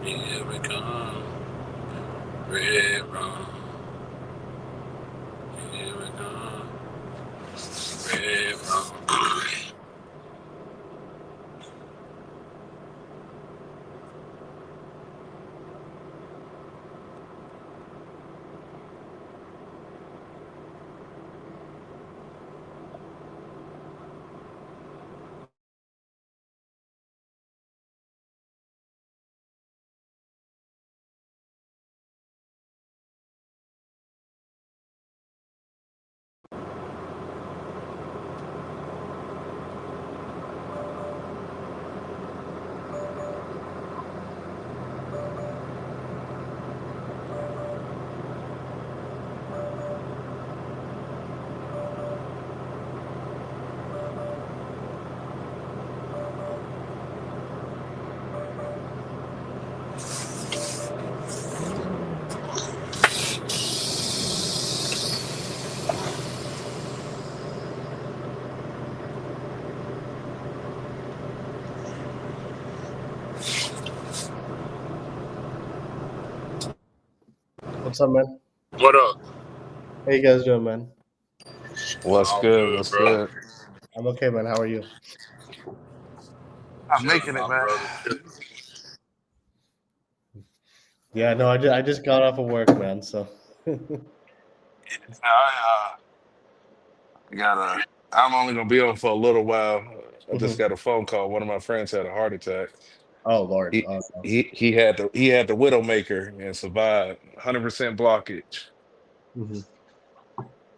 Here we come. Red rum. Here we come. Red rum. What's up, man? What up? How you guys doing, man? What's All good? good, What's bro. good? I'm okay, man. How are you? I'm Chilling, making it, my man. brother. Yeah, no, I just got off of work, man. So I gotta. I'm only gonna be on for a little while. I just Mhm. got a phone call. One of my friends had a heart attack. Oh Lord. He Oh, no. he had the Widowmaker and survived 100% blockage. Mhm.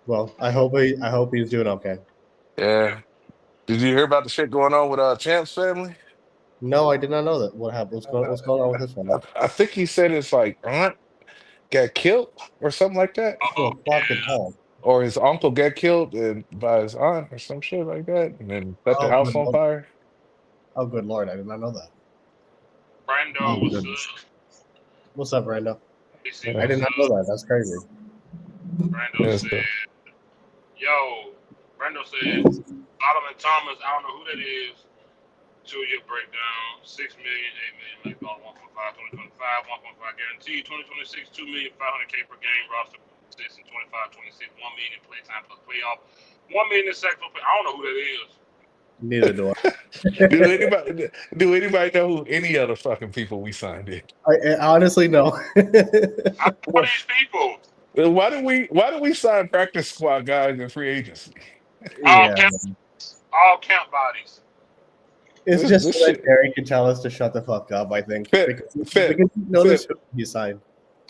Well, I hope he's doing okay. Yeah. Did you hear about the shit going on with Champ's family? No, I did not know that. What happened? What's going on with his family? I think he said his like aunt got killed or something like that, Oh, fucking hell. or his uncle got killed by his aunt or some shit like that, and then set the Oh, house good on Lord. fire. Oh, good Lord. I did not know that. Brando, Oh, what's goodness. up? What's up, Rando? AC, I Yeah, did what's not know up? that. That's crazy. Brando yeah, so, said, yo, Brando said, Solomon Thomas, I don't know who that is. 2 year breakdown, 6 million, 8 million, like all 1.5, 2025, 1.5 guaranteed, 2026, 2 million, 500K per game, roster six in 25, 26, 1 million in playtime plus playoff, 1 million in sack plus play. I don't know who that is. Neither do do I. anybody know who any other fucking people we signed in? I honestly no. I know Well, these people. why do we sign practice squad guys in free agency? All Yeah. camp, all camp bodies. It's This just this so that shit. Gary can tell us to shut the fuck up, I think. Fifth, fifth, Because he knows fifth, who he signed.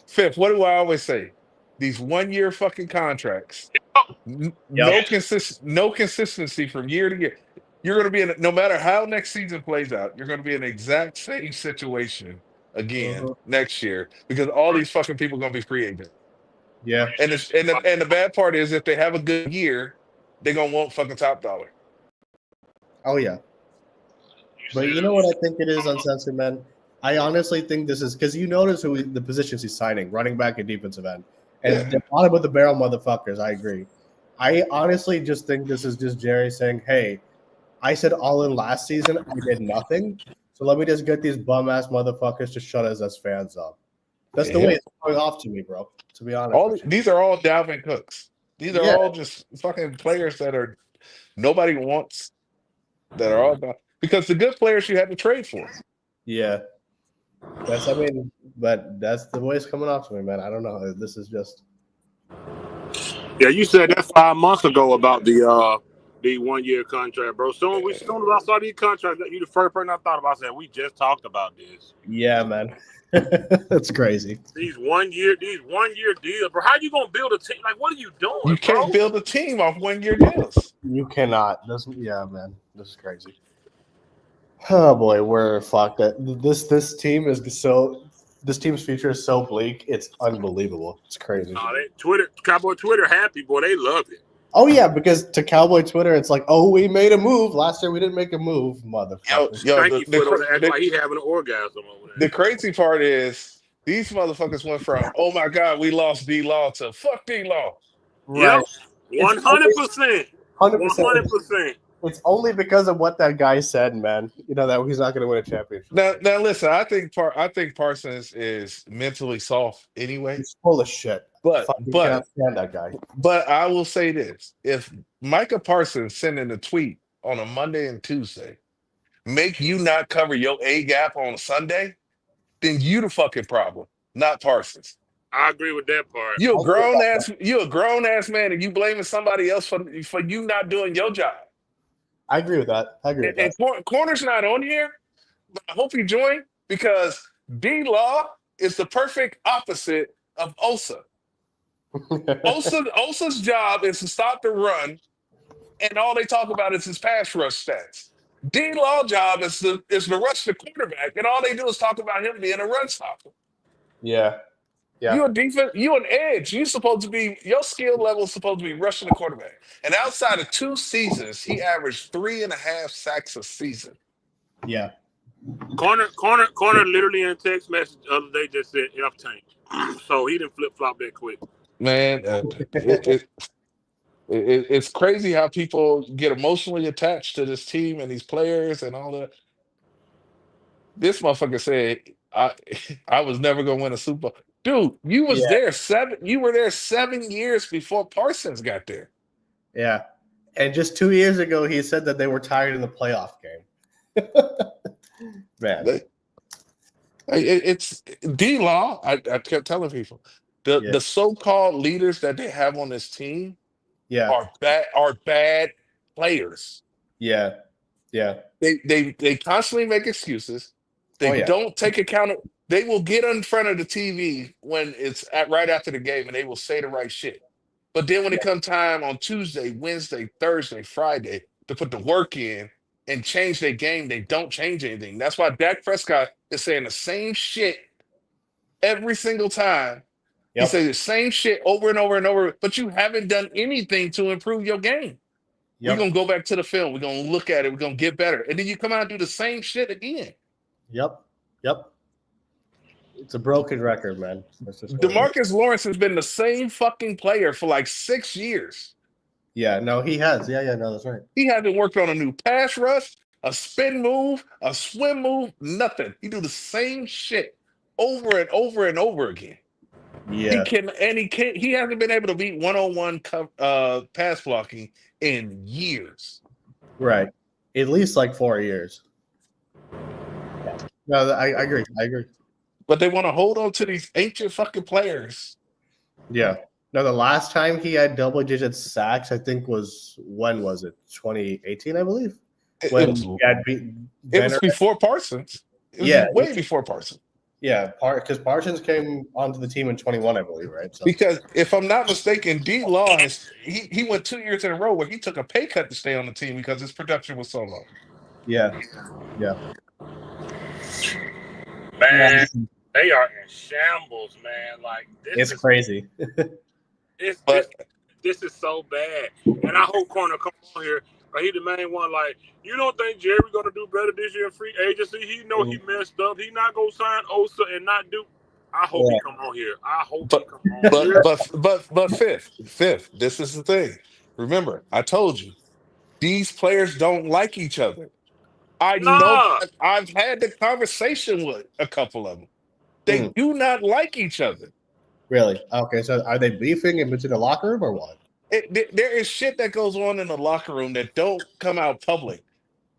fifth. What do I always say? These 1 year fucking contracts. Oh, Yep. No consistency from year to year. You're going to be in, no matter how next season plays out, you're going to be in the exact same situation again Hmm. next year because all these fucking people are going to be free agents. Yeah. you And said it's and the bad part is if they have a good year, they're gonna want fucking top dollar. Oh yeah. you But said you know what I think it is, Uncensored Man? I honestly think this is because you notice the positions he's signing, running back and defensive end. And Yeah, the bottom of the barrel motherfuckers, I agree. I honestly just think this is just Jerry saying, hey, I said all in last season, I did nothing. So let me just get these bum ass motherfuckers to shut us as fans up. That's the way yeah. it's going off to me, bro. To be honest All with you. these are all Dalvin Cooks. These are Yeah, all just fucking players that are nobody wants. That are all about because the good players you had to trade for. yeah. That's I mean, but that's the way it's coming off to me, man. I don't know. This is just yeah, you said that 5 months ago about the 1 year contract, bro. Soon as I saw these contracts, you the first person I thought about. I said we just talked about this. yeah, man. That's crazy. These 1 year deals, bro. How you gonna build a team? Like, what are you You doing, can't bro? build a team off 1 year deals. You cannot. This yeah, man. This is crazy. Oh boy, we're fucked. This team is so this team's future is so bleak. It's unbelievable. It's crazy. Nah, they Cowboy Twitter happy, boy. They love it. Oh yeah, because to Cowboy Twitter, it's like, oh, we made a move. Last year we didn't make a move, Yo, motherfuckers. yo, Stanky foot over there acting like he having an orgasm over the there. crazy part is these motherfuckers went from oh my god we lost D Law to fuck D Law. Right. Yep. 100%. 100%. 100%. It's only because of what that guy said, man. You know that he's not going to win a championship. Now, listen. I think Parsons is mentally soft anyway. He's full of shit. But Fucking but can't stand that guy. but I will say this: if Micah Parsons sending a tweet on a Monday and Tuesday make you not cover your A gap on Sunday, then you the fucking problem, not Parsons. I agree with that part. You a I agree with grown that. ass, man, and you blaming somebody else for you not doing your job. I agree with that. I agree with And Corner's not on here, but I hope you join because D Law is the perfect opposite of Osa. that. Osa's job is to stop the run, and all they talk about is his pass rush stats. D Law job is to rush the quarterback, and all they do is talk about him being a run stopper. Yeah. Yeah. You a defense, you an edge. You supposed to be your skill level is supposed to be rushing the quarterback. And outside of 2 seasons, he averaged 3.5 sacks a season. Yeah. Corner literally in a text message the other day just said F tank. So he didn't flip flop that quick. Man, it's crazy how people get emotionally attached to this team and these players and all that. This motherfucker said, I was never gonna win a Super Bowl. Dude, you was Yeah. there you were there 7 years before Parsons got there. Yeah. And just 2 years ago, he said that they were tired in the playoff game. Man. It's D Law. I kept telling people the so-called leaders that they have on this team Yeah. are bad players. Yeah. Yeah. They constantly make excuses. They don't take account of. They will get in front of the TV when it's right after the game, and they will say the right shit. But then when it comes time on Tuesday, Wednesday, Thursday, Friday to put the work in and change their game, they don't change anything. That's why Dak Prescott is saying the same shit every single time. He says the same shit over and over and over, but you haven't done anything to improve your game. We're going to go back to the film. We're going to look at it. We're going to get better. And then you come out and do the same shit again. Yep. It's a broken record, man. DeMarcus Lawrence has been the same fucking player for like 6 years. Yeah, no, he has. Yeah, no, that's right. He hasn't worked on a new pass rush, a spin move, a swim move, nothing. He do the same shit over and over and over again. Yeah. He hasn't been able to beat one-on-one pass blocking in years. Right. At least like 4 years. Yeah. No, I agree. But they want to hold on to these ancient fucking players. Yeah. No, the last time he had double-digit sacks, I think when was it? 2018, I believe. When he had beaten it was before Parsons. It was way before Parsons. Yeah, because Parsons came onto the team in 21, I believe, right? So. Because if I'm not mistaken, D Law he went 2 years in a row where he took a pay cut to stay on the team because his production was so low. Yeah. Man, they are in shambles, man. Like this is crazy. This is so bad. And I hope Corner come on here. He the main one. Like, you don't think Jerry gonna do better this year in free agency? He know he messed up. He not gonna sign Osa and not do. I hope he come on here. He come on here. But fifth, this is the thing. Remember, I told you these players don't like each other. I know. I've had the conversation with a couple of them. They do not like each other. Really? Okay, so are they beefing in between the locker room or what? There is shit that goes on in the locker room that don't come out public.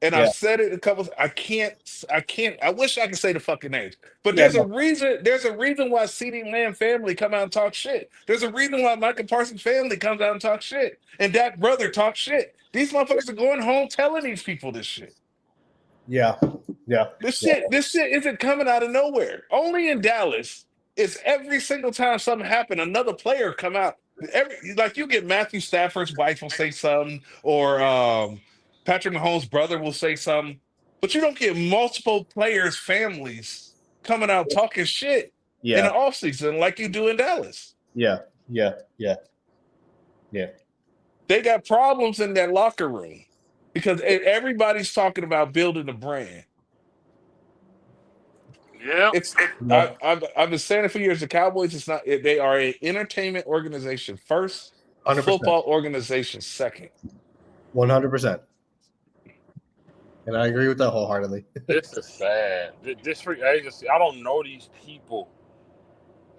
And I've said it a couple. I can't. I wish I could say the fucking names. But there's a reason. There's a reason why CeeDee Lamb family come out and talk shit. There's a reason why Micah Parsons family comes out and talk shit. And Dak brother talk shit. These motherfuckers are going home telling these people this shit. Yeah. This shit isn't coming out of nowhere. Only in Dallas is every single time something happen, another player come out. Like you get Matthew Stafford's wife will say something, or Patrick Mahomes' brother will say something, but you don't get multiple players' families coming out talking shit in the offseason like you do in Dallas. Yeah. They got problems in that locker room because everybody's talking about building a brand. Yeah, I've been saying it for years. The Cowboys, they are an entertainment organization first, 100%. football organization second. 100%. And I agree with that wholeheartedly. This is sad. This free agency, I don't know these people.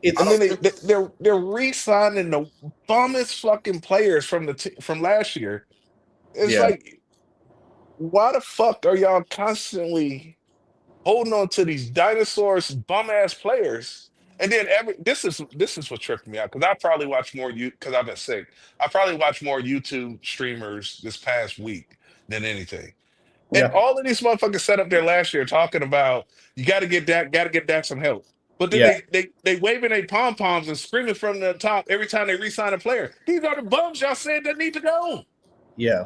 And then they're re-signing the bummest fucking players from from last year. It's like, why the fuck are y'all constantly holding on to these dinosaurs, bum ass players? And then this is what tripped me out, because I probably watch more because I've been sick. I probably watched more YouTube streamers this past week than anything. And all of these motherfuckers set up there last year talking about you got to get Dak some help. But then they waving their pom poms and screaming from the top every time they re-sign a player. These are the bums y'all said that need to go. Yeah.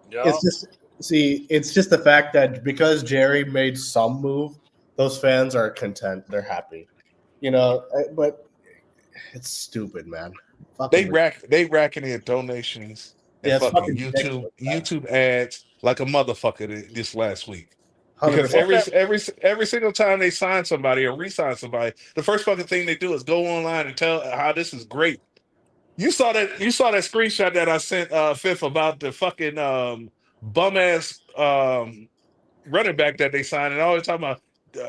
It's just the fact that because Jerry made some move, those fans are content. They're happy. You know, but it's stupid, man. They racking in donations and fucking YouTube ads like a motherfucker this last week. 100%. Because every single time they sign somebody or re-sign somebody, the first fucking thing they do is go online and tell how this is great. You saw that screenshot that I sent Fifth about the fucking bum ass running back that they signed, and always talking about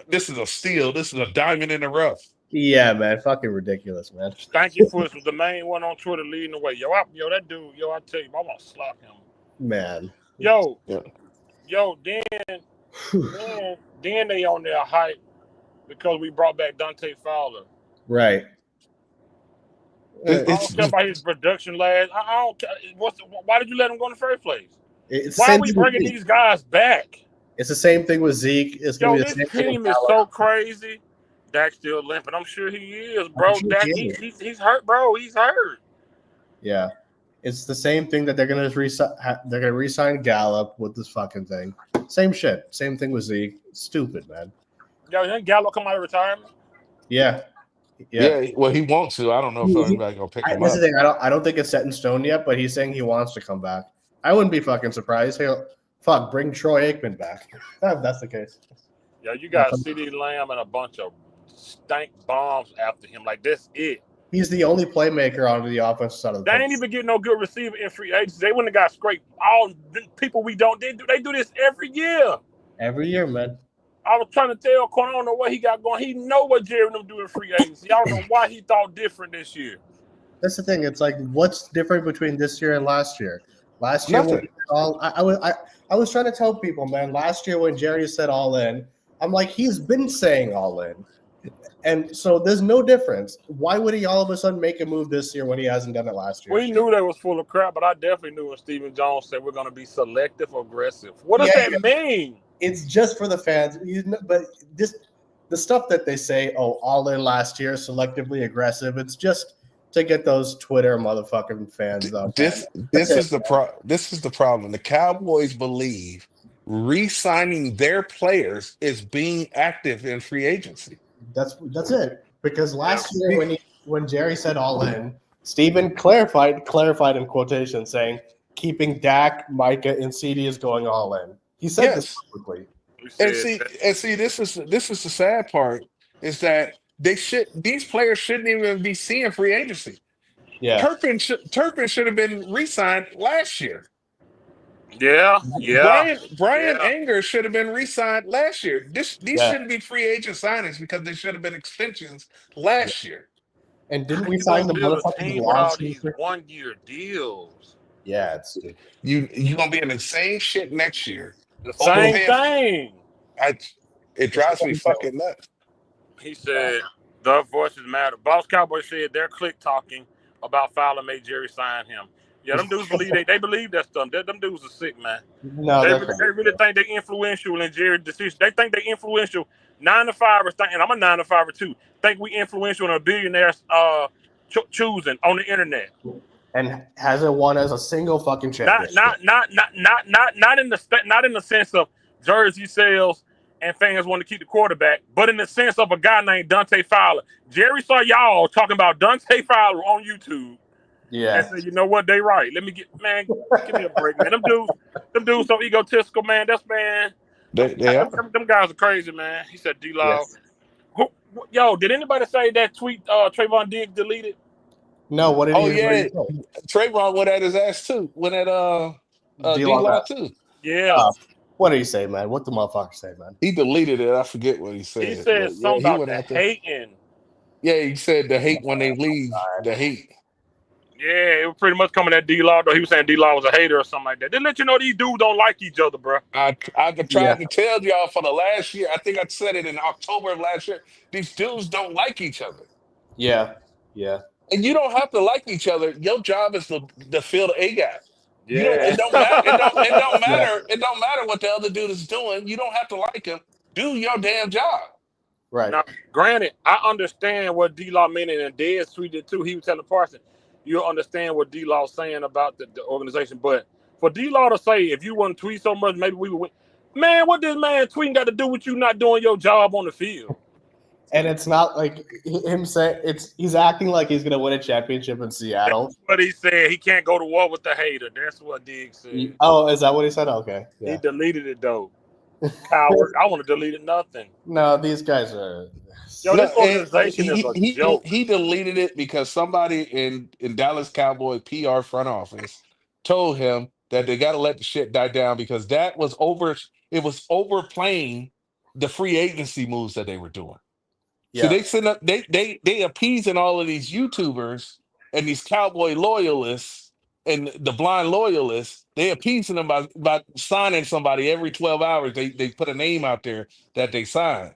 this is a steal, this is a diamond in the rough. Yeah, man, fucking ridiculous, man. Thank you for was the main one on Twitter leading the way. That dude, I tell you, I want to slap him. Man. Then they on their hype because we brought back Dante Fowler. Right. I don't care about his production last. I don't care. Why did you let him go in the first place? Why are we bringing these guys back? It's the same thing with Zeke. It's gonna be the this same team is so crazy. Dak's still limping. I'm sure he is, bro. Dak, he's hurt, bro. He's hurt. Yeah. It's the same thing that they're gonna re-sign Gallup with this fucking thing. Same shit. Same thing with Zeke. Stupid, man. Yo, think Gallup come out of retirement? Yeah. Well, he wants to. I don't know if anybody's gonna pick him up. That's the thing. I don't think it's set in stone yet, but he's saying he wants to come back. I wouldn't be fucking surprised. Bring Troy Aikman back. If that's the case. Yeah, you got CeeDee Lamb and a bunch of stank bombs after him. Like, that's it. He's the only playmaker on the offensive side of the They ain't even getting no good receiver in free agency. They wouldn't have got scraped. All the people we don't. They do this every year. Every year, man. I was trying to tell Corn, I don't know what he got going. He know what Jerry and them do in free agency. I don't know why he thought different this year. That's the thing. It's like, what's different between this year and last year? Last year, I was trying to tell people, man. Last year when Jerry said all in, I'm like, he's been saying all in, and so there's no difference. Why would he all of a sudden make a move this year when he hasn't done it last year? We knew that was full of crap, but I definitely knew when Stephen Jones said we're going to be selective aggressive. What does that mean? It's just for the fans, but the stuff that they say, all in last year, selectively aggressive. It's just to get those Twitter motherfucking fans up. This is the problem. The Cowboys believe re-signing their players is being active in free agency. That's it. Because last year when Jerry said all in, Steven clarified in quotation saying keeping Dak, Micah, and CD is going all in. He said this publicly. And see, this is the sad part, is that these players shouldn't even be seeing free agency. Yeah. Turpin should have been re-signed last year. Yeah. Brian Anger should have been re-signed last year. These shouldn't be free agent signings because they should have been extensions last year. And didn't we sign the motherfucking all these 1-year deals? Yeah, it's stupid. You're gonna be in the same shit next year. The same thing. It drives me fucking nuts. He said the voices matter. Boss Cowboy said they're click talking about Fowler made Jerry sign him. Yeah, them dudes believe they believe that stuff. Them dudes are sick, man. No, they really think they're influential in Jerry's decision. They think they're influential. 9-to-5ers think, and I'm a 9-to-5er too. Think we influential in a billionaire's choosing on the internet. And hasn't won as a single fucking championship. Not in the sense of jersey sales and fans want to keep the quarterback, but in the sense of a guy named Dante Fowler. Jerry saw y'all talking about Dante Fowler on YouTube. Yeah. And said, you know what, they right. Give me a break, man. Them dudes so egotistical, man. Them guys are crazy, man. He said, D-Law. Yes. Yo, did anybody say that tweet Trayvon Diggs deleted? No, what did Oh he? What did yeah, he say? Trayvon went at his ass too. Went at D-Law D-Law. too. Yeah. What did he say, man? What the motherfucker say, man? He deleted it. I forget what he He said, said but yeah, something he about went the out there. hating. Yeah, he said the hate when they leave. The hate. Yeah, it was pretty much coming at D-Law, though. He was saying D-Law was a hater or something like that. They let you know these dudes don't like each other, bro. I've tried to tell y'all for the last year. I think I said it in October of last year. These dudes don't like each other. Yeah. And you don't have to like each other. Your job is to fill the A gap. Yeah. You don't. It don't matter. It don't matter. It don't matter what the other dude is doing. You don't have to like him. Do your damn job. Right. Now, granted, I understand what D-Law meant, and Dez tweeted too. He was telling Parson, you'll understand what D-Law's saying about the organization. But for D-Law to say, if you wouldn't tweet so much, maybe we would win. Man, what this man tweeting got to do with you not doing your job on the field? And it's not like him saying he's acting like he's gonna win a championship in Seattle. That's what he said. He can't go to war with the hater. That's what Diggs said. Oh, is that what he said? Okay. Yeah. He deleted it though. Coward. I want to delete it nothing. No, these guys are. Yo, this organization is a joke. He deleted it because somebody in Dallas Cowboy PR front office told him that they got to let the shit die down because that was over. It was overplaying the free agency moves that they were doing. Yeah. So they send up they appeasing all of these YouTubers and these Cowboy loyalists and the blind loyalists. They appeasing them by signing somebody every 12 hours. They put a name out there that they sign.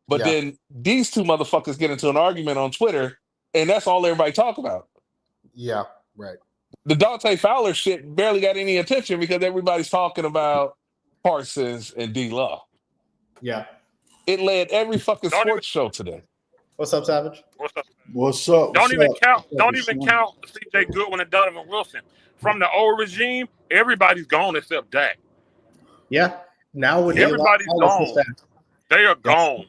But then these two motherfuckers get into an argument on Twitter, and that's all everybody talk about. Yeah, right. The Dante Fowler shit barely got any attention because everybody's talking about Parsons and D-Law. Yeah. It led every fucking sports show today. What's up, Savage? What's up? Don't even count C.J. Goodwin and Donovan Wilson. From the old regime, everybody's gone except Dak. Yeah. Now with everybody's gone. They are gone.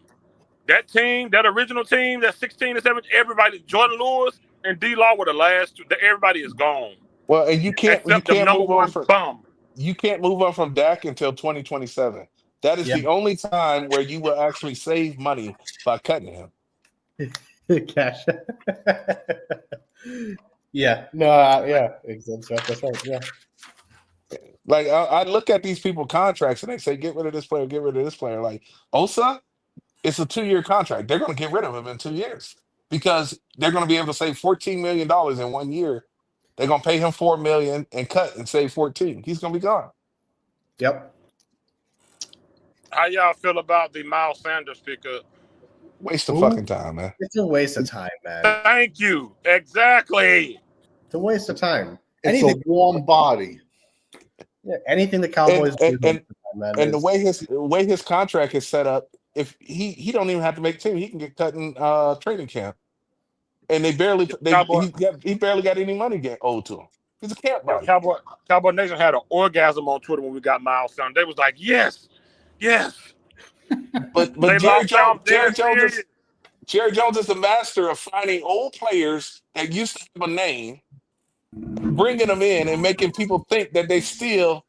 That team, that original team, that 16 and 17, everybody, Jordan Lewis and D-Law were the last two. Everybody is gone. Well, and you can't move on from you can't move on from Dak until 2027. That is the only time where you will actually save money by cutting him. Cash. Yeah. No. Yeah. That's right. Yeah. Like I look at these people contracts and they say, get rid of this player, get rid of this player. Like Osa, it's a 2-year contract. They're going to get rid of him in 2 years because they're going to be able to save $14 million in 1 year. They're going to pay him $4 million and cut and save 14. He's going to be gone. Yep. How y'all feel about the Miles Sanders pickup? Waste of fucking time, man. It's a waste of time, man. Thank you. Exactly. It's a waste of time. It's a warm body. Yeah, anything the Cowboys do, and the way his contract is set up, if he don't even have to make team, he can get cut in training camp, and he barely got any money owed to him. He's a camp body. Cowboy Nation had an orgasm on Twitter when we got Miles Sanders. They was like, yes. But Jerry Jones is the master of finding old players that used to have a name, bringing them in and making people think that they still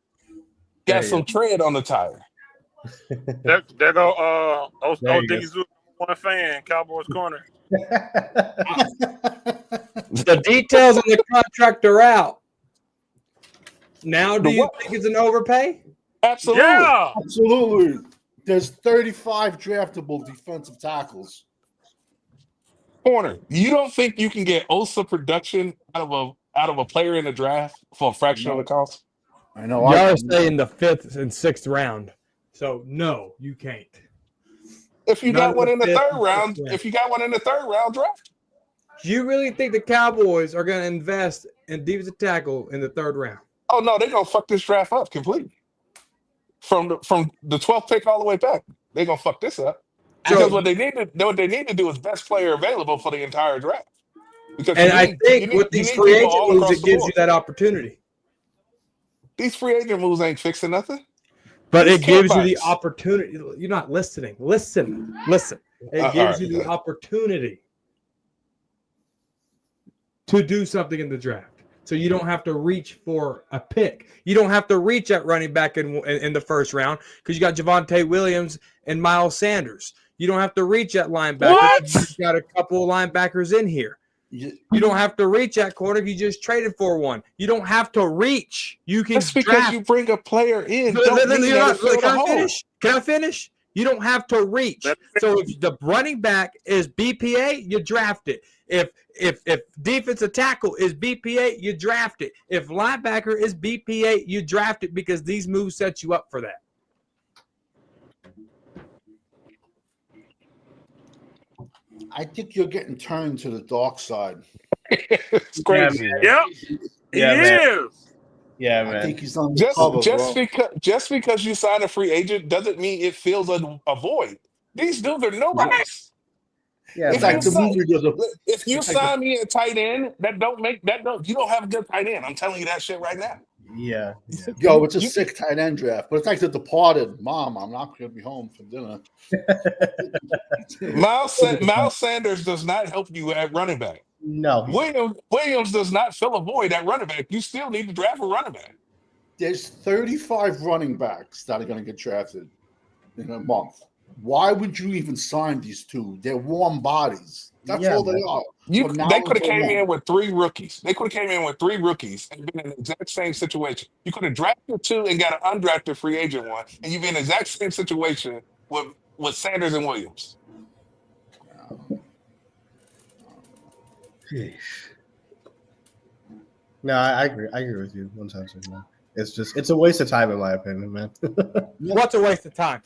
got some tread on the tire. There go Diggy Zoo, one fan, Cowboys Corner. The details on the contract are out. Now, do you think it's an overpay? Absolutely. Yeah. Absolutely. There's 35 draftable defensive tackles. Corner, you don't think you can get Osa production out of a player in the draft for a fraction of the cost? I know. Y'all are saying the 5th and 6th round. So no, you can't. If you got one in the 3rd round, draft. Do you really think the Cowboys are going to invest in defensive tackle in the 3rd round? Oh no, they're gonna fuck this draft up completely. From the 12th pick all the way back, they're gonna fuck this up. Because what they need to do is best player available for the entire draft. Because I think with these free agent moves, it gives you that opportunity. These free agent moves ain't fixing nothing. But it gives you the opportunity. You're not listening. Listen. It gives you the opportunity to do something in the draft. So you don't have to reach for a pick. You don't have to reach at running back in the 1st round because you got Javonte Williams and Miles Sanders. You don't have to reach at linebacker. What? You've got a couple of linebackers in here. You don't have to reach at quarterback. You just traded for one. You don't have to reach. You can Just because draft. you bring a player in, don't mean that it Can I finish? Can I finish? You don't have to reach. So if the running back is BPA, you draft it. If defensive tackle is BPA, you draft it. If linebacker is BPA, you draft it because these moves set you up for that. I think you're getting turned to the dark side. It's crazy. Yep. Yeah, he man. is. Yeah, I man. think he's on the cover, bro. Just because you sign a free agent doesn't mean it fills a void. These dudes are nobodies. Yeah, It's man. like the movie. If you sign me a tight end, you don't have a good tight end. I'm telling you that shit right now. Yeah. Yo, it's a sick tight end draft, but it's like The Departed. Mom, I'm not going to be home for dinner. Miles Sanders does not help you at running back. No. Williams does not fill a void at running back. You still need to draft a running back. There's 35 running backs that are going to get drafted in a month. Why would you even sign these two? They're warm bodies. That's all they are. They could have came in with 3 rookies. They could have came in with 3 rookies and been in the exact same situation. You could have drafted 2 and got an undrafted free agent one, and you've been in the exact same situation with Sanders and Williams. No, I agree. I agree with you 1,000%, man. It's a waste of time in my opinion, man. What's a waste of time?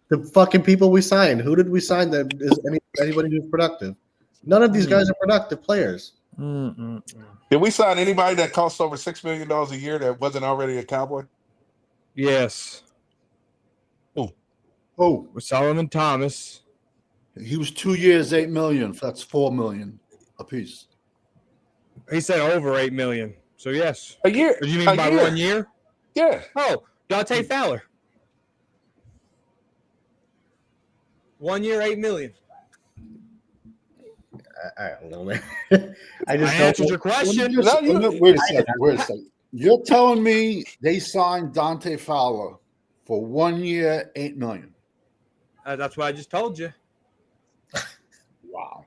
The fucking people we signed. Who did we sign that is anybody who's productive? None of these guys are productive players. Did we sign anybody that costs over $6 million a year that wasn't already a Cowboy? Yes. Oh, With Solomon Thomas. he was 2 years, $8 million. That's $4 million a piece. He said over $8 million. So yes. A year. What do you mean by 1 year? Yeah. Oh, Dante Fowler. 1 year, $8 million. I don't know, man. I answered your question. Wait a second. You're telling me they signed Dante Fowler for 1 year, $8 million? That's what I just told you. Wow.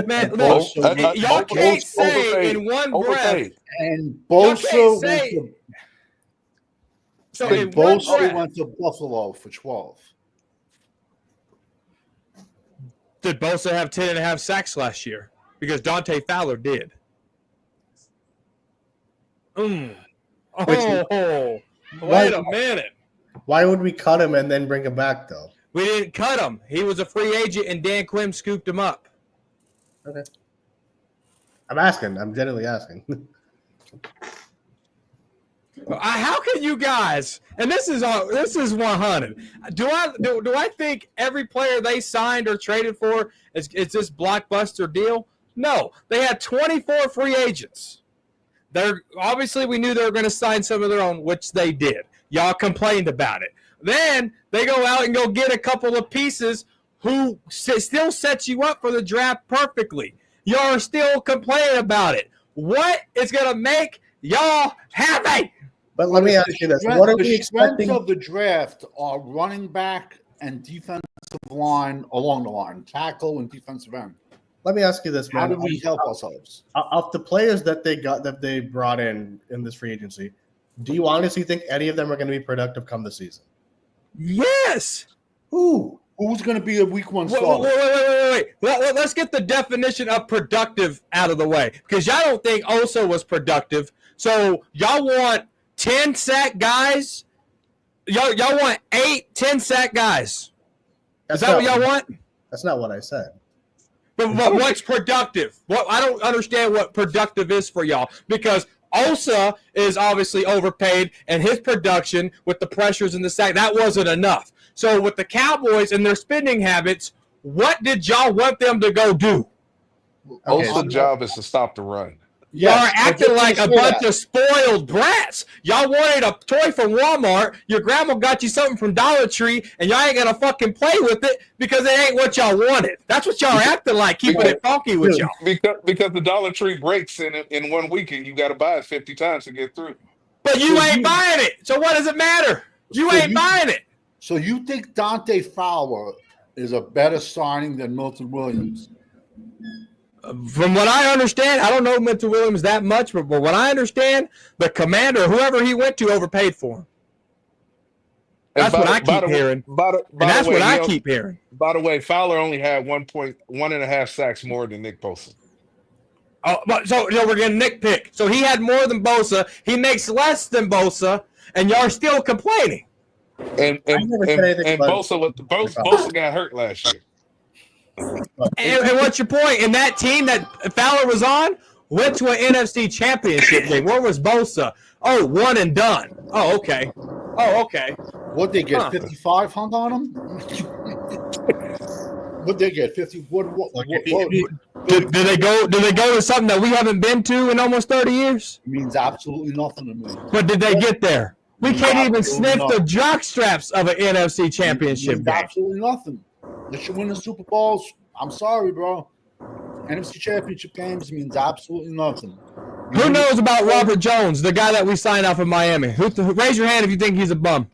Man, look, y'all can't say in one breath. And Bosa went to Buffalo for 12. Did Bosa have 10.5 sacks last year? Because Dante Fowler did. Wait a minute. Why would we cut him and then bring him back, though? We didn't cut him. He was a free agent, and Dan Quinn scooped him up. Okay. I'm asking. I'm genuinely asking. How can you guys? And this is 100. Do I think every player they signed or traded for is this blockbuster deal? No, they had 24 free agents. Obviously we knew they were going to sign some of their own, which they did. Y'all complained about it. Then they go out and go get a couple of pieces who still sets you up for the draft perfectly. Y'all are still complaining about it. What is going to make y'all happy? But let me ask you this: what are we expecting of the draft? Are running back and defensive line along the line, tackle and defensive end. Let me ask you this, man: how do we help ourselves? Of the players that they brought in this free agency, do you honestly think any of them are going to be productive come the season? Yes. Who's going to be a week 1 starter? Wait. Let's get the definition of productive out of the way, because y'all don't think Osa was productive. So y'all want 10 sack guys? Y'all want 10 sack guys? Is that what y'all want? That's not what I said. But what's productive? I don't understand what productive is for y'all, because Osa is obviously overpaid, and his production with the pressures and the sack, that wasn't enough. So with the Cowboys and their spending habits, what did y'all want them to go do? Osa's job is to stop the run. Y'all are acting like a bunch of spoiled brats. Y'all wanted a toy from Walmart. Your grandma got you something from Dollar Tree, and y'all ain't gonna fucking play with it because it ain't what y'all wanted. That's what y'all are acting like, keeping it funky with y'all. Because the Dollar Tree breaks in 1 week, and you got to buy it 50 times to get through. But you ain't buying it. So what does it matter? You ain't buying it. So you think Dante Fowler is a better signing than Milton Williams? from what I understand, I don't know Mentor Williams that much, but what I understand, the commander, whoever he went to, overpaid for him. That's what I keep hearing. That's what I keep hearing. By the way, Fowler only had 1.5 sacks more than Nick Bosa. Oh, but so we're getting nitpick. So he had more than Bosa. He makes less than Bosa, and y'all are still complaining. And Bosa got hurt last year. And what's your point? And that team that Fowler was on went to an NFC Championship game. Where was Bosa? Oh, one and done. Oh, okay. What'd they get? 55 hung on them? What'd they get? 50? What? Did they go to something that we haven't been to in almost 30 years? It means absolutely nothing to me. But did they get there? We can't even sniff the jock straps of an NFC Championship game. Absolutely nothing. They should win the Super Bowls. I'm sorry, bro. NFC Championship games means absolutely nothing. Who knows about Robert Jones, the guy that we signed off in Miami? Raise your hand if you think he's a bum.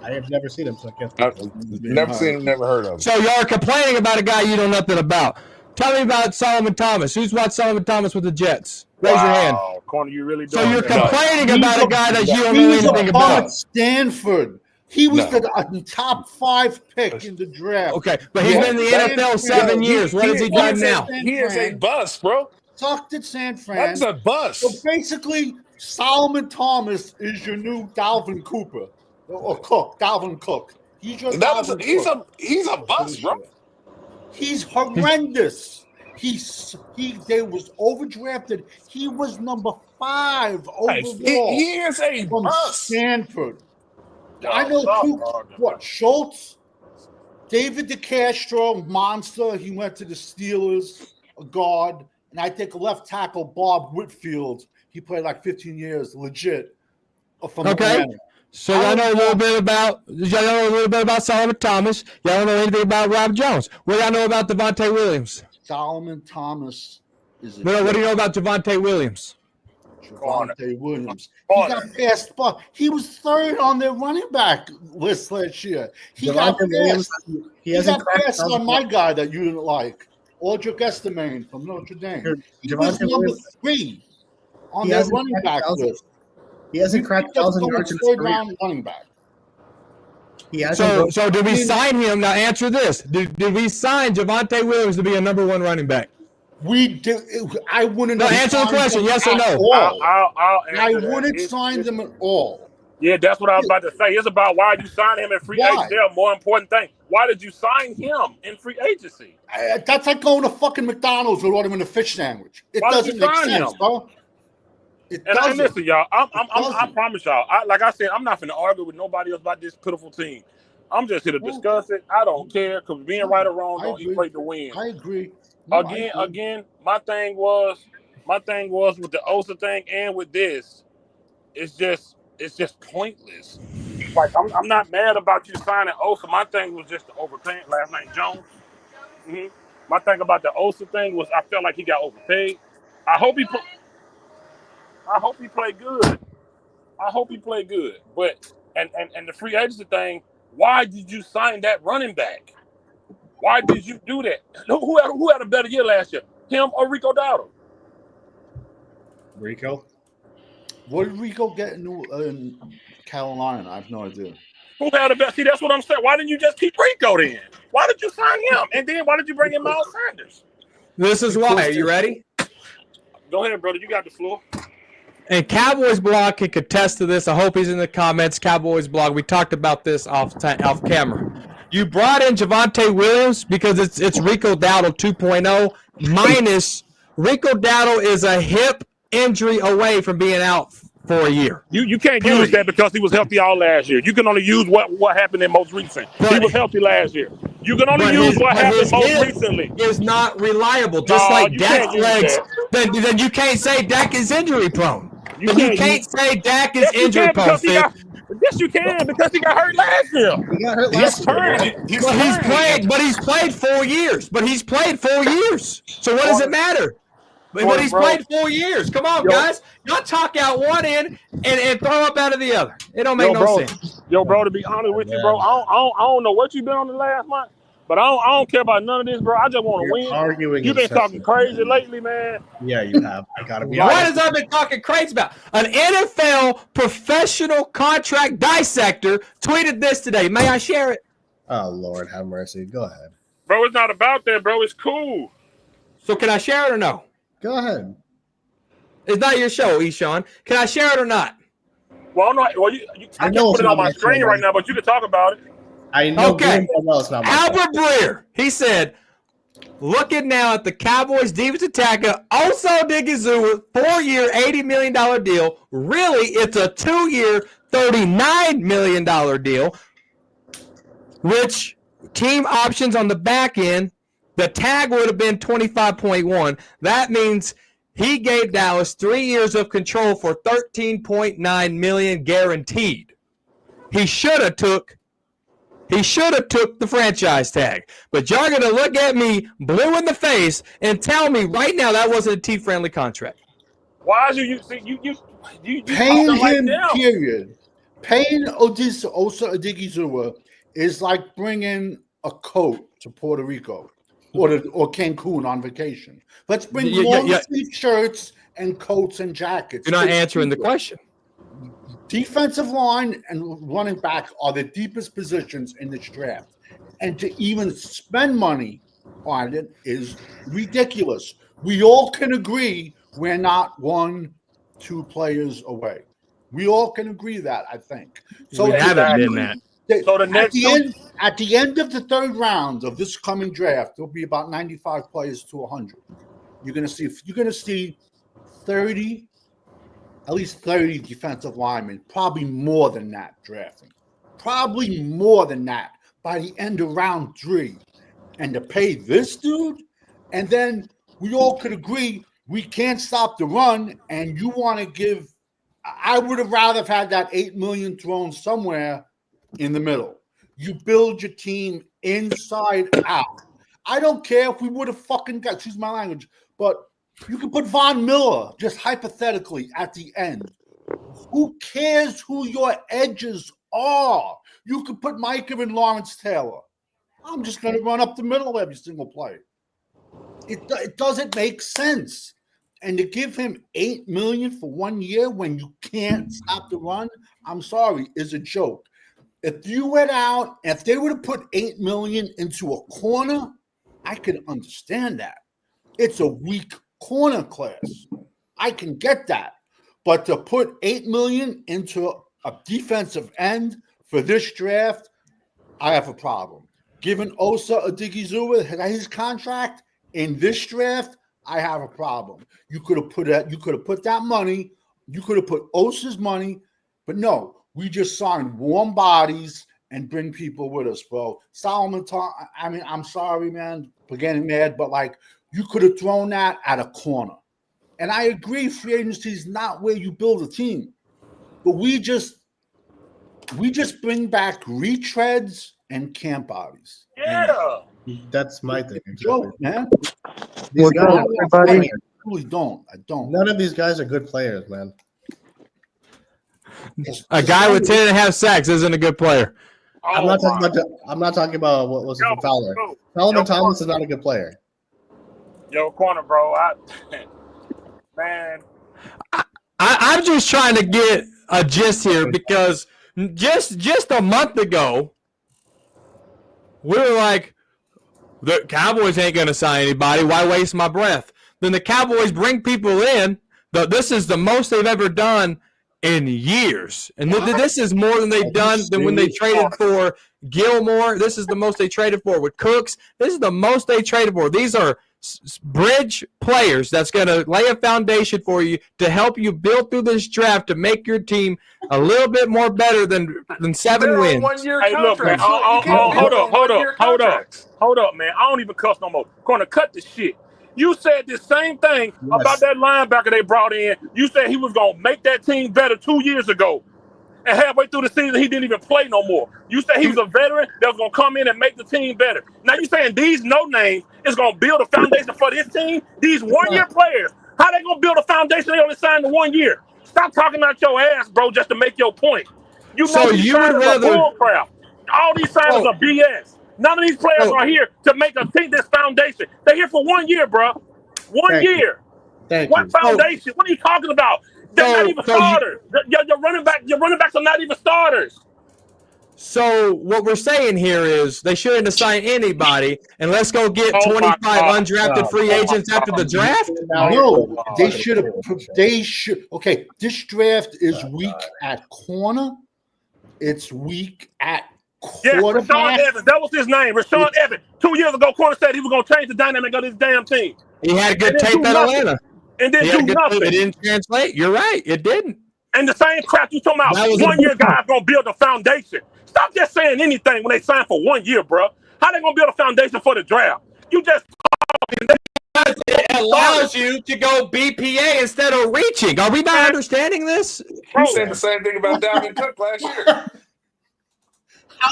I have never seen him, so I can't. Never seen him, never heard of him. So y'all are complaining about a guy you know nothing about. Tell me about Solomon Thomas. Who's watched Solomon Thomas with the Jets? Raise your hand. Corner, you really so you're complaining about a guy that you don't know anything about. Stanford. He was the top 5 pick in the draft. Okay, but he's been in the NFL 7 years. What has he done now? He is a bust, bro. Sucked at San Fran. That's a bust. So basically, Solomon Thomas is your new Dalvin Cooper or Cook. Dalvin Cook. He's your Dalvin Cook. He's a bust, bro. He's horrendous. They was overdrafted. He was number 5 overall. He is a from bust. Stanford. I know Schultz, David DeCastro, monster. He went to the Steelers, a guard, and I think left tackle Bob Whitfield. He played like 15 years, legit. From Atlanta. So y'all know a little bit about Solomon Thomas. Y'all don't know anything about Rob Jones. What do y'all know about Devontae Williams? Solomon Thomas is. What do you know about Devontae Williams? Devontae Williams. He got passed by. He was 3rd on their running back list last year. He got passed. He got passed on my guy that you didn't like, Audric Estemain from Notre Dame. He was number 3 on their running back list. He hasn't cracked 1,000 yards in his career. Running back. So did we sign him? Now answer this: Did we sign Devontae Williams to be a number 1 running back? We did. I wouldn't. No, answer the question. Yes or no? I wouldn't sign them at all. Yeah, that's what I was about to say. It's about why you signed him in free agency. A more important thing. Why did you sign him in free agency? That's like going to fucking McDonald's and ordering a fish sandwich. It doesn't make sense, bro. And listen, y'all. I promise y'all. Like I said, I'm not finna argue with nobody else about this pitiful team. I'm just here to discuss it. I don't care because being right or wrong don't equate to win. I agree. Again, my thing was with the Osa thing and with this, it's just pointless. Like I'm not mad about you signing Osa. My thing was just the overpaying last night, Jones. My thing about the Osa thing was I felt like he got overpaid. I hope he played good. But and the free agency thing, why did you sign that running back? Why did you do that? Who had a better year last year? Him or Rico Dowdle? Rico. What did Rico get in Carolina? I have no idea. Who had a better? See, that's what I'm saying. Why didn't you just keep Rico then? Why did you sign him? And then why did you bring in Miles Sanders? This is why. Are you ready? Go ahead, brother. You got the floor. And Cowboys blog can contest to this. I hope he's in the comments. Cowboys blog. We talked about this off camera. You brought in Javonte Williams because it's Rico Dowdle 2.0 minus Rico Dowdle is a hip injury away from being out for a year. You can't use that because he was healthy all last year. You can only use what happened in most recent. He was healthy last year. You can only use what happened most recently. Is not reliable. Just like Dak's legs. Then you can't say Dak is injury prone. You can't say Dak is injury prone. Yes, you can because he got hurt last year. He got hurt last year. But he's played 4 years. So what does it matter? But he's played 4 years. Come on, guys. Y'all talk out one end and throw up out of the other. It don't make no sense. Bro, to be honest with you, bro, I don't know what you've been on the last month, But I don't care about none of this, bro. I just want to win. Arguing. You've been talking crazy lately, man. Yeah, you have. I gotta be What honest. has I been talking crazy about? An NFL professional contract dissector tweeted this today. May I share it? Oh Lord, have mercy. Go ahead. Bro, it's not about that, bro. It's cool. So can I share it or no? Go ahead. It's not your show, Eshawn. Can I share it or not? Well, I can't put it on my screen right now, but you can talk about it. I know. Okay. Not Albert Breer, he said, looking now at the Cowboys defensive tackle, Osa Odighizuwa, 4-year, $80 million deal. Really, it's a 2-year, $39 million deal, which team options on the back end, the tag would have been 25.1. That means he gave Dallas 3 years of control for $13.9 million guaranteed. He should have took the franchise tag. But y'all going to look at me blue in the face and tell me right now that wasn't a team-friendly contract. Why is you paying him, period. Paying Osa Odighizuwa is like bringing a coat to Puerto Rico or Cancun on vacation. Let's bring long-sleeve shirts and coats and jackets. You're not answering the question. Defensive line and running back are the deepest positions in this draft. And to even spend money on it is ridiculous. We all can agree we're not 1-2 players away. We all can agree that, I think. So we haven't been that. So at the end of the third round of this coming draft, there'll be about 95 players to 100. You're gonna see 30, at least 30 defensive linemen, probably more than that drafting. Probably more than that by the end of round 3. And to pay this dude, and then we all could agree we can't stop the run, and you want to give. I would have rather have had that $8 million thrown somewhere in the middle. You build your team inside out. I don't care if we would have fucking got, excuse my language, but you can put Von Miller, just hypothetically, at the end. Who cares who your edges are? You could put Micah and Lawrence Taylor. I'm just going to run up the middle every single play. It doesn't make sense. And to give him $8 million for 1 year when you can't stop the run, I'm sorry, is a joke. If you went out, if they would have put $8 million into a corner, I could understand that. It's a weak corner class. I can get that. But to put $8 million into a defensive end for this draft, I have a problem. Given Osa Odighizuwa his contract in this draft, I have a problem. You could have put that money, you could have put Osa's money, but no, we just signed warm bodies and bring people with us, bro. Solomon, I mean, I'm sorry, man, for getting mad, but like you could have thrown that at a corner. And I agree, free agency is not where you build a team, but we just bring back retreads and camp bodies. Yeah. That's my thing. Joke, man. What's up, everybody? I really don't. I don't. None of these guys are good players, man. A guy with 10.5 sacks isn't a good player. I'm not talking about what was it from Fowler. Solomon Thomas is not a good player. Yo, corner, bro. I'm just trying to get a gist here because just a month ago, we were like, the Cowboys ain't going to sign anybody. Why waste my breath? Then the Cowboys bring people in. This is the most they've ever done in years. And this is more than they've done than when they traded for Gilmore. This is the most they traded for with Cooks. This is the most they traded for. These are bridge players that's going to lay a foundation for you to help you build through this draft to make your team a little bit more better than 7 wins. Hey, look, man. Hold up, man. I don't even cuss no more. Corner, cut the shit. You said the same thing about that linebacker they brought in. You said he was going to make that team better 2 years ago. And halfway through the season, he didn't even play no more. You said he was a veteran that was going to come in and make the team better. Now you saying these no-names is going to build a foundation for this team? These one-year players, how they going to build a foundation? They only signed the 1 year. Stop talking out your ass, bro, just to make your point. You know these signings are bull crap. All these signings are BS. None of these players are here to make a team this foundation. They're here for 1 year, bro. One year. What foundation? What are you talking about? They're not even starters. Your running backs are not even starters. So what we're saying here is they shouldn't have signed anybody, and let's go get 25 undrafted free agents after the draft. No, they should have. They should. Okay, this draft is weak at corner. It's weak at quarterback. Rashawn Evans. That was his name. Rashawn Evans. 2 years ago, corner said he was going to change the dynamic of this damn team. He had good tape at Atlanta. And then do nothing. It didn't translate. You're right. It didn't. And the same crap you talking about. 1 year guys going to build a foundation. Stop just saying anything when they sign for 1 year, bro. How they going to build a foundation for the draft? You just talking. It allows you to go BPA instead of reaching. Are we not understanding this? You said the same thing about Dalvin Cook last year.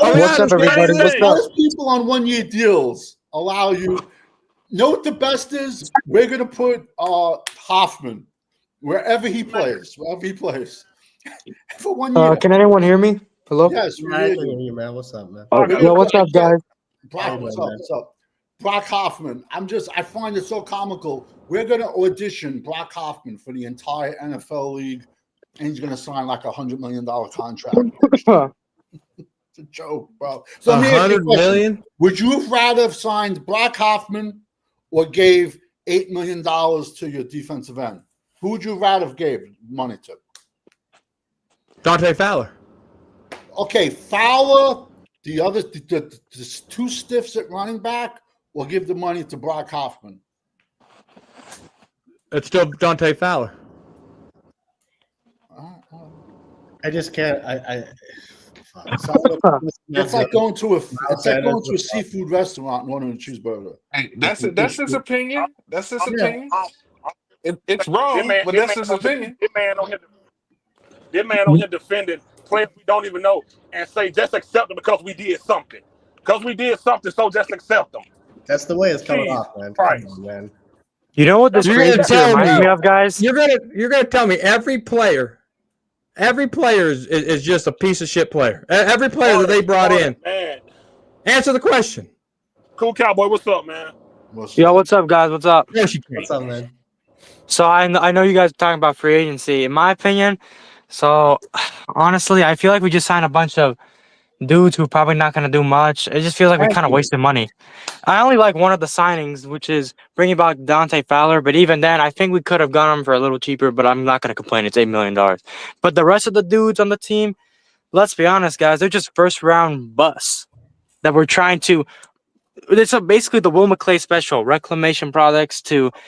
What's up, everybody? What's up? Most people on 1 year deals allow you. Know what the best is? We're gonna put Hoffman wherever he plays. For 1 year. Can anyone hear me? Hello? Yes, we I hear can hear you. you, man. What's up, man? Yo, what's up, guys? Brock, what's up? Brock Hoffman. I find it so comical. We're gonna audition Brock Hoffman for the entire NFL league, and he's gonna sign like $100 million contract. It's a joke, bro. So $100 million? Would you have rather have signed Brock Hoffman or gave $8 million to your defensive end? Who would you rather have gave money to? Dante Fowler. Okay, Fowler, the other the two stiffs at running back, or give the money to Brock Hoffman? It's still Dante Fowler. I just can't. It's like going to a seafood restaurant and ordering a cheeseburger. Hey, that's his opinion. That's his opinion. It's wrong, but that's his opinion. This man on here defending players we don't even know and say just accept them because we did something. Because we did something, so just accept them. That's the way it's coming off, man. Right. Come on, man. You know what this reminds me of, guys? You're gonna tell me every player is just a piece of shit player. Every player that they brought in. Man. Answer the question. Cool Cowboy, what's up, man? Yo, what's up, guys? What's up? What's up, man? So I know you guys are talking about free agency. In my opinion, so honestly, I feel like we just signed a bunch of dudes who are probably not going to do much. It just feels like we kind of wasted money. I only like one of the signings, which is bringing back Dante Fowler. But even then, I think we could have gotten him for a little cheaper, but I'm not going to complain. It's $8 million. But the rest of the dudes on the team, let's be honest, guys, they're just first-round busts that we're trying to – it's basically the Will McClay special, reclamation products to –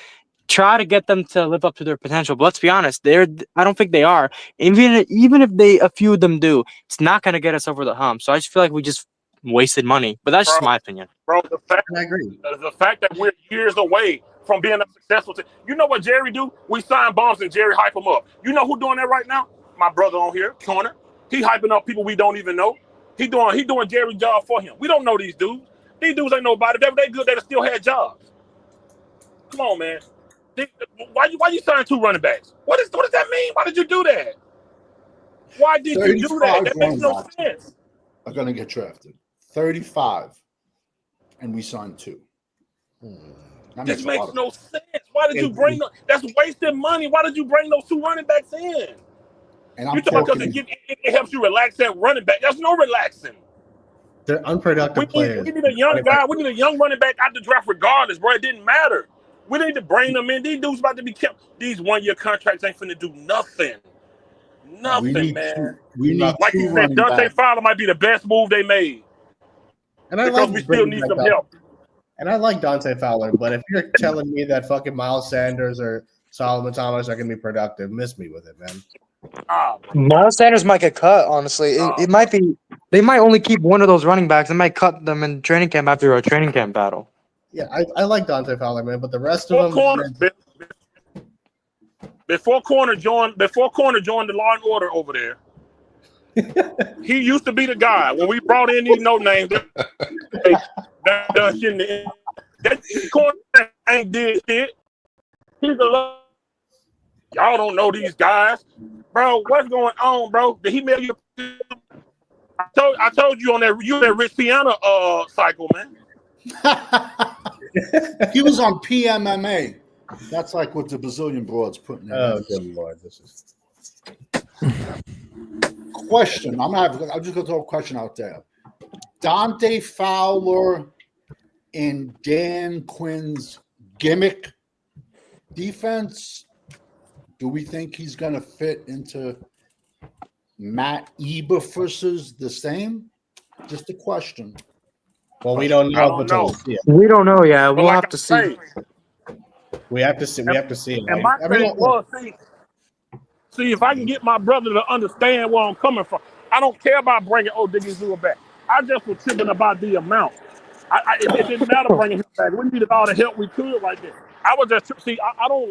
try to get them to live up to their potential. But let's be honest, I don't think they are. Even if a few of them do, it's not going to get us over the hump. So I just feel like we just wasted money. But that's just my opinion. Bro, I agree. The fact that we're years away from being a successful team. You know what Jerry do? We sign bums and Jerry hype them up. You know who doing that right now? My brother on here, Corner. He hyping up people we don't even know. He doing Jerry's job for him. We don't know these dudes. These dudes ain't nobody. If they good, they'd still had jobs. Come on, man. Why you sign two running backs? What does that mean? Why did you do that? Why did you do that? That makes no sense. Are going to get drafted. 35, and we signed two. This makes no sense. Why did you bring them? That's wasted money. Why did you bring those two running backs in? And I'm you talking because it helps you relax that running back. There's no relaxing. They're unproductive players. We need a young guy. We need a young running back out the draft regardless, bro. It didn't matter. We need to bring them in. These dudes about to be kept. These 1 year contracts ain't finna do nothing. Nothing, man. Like you said, Dante Fowler might be the best move they made. And because we still need some help. And I like Dante Fowler, but if you're telling me that fucking Miles Sanders or Solomon Thomas are going to be productive, miss me with it, man. Miles Sanders might get cut, honestly. It might be – they might only keep one of those running backs. They might cut them in training camp after a training camp battle. Yeah, I like Dante Fowler, man, but the rest of them. Before Corner joined the Law and Order over there, he used to be the guy when we brought in these no names. That Corner ain't did shit. He's a y'all don't know these guys, bro. What's going on, bro? Did he mail you? I told you on that Rich Piana cycle, man. He was on PMMA. That's like what the Brazilian broads putting in. Oh, good Lord. This is question. I'm just gonna throw a question out there. Dante Fowler and Dan Quinn's gimmick defense. Do we think he's gonna fit into Matt Eberflus's the same? Just a question. well, we don't know. I don't know. We don't know yet. We'll like have to see. We have to see. We have to see. And my thing was, see, if I can get my brother to understand where I'm coming from, I don't care about bringing Odigizua back. I just was tripping about the amount. It didn't matter bringing him back. We needed all the help we could right there. I was just see. I don't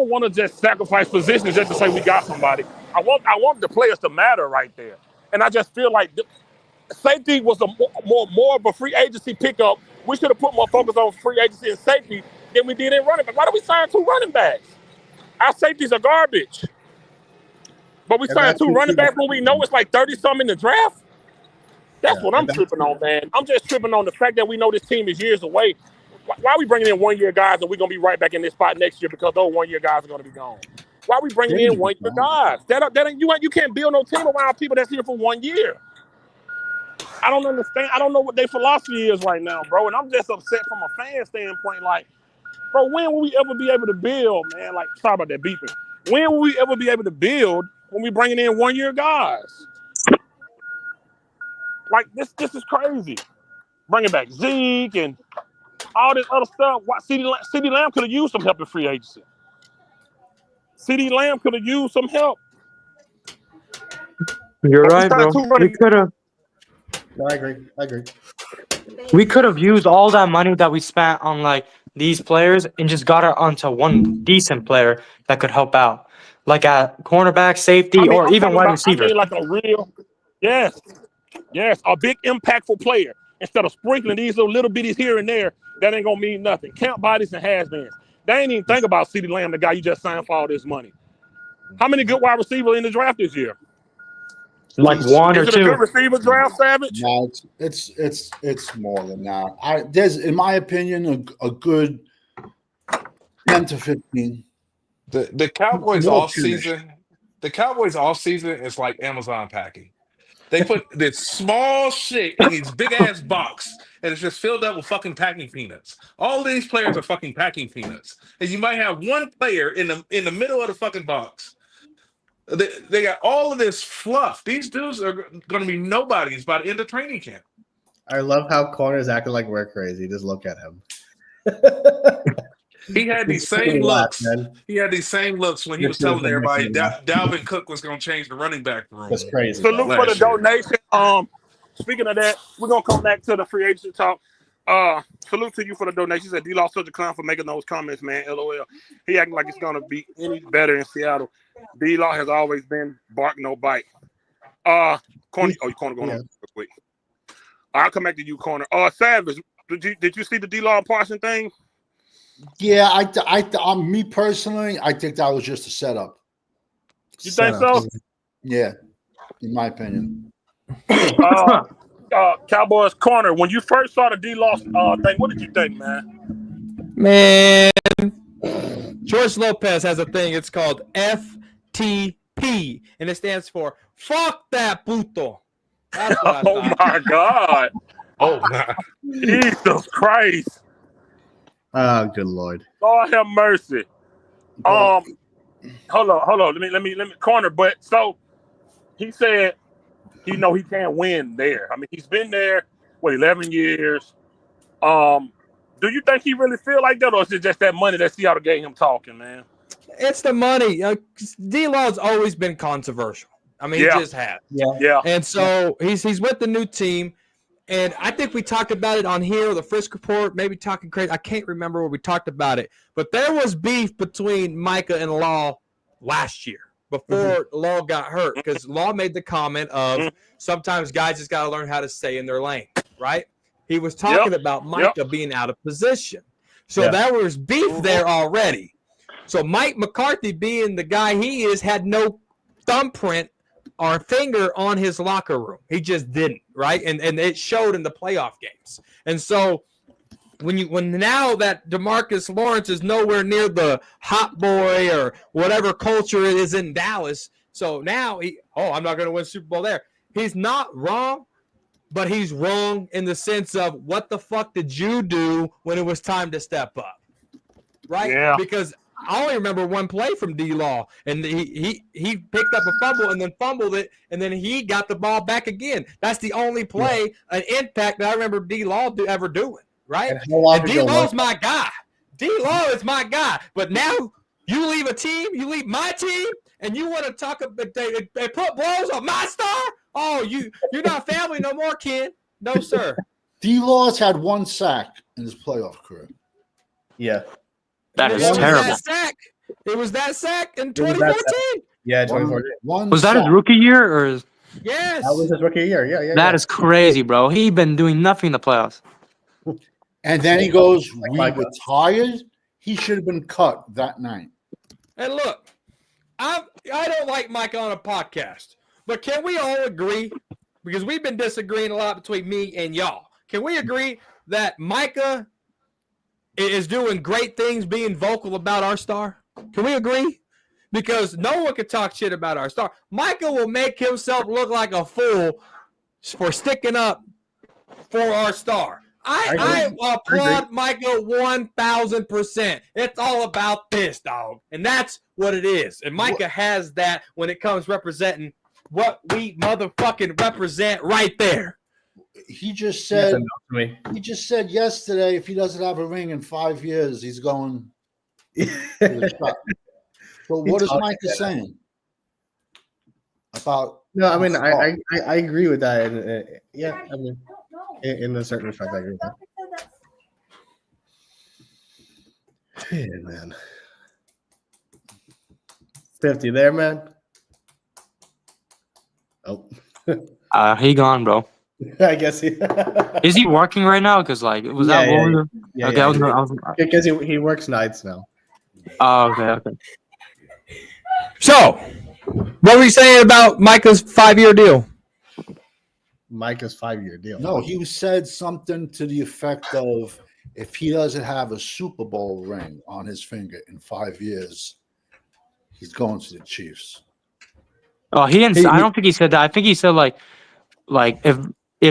want to just sacrifice positions just to say we got somebody. I want the players to matter right there. And I just feel like safety was a more of a free agency pickup. We should have put more focus on free agency and safety than we did in running back. Why did we sign 2 running backs? Our safeties are garbage. But we signed 2 running backs when we know it's like 30-something in the draft. That's what I'm tripping on, man. I'm just tripping on the fact that we know this team is years away. Why are we bringing in 1-year guys and we're going to be right back in this spot next year because those 1-year guys are going to be gone? Why are we bringing in 1-year guys? You can't build no team around people that's here for 1 year. I don't understand. I don't know what their philosophy is right now, bro. And I'm just upset from a fan standpoint. Like, bro, when will we ever be able to build, man? Like, sorry about that beeping. When will we ever be able to build when we bringing in 1-year guys? Like, this is crazy. Bringing back Zeke and all this other stuff. CeeDee Lamb could have used some help in free agency. CeeDee Lamb could have used some help. You're right, bro. We could have. No, I agree. We could have used all that money that we spent on like these players and just got it onto one decent player that could help out, like at cornerback, safety, or even wide receiver. Like a real, yes, a big impactful player instead of sprinkling these little bitties here and there. That ain't gonna mean nothing. Count bodies and has-beens. They ain't even think about CeeDee Lamb, the guy you just signed for all this money. How many good wide receivers in the draft this year? Like 1 or 2. Is it a good receiver draft, Savage? No, it's more than that. There's, in my opinion, a good 10 to 15. The Cowboys off season. The Cowboys off season is like Amazon packing. They put this small shit in these big ass box, and it's just filled up with fucking packing peanuts. All of these players are fucking packing peanuts, and you might have one player in the middle of the fucking box. They got all of this fluff. These dudes are going to be nobodies by the end of training camp. I love how corners acting like we're crazy. Just look at him. He had these same looks. He had these same looks when he was telling everybody Dalvin Cook was going to change the running back room. That's crazy. Salute for the donation. Speaking of that, we're going to come back to the free agency talk. Salute to you for the donation. He said D-Law's such a clown for making those comments, man. LOL. He acting like it's going to be any better in Seattle. D-Law has always been bark, no bite. Corner, you corner going on real quick. I'll come back to you, corner. Savage, did you see the D-Law and Parson thing? Yeah, me personally, I think that was just a setup. You think so? Yeah, in my opinion. Cowboys corner. When you first saw the D-Law thing, what did you think, man? Man, George Lopez has a thing. It's called FTP, and it stands for "Fuck that puto." That's what I thought. Oh my God! Oh my! Jesus Christ! Oh, good Lord! Lord have mercy. Hold on. Let me corner. But so he said, he can't win there. I mean, he's been there 11 years. Do you think he really feel like that, or is it just that money that Seattle gave him talking, man? It's the money. D-Law's always been controversial. I mean, he just has. Yeah. And so he's with the new team, and I think we talked about it on here, the Frisk Report, maybe talking crazy. I can't remember where we talked about it, but there was beef between Micah and Law last year before Law got hurt, because Law made the comment of sometimes guys just got to learn how to stay in their lane, right? He was talking about Micah being out of position. So there was beef there already. So Mike McCarthy, being the guy he is, had no thumbprint our finger on his locker room. He just didn't, right? And it showed in the playoff games. And so when now that DeMarcus Lawrence is nowhere near the hot boy or whatever culture it is in Dallas, so now I'm not going to win Super Bowl there. He's not wrong, but he's wrong in the sense of what the fuck did you do when it was time to step up, right? Yeah. Because I only remember one play from D-Law, and he picked up a fumble and then fumbled it, and then he got the ball back again. That's the only play, an impact that I remember D-Law ever doing, right? And D-Law's my guy. D-Law is my guy. But now you leave a team, you leave my team, and you want to talk about they put blows on my star? Oh, you're not family no more, kid. No, sir. D-Law's had 1 sack in his playoff career. Yeah. That is terrible. It was that sack in 2014. Yeah, 2014. Was that his rookie year or? Yes. That was his rookie year. Yeah. That is crazy, bro. He been doing nothing in the playoffs. And then he goes, we retired. He should have been cut that night. And look, I don't like Mike on a podcast, but can we all agree, because we've been disagreeing a lot between me and y'all, can we agree that Micah is doing great things being vocal about our star? Can we agree? Because no one can talk shit about our star. Micah will make himself look like a fool for sticking up for our star. I applaud Micah 1,000%. It's all about this, dog. And that's what it is. And Micah has that when it comes representing what we motherfucking represent right there. He just said yesterday, if he doesn't have a ring in 5 years, he's going to the shot. But what is Micah saying about? No, I mean, I agree with that. And, yeah, I mean, in a certain respect, I agree with that. Yeah, man. 50 there, man. Oh. He gone, bro. I guess he is he working right now? Because that what we were? Yeah, okay, yeah, because he works nights now. Oh, okay. So, what were you saying about Micah's 5-year deal? Micah's 5-year deal. No, he said something to the effect of, if he doesn't have a Super Bowl ring on his finger in 5 years, he's going to the Chiefs. Oh, he didn't. I don't think he said that. I think he said like if he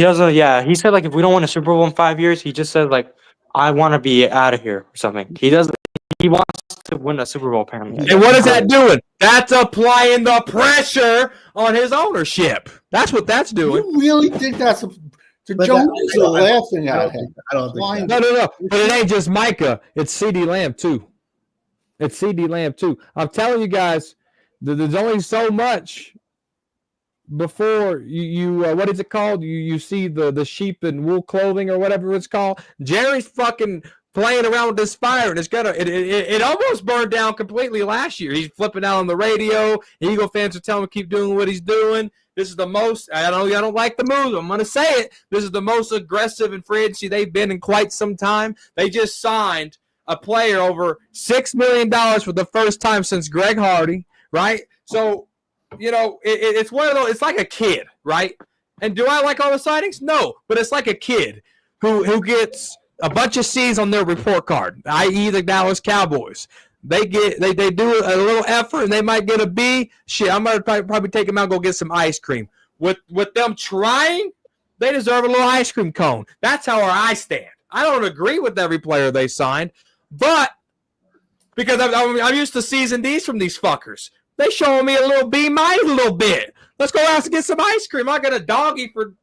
doesn't. Yeah, he said like if we don't win a Super Bowl in 5 years, he just said like I want to be out of here or something. He doesn't. He wants to win a Super Bowl apparently. And what is that doing? That's applying the pressure on his ownership. That's what that's doing. You really think that's the Jones are laughing at him? I don't think so. No. But it ain't just Micah. It's CeeDee Lamb too. I'm telling you guys, there's only so much before you what is it called? You see the sheep in wool clothing or whatever it's called. Jerry's fucking playing around with this fire, and it almost burned down completely last year. He's flipping out on the radio. Eagle fans are telling him to keep doing what he's doing. This is the most, I don't like the move. I'm going to say it. This is the most aggressive in free agency they've been in quite some time. They just signed a player over $6 million for the first time since Greg Hardy, right? So, it's one of those, it's like a kid, right? And do I like all the signings? No, but it's like a kid who gets a bunch of C's on their report card, i.e. the Dallas Cowboys. They do a little effort and they might get a B. Shit, I'm gonna probably take them out and go get some ice cream. With them trying, they deserve a little ice cream cone. That's how I stand. I don't agree with every player they signed, but because I'm used to season D's from these fuckers. They showing me a little B minus a little bit. Let's go out and get some ice cream. I got a doggy for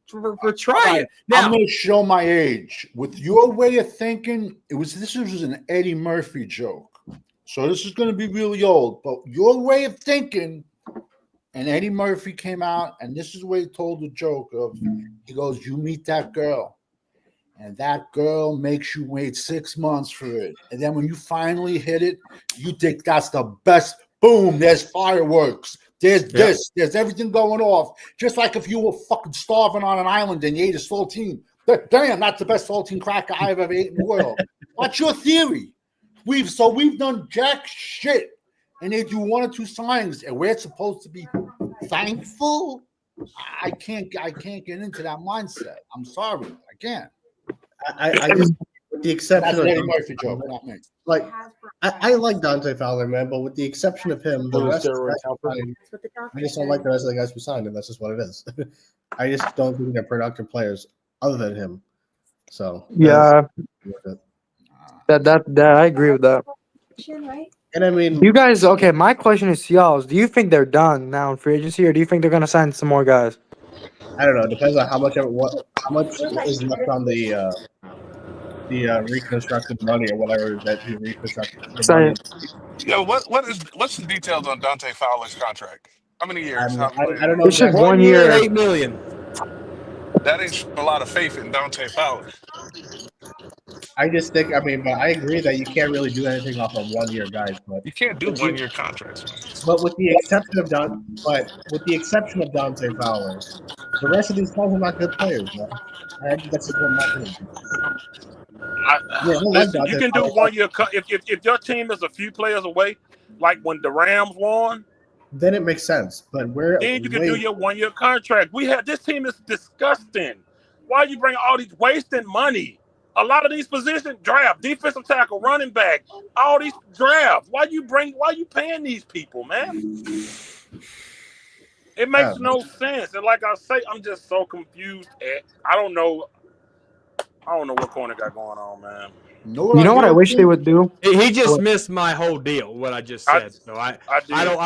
trying. Now, I'm going to show my age. With your way of thinking, this was an Eddie Murphy joke. So this is going to be really old. But your way of thinking, and Eddie Murphy came out, and this is where he told the joke of, he goes, you meet that girl, and that girl makes you wait 6 months for it. And then when you finally hit it, you think that's the best. Boom, there's fireworks. There's everything going off. Just like if you were fucking starving on an island and you ate a saltine. Damn, that's the best saltine cracker I've ever ate in the world. What's your theory? We've done jack shit. And they do 1 or 2 signings, and we're supposed to be thankful. I can't get into that mindset. I'm sorry, I can't. I just, with the exception That's of Eddie Murphy joke, not me. like I like Dante Fowler, man, but with the exception of him, the rest of the guys signed, I just don't like the rest of the guys who signed, and that's just what it is. I just don't think they're productive players other than him. So Yeah, that I agree with that. and I mean, You guys, okay? My question is to y'all: do you think they're done now in free agency, or do you think they're gonna sign some more guys? I don't know. It depends on how much is left on the reconstructed money or whatever that he reconstructed the money. Yo, what's the details on Dante Fowler's contract? How many years? How I don't know It's just exactly. 1 1 year, year. $8 million. That ain't a lot of faith in Dante Fowler. I just think, I mean, but I agree that you can't really do anything off of 1 year guys. But You can't do 1 year contracts, man. but with the exception of Dante Fowler, the rest of these guys are not good players, man. I think that's just what my opinion. Yeah, I like Listen, you Dante can do Fowler. 1 year cut if your team is a few players away, like when the Rams won. Then it makes sense. But we're Then you can do your 1 year contract. This team is disgusting. Why you bring all these wasting money? A lot of these positions draft, defensive tackle, running back, all these drafts. Why you paying these people, man? It makes no sense. And like I say, I'm just so confused. I don't know what corner got going on, man. You know what I wish they would do? He just missed my whole deal. What I just said. So I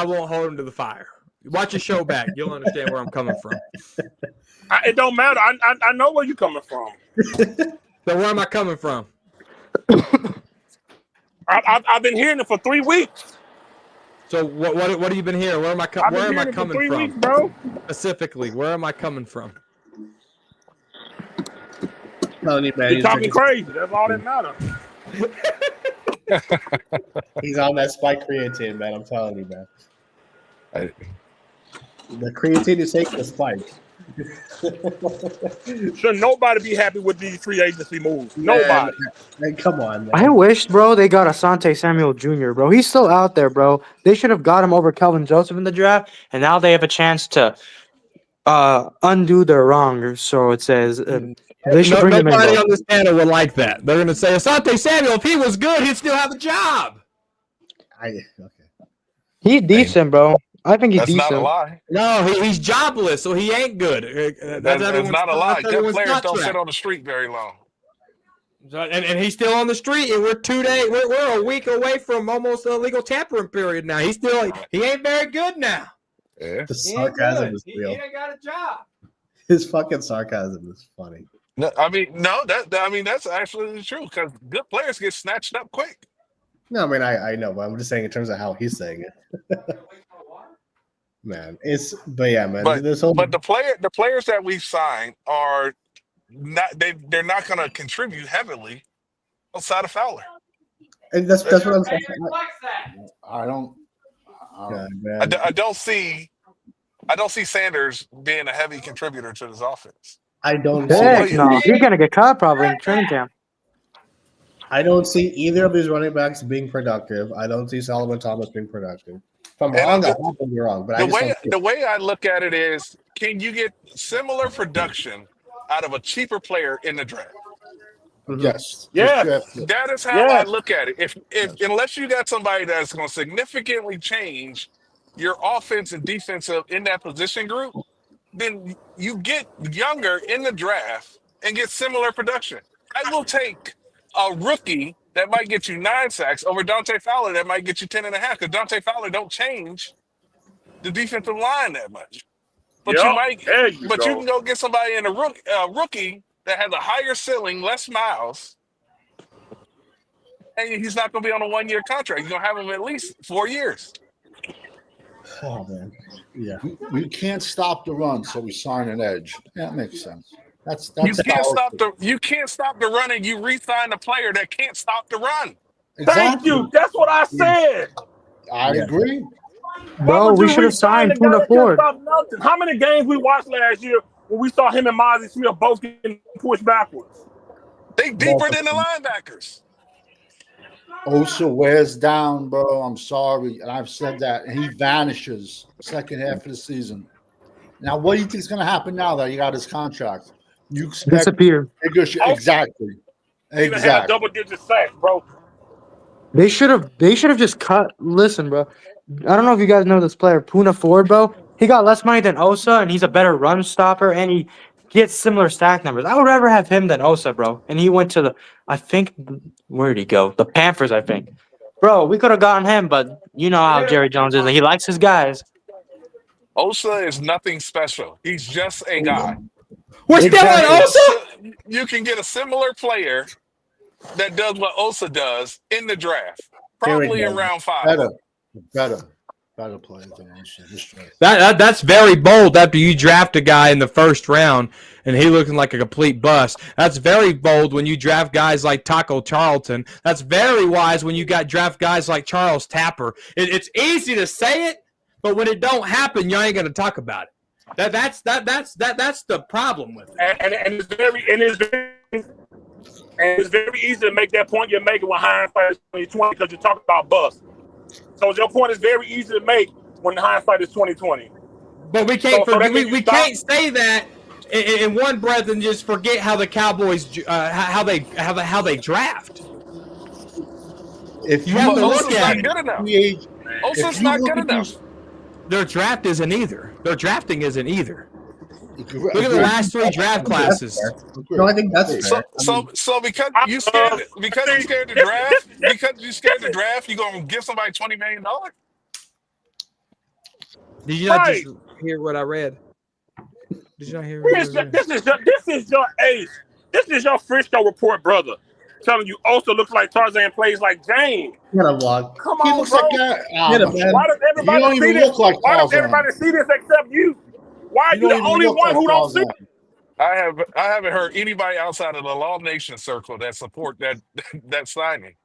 won't hold him to the fire. Watch the show back. You'll understand where I'm coming from. It don't matter. I know where you're coming from. So where am I coming from? I've been hearing it for 3 weeks. So what have you been hearing? Where am I coming from? 3 weeks, bro. Specifically, where am I coming from? You're talking crazy. That's all that matters. He's on that spike creatine, man. I'm telling you, man. The creatine is taking the spike. Should nobody be happy with these free agency moves? Nobody. Man, come on, man. I wish, bro, they got Asante Samuel Jr., bro. He's still out there, bro. They should have got him over Kelvin Joseph in the draft, and now they have a chance to undo their wrong. So it says they should bring him in. Nobody on this panel would like that. They're going to say Asante Samuel, if he was good, he'd still have a job. He's decent, bro. I think he's That's decent. not a lie. No, he's jobless, so he ain't good. That's not a lie. Good players don't sit on the street very long. And he's still on the street, and we're a week away from almost a legal tampering period now. He ain't very good now. Yeah. The sarcasm is real. He ain't got a job. His fucking sarcasm is funny. No, that's actually true because good players get snatched up quick. No, I mean I know, but I'm just saying in terms of how he's saying it. Man, man. But the players that we've signed are not they're not going to contribute heavily outside of Fowler. And that's what I'm saying. I don't see Sanders being a heavy contributor to this offense. I don't. Heck no, he's gonna get caught probably in training camp. I don't see either of these running backs being productive. I don't see Solomon Thomas being productive. If I'm wrong, I hope I'm wrong. But the way I look at it is, can you get similar production out of a cheaper player in the draft? Yes. That is how I look at it. If unless you got somebody that's going to significantly change your offense and defensive in that position group, then you get younger in the draft and get similar production. I will take a rookie that might get you 9 sacks over Dante Fowler that might get you 10.5 because Dante Fowler don't change the defensive line that much. But you can go get somebody in a rookie that has a higher ceiling, less miles, and he's not going to be on a 1 year contract. You're going to have him at least 4 years. Oh man, yeah. We can't stop the run, so we sign an edge. That makes sense. You can't stop the run, and you re-sign a player that can't stop the run. Exactly. Thank you. That's what I said. I agree. Bro, we should have signed Tuna Ford. How many games we watched last year when we saw him and Mozzie Smith both getting pushed backwards? They deeper than the linebackers. Osa wears down, bro. I'm sorry. And I've said that. And he vanishes second half of the season. Now, what do you think is going to happen now that he got his contract? You expect Disappear. exactly. Even had a double-digit sack, bro. They should have just cut. Listen, bro. I don't know if you guys know this player, Puna Ford, bro. He got less money than Osa, and he's a better run stopper, and he gets similar stack numbers. I would rather have him than Osa, bro. And he went to where did he go? The Panthers, I think. Bro, we could have gotten him, but you know how Jerry Jones is. He likes his guys. Osa is nothing special. He's just a guy. We're still on Osa? You can get a similar player that does what Osa does in the draft, probably in round 5. Better player than Osa. That's very bold after you draft a guy in the first round and he looking like a complete bust. That's very bold when you draft guys like Taco Charlton. That's very wise when you draft guys like Charles Tapper. It's easy to say it, but when it don't happen, you ain't gonna talk about it. That's the problem with it. And it's very easy to make that point you're making when hindsight is 2020 because you're talking about bust. So your point is very easy to make when hindsight is 2020. But we can't we can't say that in one breath and just forget how the Cowboys how they draft. If you have to look at it, good enough. Osa's not good enough. Their draft isn't either. Their drafting isn't either. Look at the last 3 draft classes. No, I think that's fair. So because you're scared to draft, you're gonna give somebody $20 million? Did you not just hear what I read? Did you not hear what I read? This is your ace. This is your Frisco report, brother. Telling you also looks like Tarzan, plays like Jane. Get a vlog. Come He on, looks bro. like that. Why does everybody see this? Why does everybody see this except you? Why are you the only one who don't see it? I haven't heard anybody outside of the Law Nation circle that support that signing.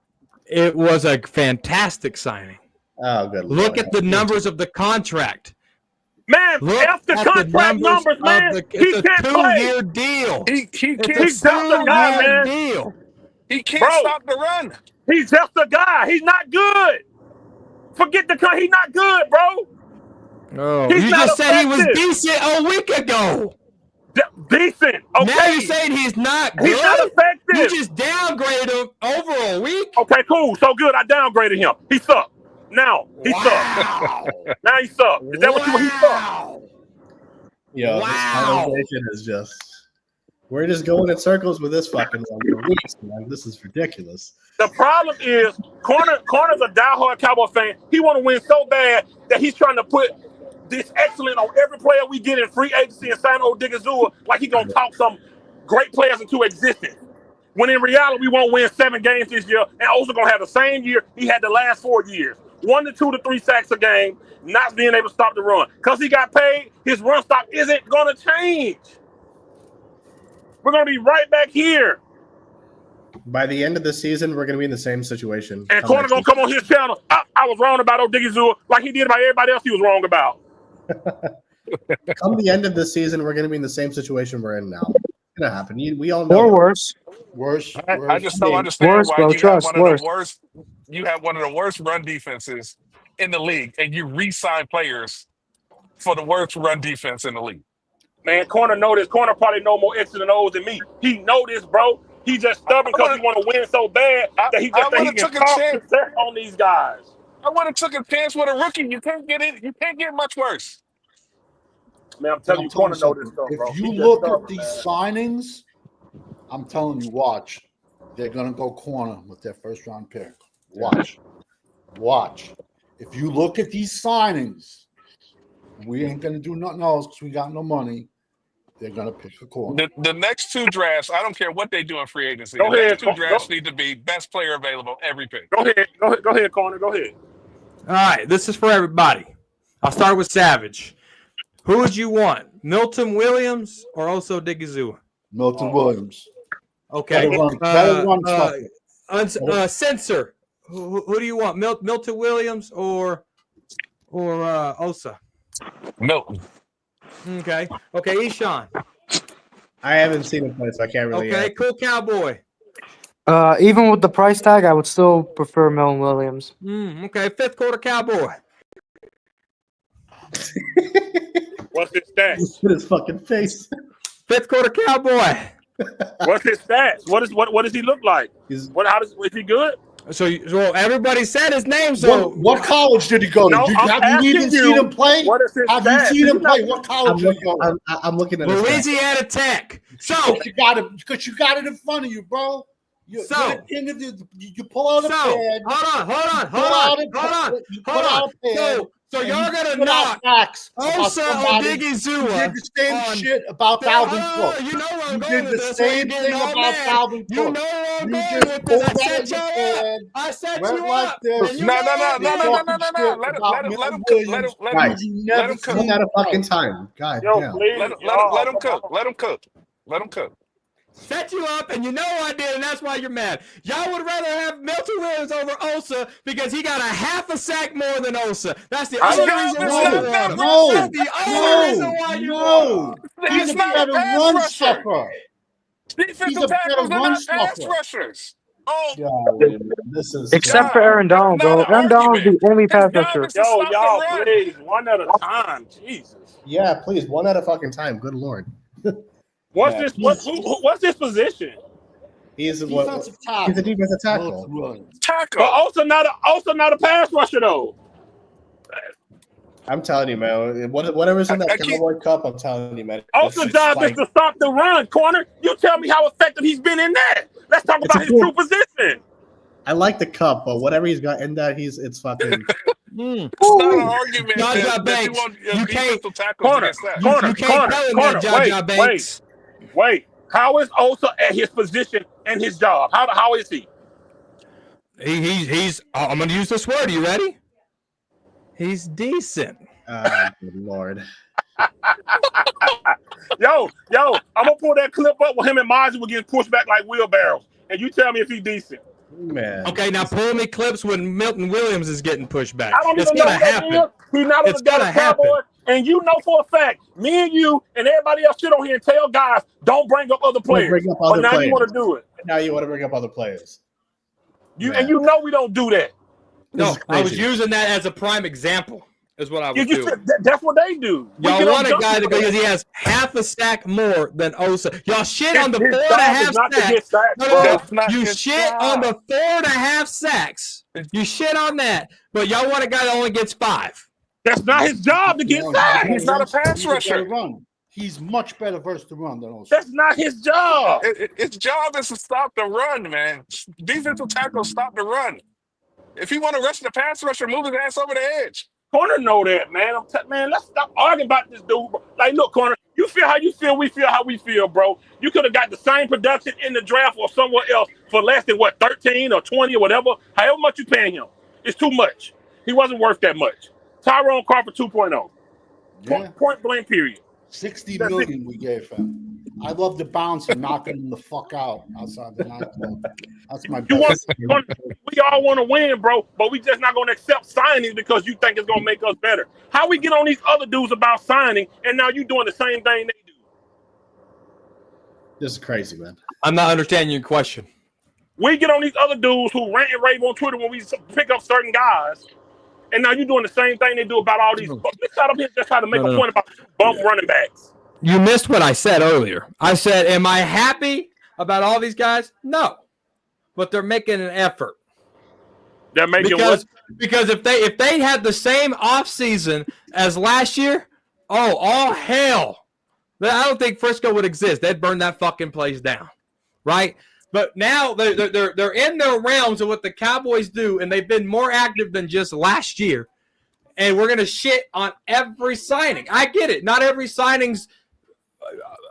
It was a fantastic signing. Oh, good. Look at the numbers of the contract. Man, F the contract numbers, man. He can't play. It's a 2-year deal. He can't He's just a guy, man. Deal. He can't stop the run. He's just a guy. He's not good. Forget he's not good, bro. Oh, you just said he was decent a week ago. Decent. Okay. Now you're saying he's not good? He's not effective. You just downgraded him over a week? Okay, cool. So good. I downgraded him. He sucked. Now he sucked. Now he sucked. Is that what he sucked? Yo, this conversation is just... We're just going in circles with this fucking one for weeks, man. This is ridiculous. The problem is, Corner's a diehard Cowboy fan. He want to win so bad that he's trying to put this excellent on every player we get in free agency and sign old Digazua like he gonna talk some great players into existence. When in reality, we won't win 7 games this year, and also gonna have the same year he had the last 4 years. 1 to 2 to 3 sacks a game, not being able to stop the run. Because he got paid, his run stop isn't gonna change. We're going to be right back here. By the end of the season, we're going to be in the same situation. And Corner going to come on his channel. I was wrong about Odigizua like he did about everybody else he was wrong about. Come the end of the season, we're going to be in the same situation we're in now. It's going to happen. We all know. Or worse. I just don't understand why you have one of the worst run defenses in the league, and you re-sign players for the worst run defense in the league. Man, Corner know this. Corner probably know more X's and O's than me. He know this, bro. He just stubborn because he want to win so bad that he just think he can talk success on these guys. I would have took a chance with a rookie. You can't get it. You can't get much worse. Man, I'm telling you, Corner know this stuff, bro. If you look at these signings, I'm telling you, watch. They're gonna go Corner with their first round pick. Watch. If you look at these signings, we ain't gonna do nothing else because we got no money. They're gonna pick a corner. The next 2 drafts, I don't care what they do in free agency. The next 2 drafts need to be best player available every pick. Go ahead, Corner. Go ahead. All right, this is for everybody. I'll start with Savage. Who would you want, Milton Williams or Oso Digizua? Milton Williams. Okay. Better run Censor. Who do you want, Milton Williams or Osa? Milton. Okay, Eshawn. I haven't seen him play, so I can't really. Okay, cool, Cowboy. Even with the price tag, I would still prefer Milton Williams. Okay, 5th quarter Cowboy. What's his stats? His fucking face. Fifth quarter Cowboy. What's his stats? What does he look like? Is he good? So everybody said his name. So what college did he go to? No, Have you even seen him play? What is his Have stats? you seen him play? What college did he go to? I'm looking at Louisiana Tech. So you got it in front of you, bro. You pull out a pad. Hold on. So y'all gonna knock Osa Odigizua. You did the same shit about Dalvin Cook. You know where I'm You going did with the this. same thing about Dalvin Cook. You know where I'm going with this. I set you up. No. Let him cook. One at a fucking time. God damn. Let him cook. Set you up, and you know I did, and that's why you're mad. Y'all would rather have Milton Williams over Osa because he got a half a sack more than Osa. That's the only reason why you want him. That's the only reason why you want him. He's a better run stopper. Defensive tackles are not pass rushers. This is except for Aaron Donald, bro. Aaron Donald's the only pass rusher. Yo, y'all, please, one at a time. Jesus. Yeah, please, one at a fucking time. Good Lord. What's this position? He's defensive tackle. He's a defensive tackle. But also not a pass rusher though. I'm telling you, man. Whatever's in that Cowboy Cup, I'm telling you, man. Also, job is to stop the run, corner. You tell me how effective he's been in that. Let's talk about his true position. I like the cup, but whatever he's got in that, it's fucking. It's not an argument that you want defensive tackles against that. Wait. How is Osa at his position and his job? How is he? He's. I'm going to use this word. Are you ready? He's decent. Good Lord. Yo, I'm gonna pull that clip up with him and Mozzie will get pushed back like wheelbarrows, and you tell me if he's decent. Man. Okay, now pull me clips when Milton Williams is getting pushed back. I don't even know what that is. He's not on the Dallas Cowboys, and you know for a fact, me and you and everybody else sit on here and tell guys don't bring up other players. You want to do it. Now you want to bring up other players. And you know we don't do that. No, I was using that as a prime example. Is what I was doing. That's what they do. Y'all want a guy because he has half a sack more than Osa. Y'all shit on the 4.5 sacks. You shit on the 4.5 sacks. You shit on that, but y'all want a guy that only gets 5. That's not his job to get sacked. He's not a pass rusher. He's much better versus the run than Osa. That's not his job. His job is to stop the run, man. Defensive tackles stop the run. If he want to rush the pass rusher, move his ass over the edge. Corner know that, man. Man, let's stop arguing about this dude. Like, look, Corner, you feel how you feel, we feel how we feel, bro. You could have got the same production in the draft or somewhere else for less than, 13 or 20 or whatever. However much you paying him. It's too much. He wasn't worth that much. Tyrone Crawford 2.0. Yeah. Point blank, period. $60 million we gave him. I love the bounce and knocking him the fuck out outside the nightclub. That's my best. We all want to win, bro, but we just not going to accept signings because you think it's going to make us better. How we get on these other dudes about signing, and now you doing the same thing they do? This is crazy, man. I'm not understanding your question. We get on these other dudes who rant and rave on Twitter when we pick up certain guys, and now you doing the same thing they do about all these. Let's start up here just try to make a point about bump running backs. You missed what I said earlier. I said, am I happy about all these guys? No. But they're making an effort. They're making because if they had the same offseason as last year, all hell. I don't think Frisco would exist. They'd burn that fucking place down. Right? But now they're in their realms of what the Cowboys do, and they've been more active than just last year. And we're going to shit on every signing. I get it. Not every signing's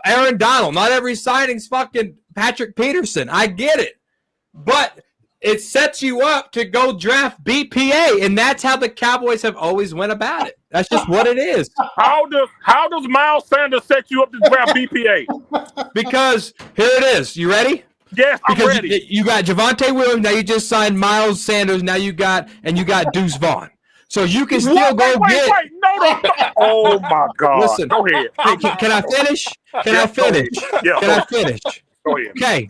Aaron Donald. Not every signing's fucking Patrick Peterson. I get it. But it sets you up to go draft BPA, and that's how the Cowboys have always went about it. That's just what it is. How does Miles Sanders set you up to draft BPA? Because here it is. You ready? Yes, I'm ready. You got Javonte Williams. Now you just signed Miles Sanders. Now you got Deuce Vaughn. So you can still get. Wait. No. Oh my God. Listen. Go ahead. Can I finish? Can I finish? Yeah. Can I finish? Go ahead. Okay.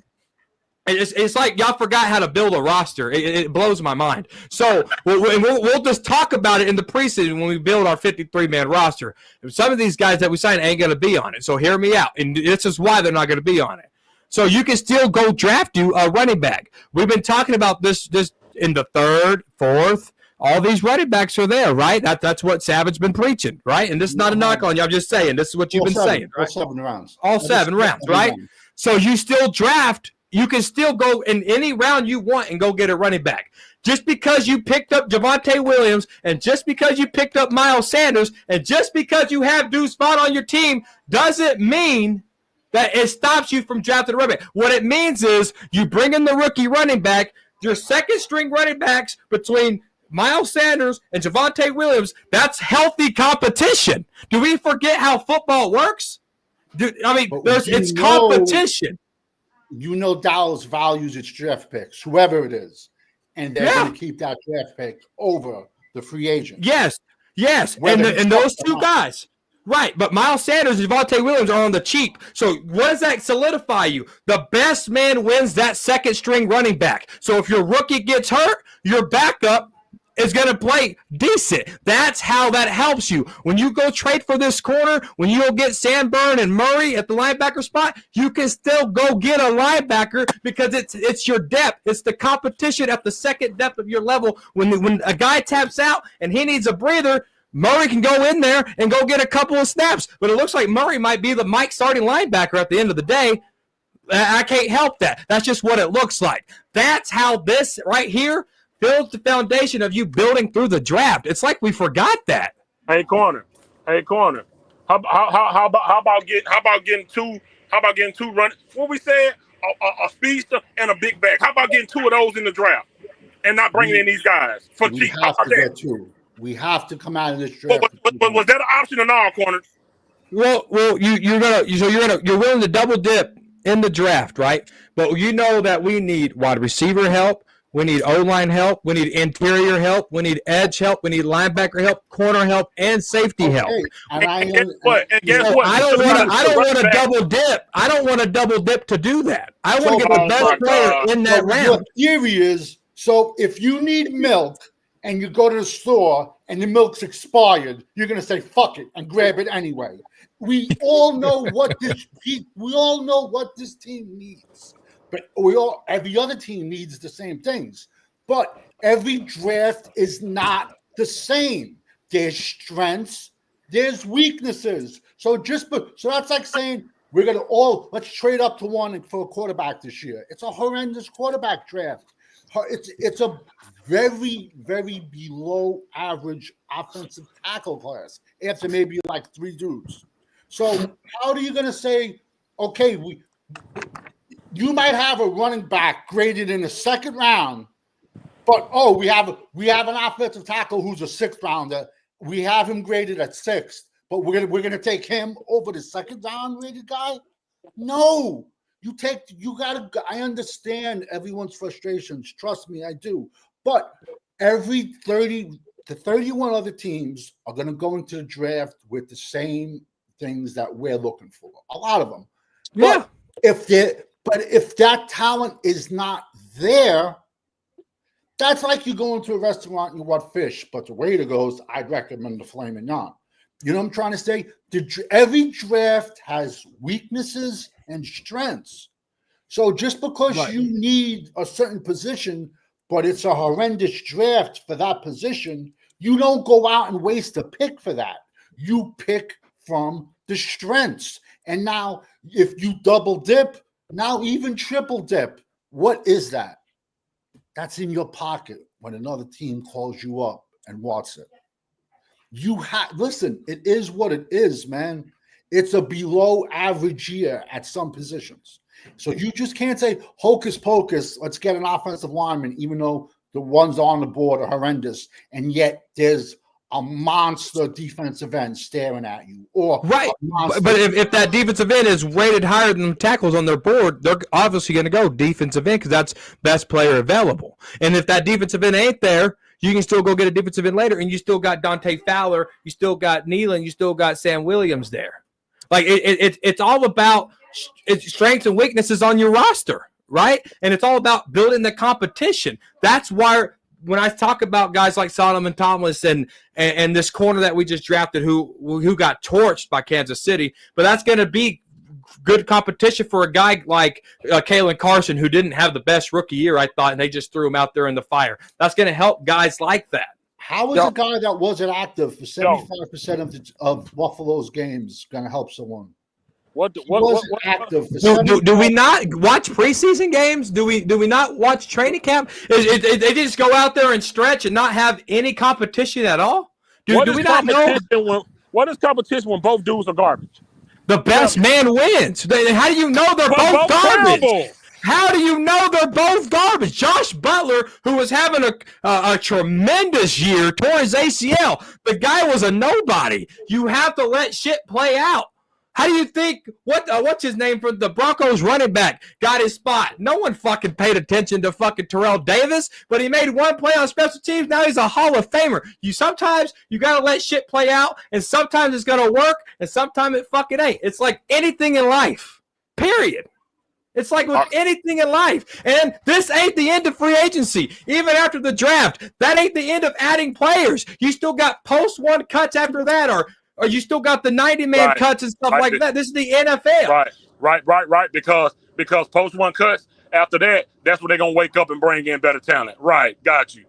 It's like y'all forgot how to build a roster. It blows my mind. So we'll just talk about it in the preseason when we build our 53-man roster. Some of these guys that we signed ain't going to be on it. So hear me out. And this is why they're not going to be on it. So you can still go draft you a running back. We've been talking about this in the third, fourth. All these running backs are there, right? That's what Savage been preaching, right? And this is not a knock on you. I'm just saying. This is what you've been saying, right? All 7 rounds. All 7 rounds, right? So you still draft. You can still go in any round you want and go get a running back. Just because you picked up Javonte Williams and just because you picked up Miles Sanders and just because you have Deuce Vaughn on your team doesn't mean that it stops you from drafting a running back. What it means is you bring in the rookie running back, your second string running backs between Miles Sanders and Javonte Williams. That's healthy competition. Do we forget how football works? It's competition. You know Dallas values its draft picks, whoever it is, and they're going to keep that draft pick over the free agent. Yes. And those two guys. Right, but Miles Sanders and Javonte Williams are on the cheap. So what does that solidify you? The best man wins that second string running back. So if your rookie gets hurt, your backup is going to play decent. That's how that helps you. When you go trade for this corner, when you go get Sanborn and Murray at the linebacker spot, you can still go get a linebacker because it's your depth. It's the competition at the second depth of your level. When a guy taps out and he needs a breather, Murray can go in there and go get a couple of snaps. But it looks like Murray might be the Mike starting linebacker at the end of the day. I can't help that. That's just what it looks like. That's how this right here builds the foundation of you building through the draft. It's like we forgot that. Hey corner. How about getting two run? What we said? A speedster and a big back. How about getting 2 of those in the draft and not bringing in these guys for cheap? We have to come out of this draft. But was that an option or not, corner? Well, you're willing to double dip in the draft, right? But you know that we need wide receiver help. We need O-line help. We need interior help. We need edge help. We need linebacker help, corner help, and safety help. And guess what? I don't want to double dip. I don't want to double dip to do that. I want to get the best player in that round. The theory is, so if you need milk and you go to the store and the milk's expired, you're going to say fuck it and grab it anyway. We all know what this team needs. But every other team needs the same things. But every draft is not the same. There's strengths, there's weaknesses. So that's like saying let's trade up to one for a quarterback this year. It's a horrendous quarterback draft. It's a very, very below average offensive tackle class after maybe like 3 dudes. So how are you going to say, okay, you might have a running back graded in the 2nd round, but we have an offensive tackle who's a 6th rounder. We have him graded at 6th, but we're gonna take him over the 2nd round rated guy? No, I understand everyone's frustrations. Trust me, I do. But every 30 to 31 other teams are gonna go into the draft with the same things that we're looking for. A lot of them. Yeah. But if that talent is not there, that's like you go into a restaurant and you want fish, but the waiter goes, I'd recommend the filet mignon. You know what I'm trying to say? Every draft has weaknesses and strengths. So just because you need a certain position, but it's a horrendous draft for that position, you don't go out and waste a pick for that. You pick from the strengths. And now if you double dip, now even triple dip, what is that? That's in your pocket when another team calls you up and wants it. Listen, it is what it is, man. It's a below average year at some positions. So you just can't say hocus pocus, let's get an offensive lineman, even though the ones on the board are horrendous, and yet there's a monster defensive end staring at you. But if that defensive end is rated higher than the tackles on their board, they're obviously going to go defensive end because that's best player available. And if that defensive end ain't there, you can still go get a defensive end later, and you still got Dante Fowler, you still got Nealon, you still got Sam Williams there. Like it's all about strengths and weaknesses on your roster. right? And it's all about building the competition. That's why when I talk about guys like Solomon Thomas and this corner that we just drafted who got torched by Kansas City, but that's going to be good competition for a guy like Kalen Carson, who didn't have the best rookie year, I thought, and they just threw him out there in the fire. That's going to help guys like that. How is a guy that wasn't active for 75% of Buffalo's games going to help someone? Active do we not watch preseason games? Do we not watch training camp? They just go out there and stretch and not have any competition at all? Do we not know? What is competition when both dudes are garbage? The best man wins. How do you know they're both garbage? Terrible. How do you know they're both garbage? Josh Butler, who was having a tremendous year, tore his ACL. The guy was a nobody. You have to let shit play out. How do you think what's his name from the Broncos running back got his spot? No one fucking paid attention to fucking Terrell Davis, but he made one play on special teams. Now he's a Hall of Famer. Sometimes you gotta let shit play out, and sometimes it's gonna work, and sometimes it fucking ain't. It's like anything in life. Period. It's like with anything in life. And this ain't the end of free agency. Even after the draft, that ain't the end of adding players. You still got post-one cuts after that, or you still got the 90-man cuts and stuff like that. This is the NFL. Right. Because post-one cuts, after that, that's when they're going to wake up and bring in better talent. Right. Got you.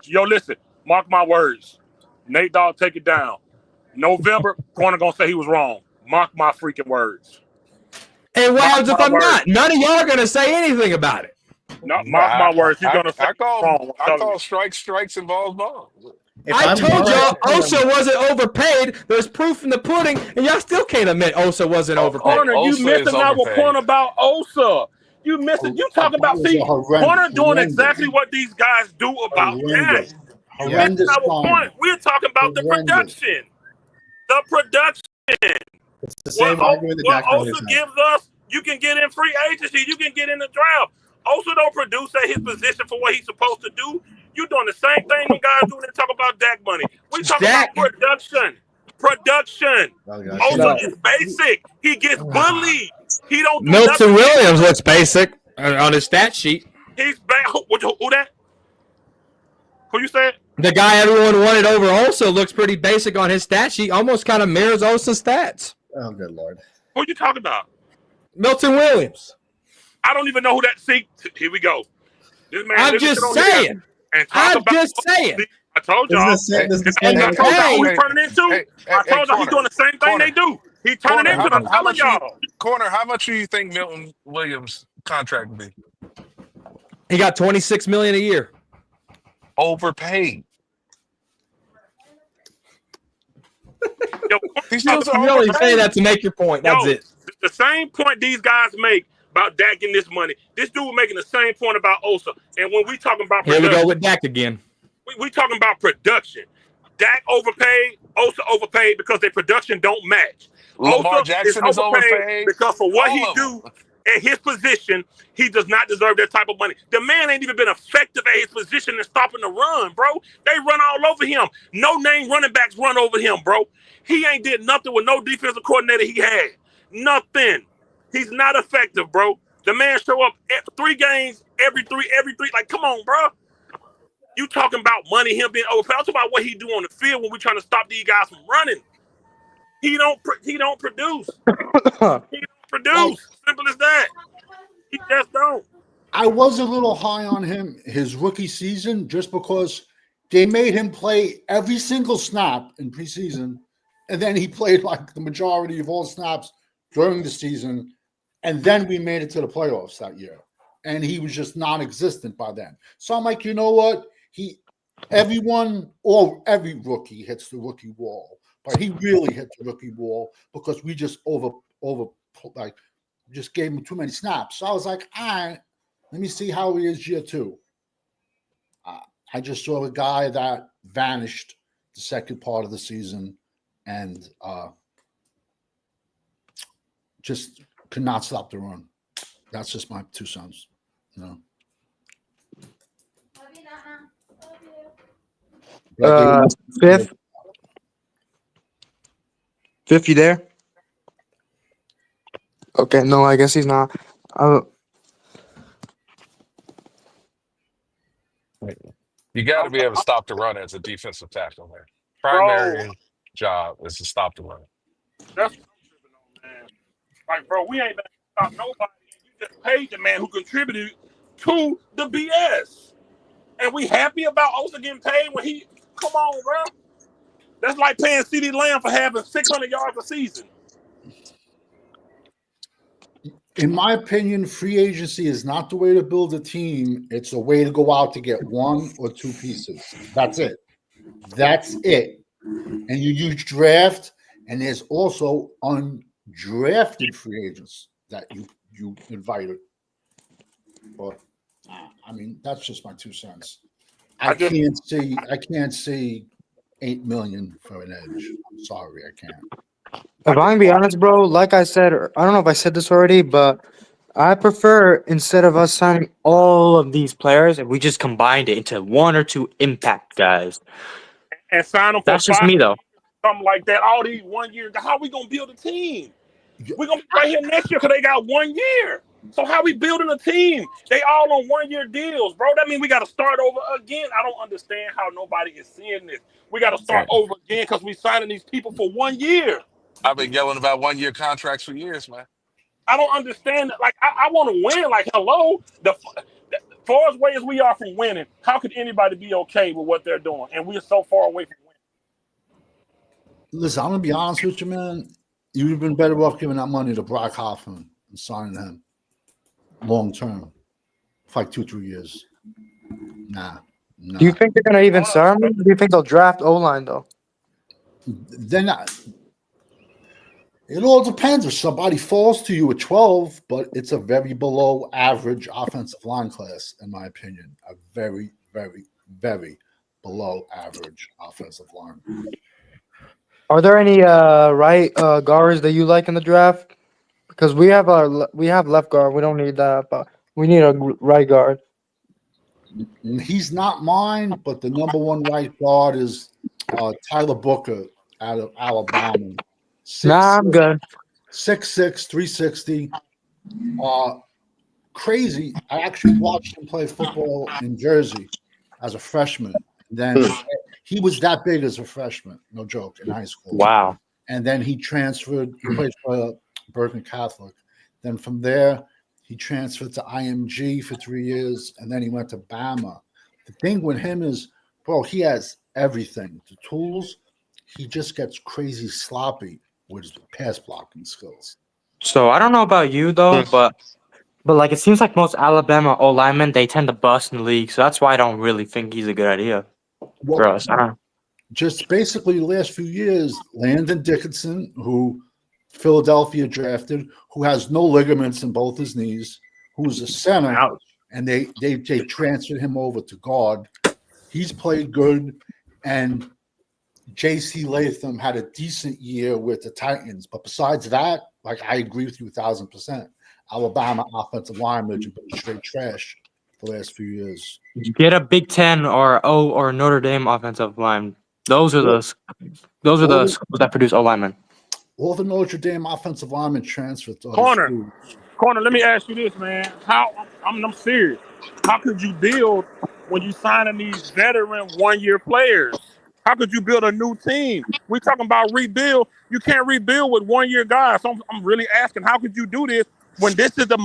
Yo, listen, mark my words. Nate Dogg, take it down. November, corner going to say he was wrong. Mark my freaking words. And what happens if I'm not? None of y'all are going to say anything about it. No, mark my words. He's going to say wrong. I call strikes involve balls. I told y'all Osa wasn't overpaid. There's proof in the pudding, and y'all still can't admit Osa wasn't overpaid. Corner, you missing out with corner about Osa. You missing. You talking about corner doing exactly what these guys do about that. You missing out with corner. We're talking about the production. The production. It's the same argument that Osa gives us. You can get in free agency. You can get in the draft. Osa don't produce at his position for what he's supposed to do. You doing the same thing when guys doing and talk about Dak money. We talk about production. Osa is basic. He gets bullied. He don't do Milton Williams looks basic on his stat sheet. He's bad. Who that? Who you said? The guy everyone wanted over Osa looks pretty basic on his stat sheet. Almost kind of mirrors Osa's stats. Oh, good Lord. Who you talking about? Milton Williams. I don't even know who that. See, here we go. This man. I'm just saying. I'm just saying. I told y'all. I told y'all who he's turning into. I told y'all he's doing the same thing they do. He's turning into them. How much y'all? Corner, how much do you think Milton Williams' contract would be? He got $26 million a year. Overpaid. He's still really saying that to make your point. That's it. The same point these guys make about Dak getting this money. This dude making the same point about Osa. And when we talking about production, here we go with Dak again. We talking about production. Dak overpaid, Osa overpaid because their production don't match. Lamar Jackson is overpaid because for what he do at his position, he does not deserve that type of money. The man ain't even been effective at his position in stopping the run, bro. They run all over him. No name running backs run over him, bro. He ain't did nothing with no defensive coordinator he had. Nothing. He's not effective, bro. The man show up at 3 games, every three. Like, come on, bro. You talking about money, him being overpaid. I'm talking about what he do on the field when we trying to stop these guys from running. He don't produce. He don't produce. Simple as that. He just don't. I was a little high on him his rookie season just because they made him play every single snap in preseason, and then he played like the majority of all snaps during the season, and then we made it to the playoffs that year, and he was just non-existent by then. So I'm like, you know what? Every rookie hits the rookie wall, but he really hit the rookie wall because we just just gave him too many snaps. So I was like, all right, let me see how he is year 2. I just saw a guy that vanished the second part of the season and just could not stop the run. That's just my 2 cents. You know. Fifth, you there? Okay, no, I guess he's not. You got to I'm, be able to stop the run as a defensive tackle, man. bro. Primary job is to stop the run. That's what I'm tripping on, man. Like, bro, we ain't done stop nobody. You just paid the man who contributed to the BS, and we happy about Osa getting paid when he. Come on, bro. That's like paying CD Lamb for having 600 yards a season. In my opinion, free agency is not the way to build a team. It's a way to go out to get one or two pieces. That's it. That's it. And you draft, and there's also undrafted free agents that you invited. But I mean, that's just my 2 cents. I can't see 8 million for an edge. I'm sorry, I can't. If I'm gonna be honest, bro, like I said, I don't know if I said this already, but I prefer instead of us signing all of these players, if we just combined it into 1 or 2 impact guys. And sign them for That's just 5 me, though. something like that. All these 1 year. How we gonna build a team? We're gonna be right here next year because they got 1 year. So how we building a team? They all on 1 year deals, bro. That means we got to start over again. I don't understand how nobody is seeing this. We got to start over again because we signing these people for 1 year. I've been yelling about 1 year contracts for years, man. I don't understand. Like I want to win. Like hello, the far as way as we are from winning, how could anybody be okay with what they're doing? And we're so far away from winning. Listen, I'm gonna be honest with you, man. You'd have been better off giving that money to Brock Hoffman and signing him long term, for like 2-3 years. Nah. Do you think they're gonna even start him? Do you think they'll draft O-line though? They're not. It all depends if somebody falls to you at 12, but it's a very below average offensive line class, in my opinion. A very, very, very below average offensive line. Are there any right guards that you like in the draft? Because we have left guard. We don't need that, but we need a right guard. He's not mine, but the number 1 right guard is Tyler Booker out of Alabama. I'm good. 6'6", 360. Crazy. I actually watched him play football in Jersey as a freshman. Then he was that big as a freshman, no joke, in high school. Wow. And then he transferred. He played for Bergen Catholic. Then from there, he transferred to IMG for 3 years, and then he went to Bama. The thing with him is, bro, he has everything. The tools. He just gets crazy sloppy with his pass blocking skills. So I don't know about you though, but like it seems like most Alabama O linemen, they tend to bust in the league. So that's why I don't really think he's a good idea for us. I don't know. Just basically the last few years, Landon Dickinson, who Philadelphia drafted, who has no ligaments in both his knees, who's a center, and they transferred him over to guard. He's played good, and J.C. Latham had a decent year with the Titans. But besides that, like I agree with you 1,000%. Alabama offensive linemen have been straight trash the last few years. Get a Big Ten or Notre Dame offensive line. Those are the schools that produce O linemen. All the Notre Dame offensive linemen transferred to Corner. Let me ask you this, man. I'm serious. How could you build when you signing these veteran 1 year players? How could you build a new team? We talking about rebuild. You can't rebuild with 1 year guys. So I'm really asking, how could you do this when this is the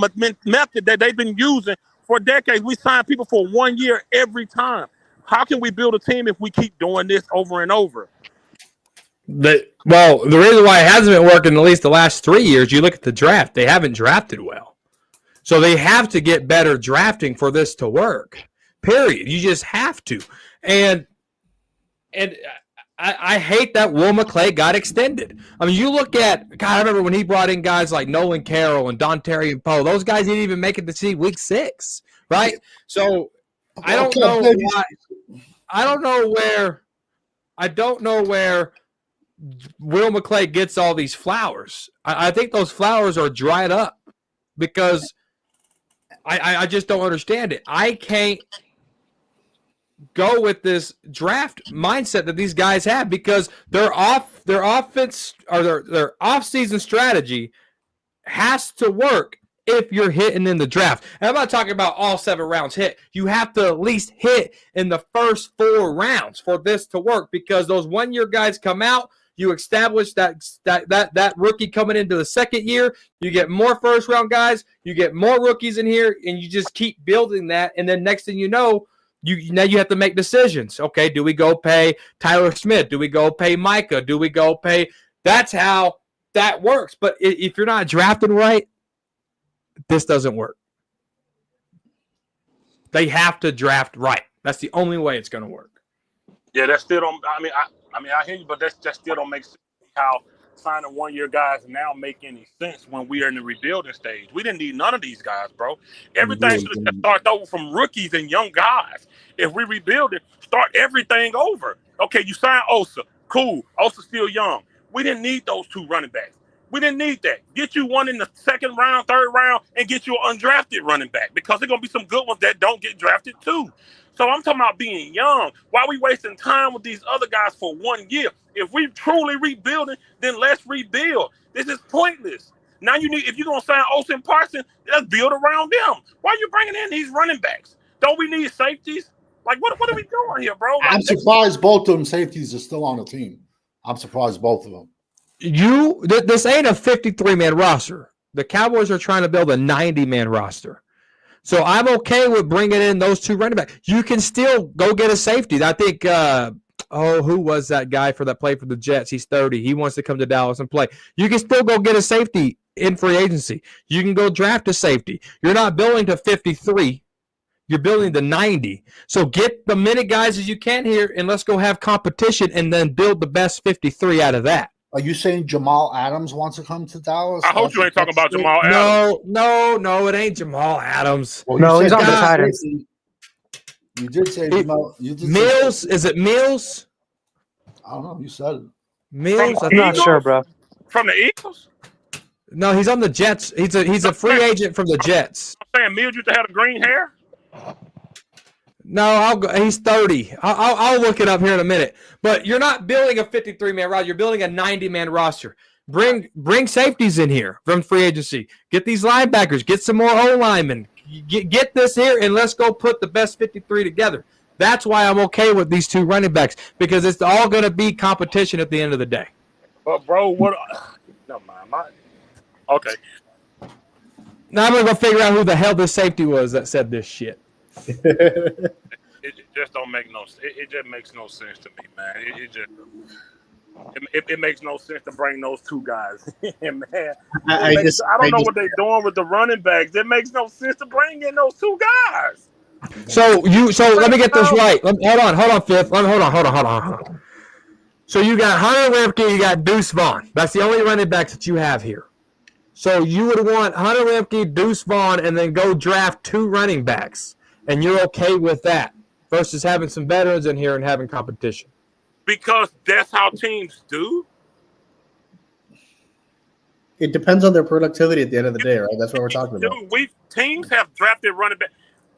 method that they've been using for decades? We sign people for 1 year every time. How can we build a team if we keep doing this over and over? The reason why it hasn't been working at least the last 3 years, you look at the draft, they haven't drafted well. So they have to get better drafting for this to work. Period. You just have to. And I hate that Will McClay got extended. I mean, you look at, God, I remember when he brought in guys like Nolan Carroll and Dontarian Poe. Those guys didn't even make it to see week 6, right? So I don't know why. I don't know where Will McClay gets all these flowers. I think those flowers are dried up because I just don't understand it. I can't go with this draft mindset that these guys have because their offense or their off-season strategy has to work if you're hitting in the draft. And I'm not talking about all 7 rounds hit. You have to at least hit in the first 4 rounds for this to work, because those 1-year guys come out. You establish that rookie coming into the second year. You get more first round guys. You get more rookies in here, and you just keep building that. And then next thing you know, now you have to make decisions. Okay, do we go pay Tyler Smith? Do we go pay Micah? Do we go pay? That's how that works. But if you're not drafting right, this doesn't work. They have to draft right. That's the only way it's going to work. Yeah, that still don't. I hear you, but that still don't make sense. How signing 1-year guys now make any sense when we are in the rebuilding stage? We didn't need none of these guys, bro. Everything should have started over from rookies and young guys. If we rebuild it, start everything over. Okay, you sign Osa, cool. Osa's still young. We didn't need those 2 running backs. We didn't need that. Get you one in the 2nd round, 3rd round, and get you an undrafted running back, because there's going to be some good ones that don't get drafted too. So I'm talking about being young. Why are we wasting time with these other guys for 1 year? If we truly rebuilding, then let's rebuild. This is pointless. Now if you're going to sign Olsen Parsons, let's build around them. Why are you bringing in these running backs? Don't we need safeties? Like, what are we doing here, bro? I'm surprised both of them safeties are still on the team. I'm surprised both of them. This ain't a 53-man roster. The Cowboys are trying to build a 90-man roster. So I'm okay with bringing in those 2 running backs. You can still go get a safety. I think, who was that guy that played for the Jets? He's 30. He wants to come to Dallas and play. You can still go get a safety in free agency. You can go draft a safety. You're not building to 53. You're building to 90. So get the many guys as you can here, and let's go have competition and then build the best 53 out of that. Are you saying Jamal Adams wants to come to Dallas? I hope you ain't talking about Jamal Adams. No, it ain't Jamal Adams. Well, no, he's on the Titans. You did say Jamal. Mills? Is it Mills? I don't know. You said it. Mills? I'm not sure, bro. From the Eagles? No, he's on the Jets. He's a free agent from the Jets. I'm saying Mills used to have the green hair. No, he's 30. I'll look it up here in a minute. But you're not building a 53-man roster. You're building a 90-man roster. Bring safeties in here from free agency. Get these linebackers. Get some more O-linemen. Get this here, and let's go put the best 53 together. That's why I'm okay with these 2 running backs, because it's all going to be competition at the end of the day. But, bro, what? Never mind. Okay. Now I'm going to go figure out who the hell this safety was that said this shit. It just don't make no sense. It just makes no sense to me, man. It makes no sense to bring those 2 guys in, man. I don't know what they're doing with the running backs. It makes no sense to bring in those 2 guys. So let me get this right. Hold on, Fifth. Hold on. So you got Hunter Lemke, you got Deuce Vaughn. That's the only running backs that you have here. So you would want Hunter Lemke, Deuce Vaughn, and then go draft 2 running backs, and you're okay with that versus having some veterans in here and having competition. Because that's how teams do. It depends on their productivity at the end of the day, right? That's what we're talking about. Teams have drafted running back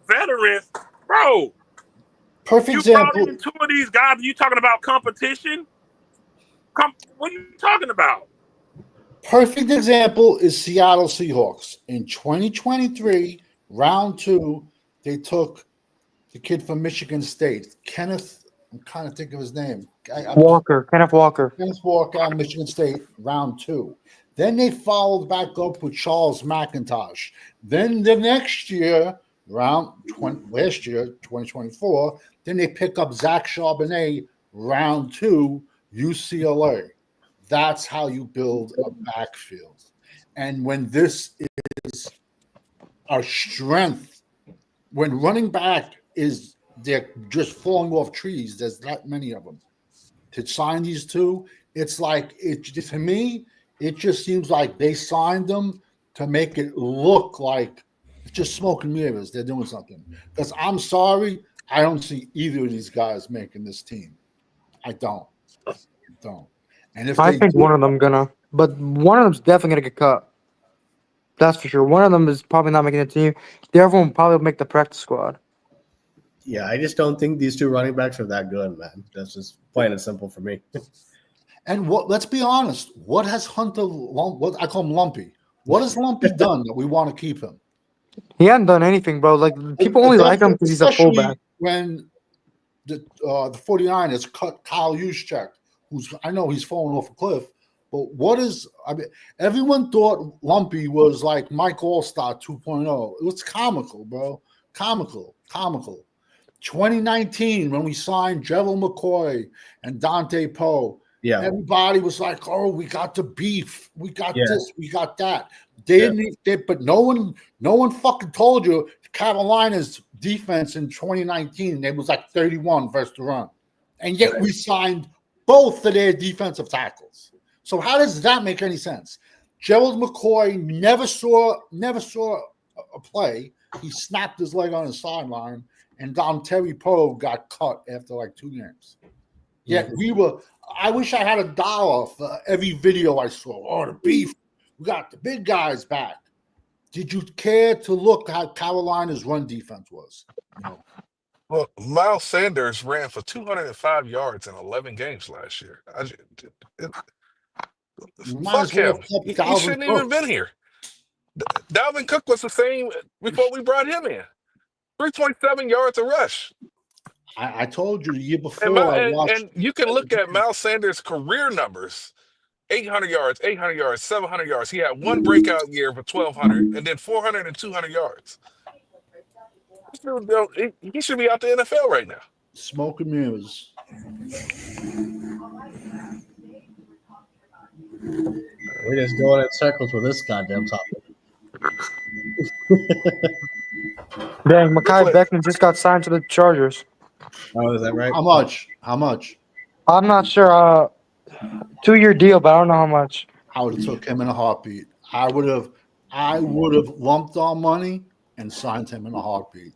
veterans, bro. Perfect you example. brought in 2 of these guys. You talking about competition? What are you talking about? Perfect example is Seattle Seahawks. In 2023, round 2, they took the kid from Michigan State, Kenneth. I'm trying to think of his name. Kenneth Walker. Kenneth Walker out of Michigan State, round 2. Then they followed back up with Charles McIntosh. Then the next year, last year, 2024, then they pick up Zach Charbonnet, round 2, UCLA. That's how you build a backfield. And when this is our strength, when running back they're just falling off trees, there's that many of them. To sign these 2, it's like, to me, it just seems like they signed them to make it look like it's just smoke and mirrors. They're doing something. Because I'm sorry, I don't see either of these guys making this team. I don't. And if I think one of them but one of them's definitely gonna get cut. That's for sure. One of them is probably not making the team. The other one will probably make the practice squad. Yeah, I just don't think these 2 running backs are that good, man. That's just plain and simple for me. And let's be honest. What has Hunter? What I call him Lumpy. What has Lumpy done that we want to keep him? He hasn't done anything, bro. Like people only like him because he's a fullback. When the 49ers cut Kyle Juszczyk, I know he's falling off a cliff, but everyone thought Lumpy was like Mike Allstott 2.0. It was comical, bro. Comical. 2019, when we signed Gerald McCoy and Dante Poe, everybody was like, "Oh, we got the beef. We got this. We got that." But no one fucking told you Carolina's defense in 2019. It was like 31 versus the run, and yet we signed both of their defensive tackles. So how does that make any sense? Gerald McCoy never saw a play. He snapped his leg on the sideline, and Dante Poe got cut after like 2 games. Yet I wish I had $1 for every video I saw. Oh, the beef. We got the big guys back. Did you care to look how Carolina's run defense was? No. Well, Miles Sanders ran for 205 yards in 11 games last year. Fuck him. He shouldn't even been here. Dalvin Cook was the same before we brought him in. 3.7 yards a rush. I told you the year before. And you can look at Miles Sanders' career numbers. 800 yards, 700 yards. He had one breakout year for 1,200, and then 400 and 200 yards. He should be out the NFL right now. Smoke and mirrors. We're just going in circles with this goddamn topic. Dang, Mekhi Becton just got signed to the Chargers. Oh, is that right? How much? I'm not sure. 2-year deal, but I don't know how much. I would have took him in a heartbeat. I would have lumped our money and signed him in a heartbeat.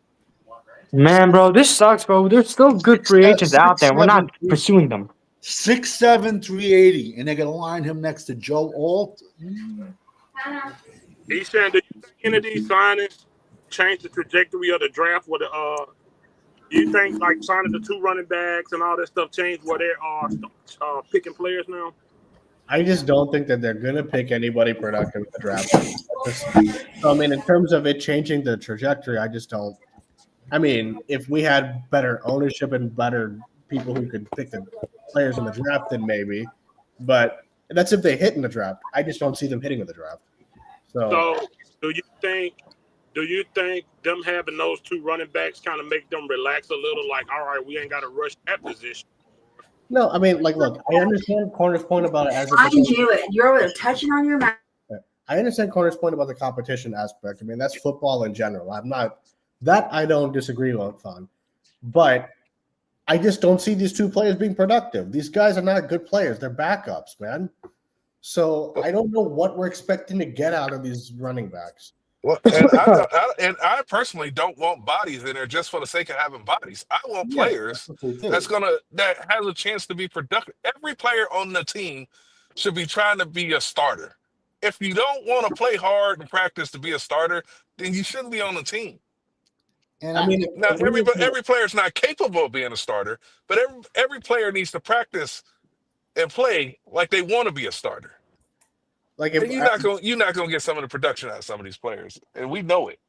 Man, bro, this sucks, bro. There's still good free agents out there. We're not pursuing them. 6'7", 380, and they're gonna line him next to Joe Alt. He's saying, do you think any of these signings change the trajectory of the draft? Do you think like signing the 2 running backs and all that stuff changed where they are picking players now? I just don't think that they're going to pick anybody productive in the draft. So, I mean, in terms of it changing the trajectory, I just don't. I mean, if we had better ownership and better people who could pick the players in the draft, then maybe. But that's if they hit in the draft. I just don't see them hitting in the draft. So do you think them having those 2 running backs kind of make them relax a little? Like, all right, we ain't got to rush that position. No, I mean, like, look, I understand Corner's point about it as I knew it. You're touching on your mouth. I understand Corner's point about the competition aspect. I mean, that's football in general. I don't disagree on. But I just don't see these 2 players being productive. These guys are not good players. They're backups, man. So I don't know what we're expecting to get out of these running backs. Well, and I personally don't want bodies in there just for the sake of having bodies. I want players that has a chance to be productive. Every player on the team should be trying to be a starter. If you don't want to play hard and practice to be a starter, then you shouldn't be on the team. And I mean, now every player is not capable of being a starter, but every player needs to practice and play like they want to be a starter. Like you're not gonna get some of the production out of some of these players, and we know it.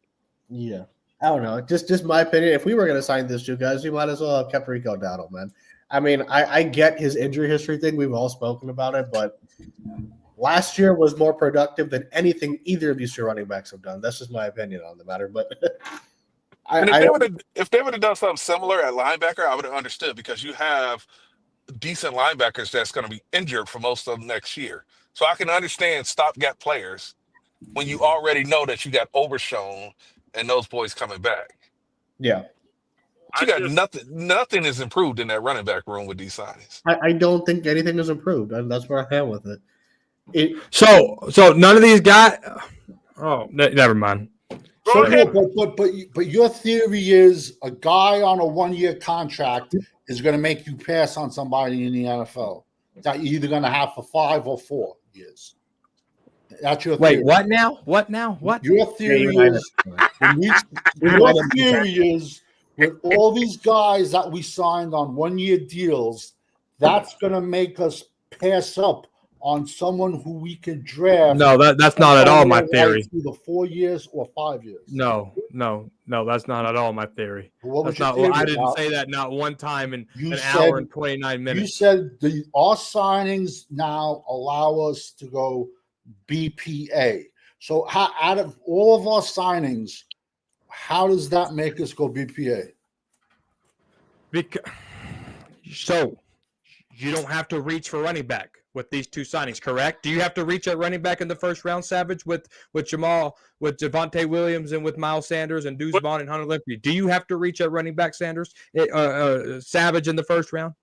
Yeah, I don't know. Just my opinion. If we were gonna sign these 2 guys, we might as well have kept Rico Dowdle, man. I mean, I get his injury history thing. We've all spoken about it, but last year was more productive than anything either of these 2 running backs have done. That's just my opinion on the matter. But if they would have done something similar at linebacker, I would have understood because you have decent linebackers that's going to be injured for most of next year. So I can understand stopgap players when you already know that you got Overshown and those boys coming back. Yeah. You got nothing is improved in that running back room with these signings. I don't think anything is improved. That's where I am with it. So none of these guys. Oh, never mind. But your theory is a guy on a 1-year contract is going to make you pass on somebody in the NFL that you're either going to have for 5 or 4 years. That's your theory. Wait, what now? What? Your theory is with all these guys that we signed on 1-year deals, that's going to make us pass up on someone who we can draft. No, that's not at all my theory. Either 4 years or 5 years. No, that's not at all my theory. What was that's your not. theory I didn't about? say that not one time in You an said- hour and 29 minutes. You said our signings now allow us to go BPA. So out of all of our signings, how does that make us go BPA? So you don't have to reach for running back with these two signings, correct? Do you have to reach at running back in the first round, Savage, with Jamal, with Javonte Williams, and with Miles Sanders and Deuce Vaughn and Hunter Lumpy? Do you have to reach at running back, Savage, in the first round?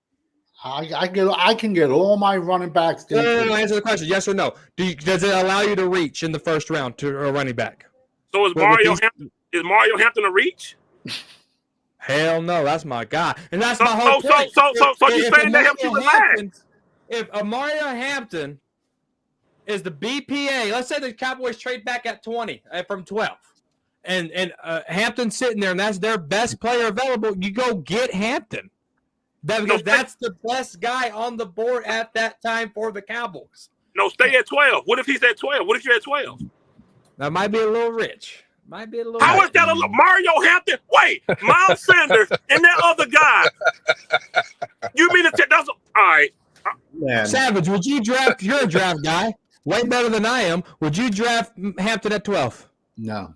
I can get all my running backs. No, answer the question. Yes or no? Does it allow you to reach in the first round to a running back? So is Mario Hampton a reach? Hell no, that's my guy, and that's my whole point. So you saying that helps you relax? If Mario Hampton is the BPA, let's say the Cowboys trade back at 20 from 12, and Hampton's sitting there, and that's their best player available, you go get Hampton. Because that's the best guy on the board at that time for the Cowboys. No, stay at 12. What if he's at 12? What if you're at 12? That might be a little rich. How is that a Mario Hampton? Wait, Miles Sanders and that other guy. You mean that's all right? Man. Savage, would you draft? You're a draft guy, way better than I am. Would you draft Hampton at 12? No.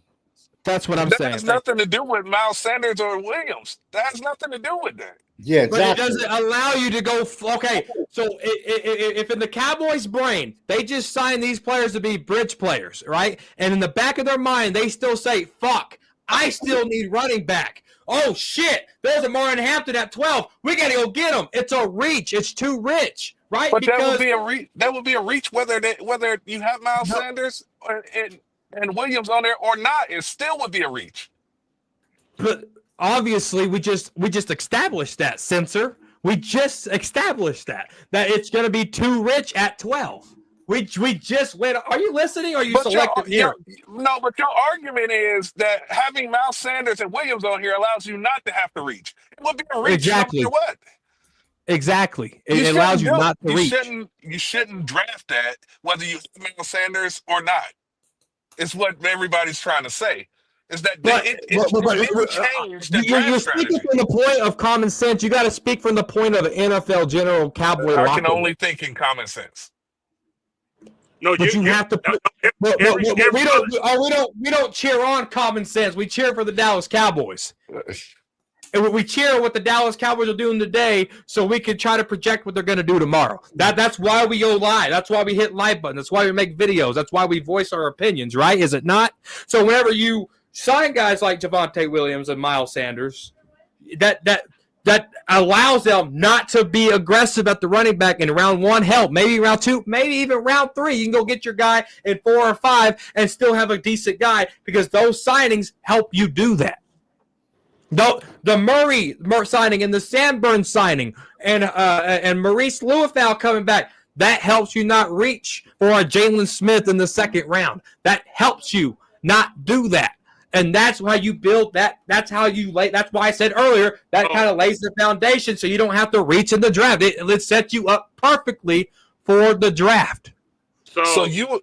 That's what I'm saying. That has nothing to do with Miles Sanders or Williams. That has nothing to do with that. Yeah, exactly. But it doesn't allow you to go. Okay, so if in the Cowboys' brain they just sign these players to be bridge players, right? And in the back of their mind they still say, "Fuck, I still need running back." Oh shit, there's a Mario Hampton at 12. We gotta go get him. It's a reach. It's too rich, right? But that would be a reach. That would be a reach whether you have Miles Sanders and Williams on there or not. It still would be a reach. But obviously, we just established that, Censor. We just established that it's going to be too rich at 12. We just went. Are you listening? Or are you selective here? No, but your argument is that having Miles Sanders and Williams on here allows you not to have to reach. It would be a reach no matter what. Exactly. It allows you not to reach. You shouldn't draft that whether you have Miles Sanders or not. It's what everybody's trying to say. Is that you're speaking from the point of common sense. You got to speak from the point of the NFL general Cowboy. I can only think in common sense. No, but you have to. We don't cheer on common sense. We cheer for the Dallas Cowboys. And we cheer what the Dallas Cowboys are doing today, so we can try to project what they're going to do tomorrow. That's why we go live. That's why we hit like button. That's why we make videos. That's why we voice our opinions. Right? Is it not? So whenever you sign guys like Javonte Williams and Miles Sanders, that allows them not to be aggressive at the running back in round 1. Hell, maybe round 2, maybe even round 3. You can go get your guy in 4 or 5 and still have a decent guy because those signings help you do that. The Murray signing and the Sanborn signing and Maurice Luafau coming back, that helps you not reach for a Jalen Smith in the 2nd round. That helps you not do that. And that's why you build that. That's how you lay. That's why I said earlier that kind of lays the foundation so you don't have to reach in the draft. It sets you up perfectly for the draft. So you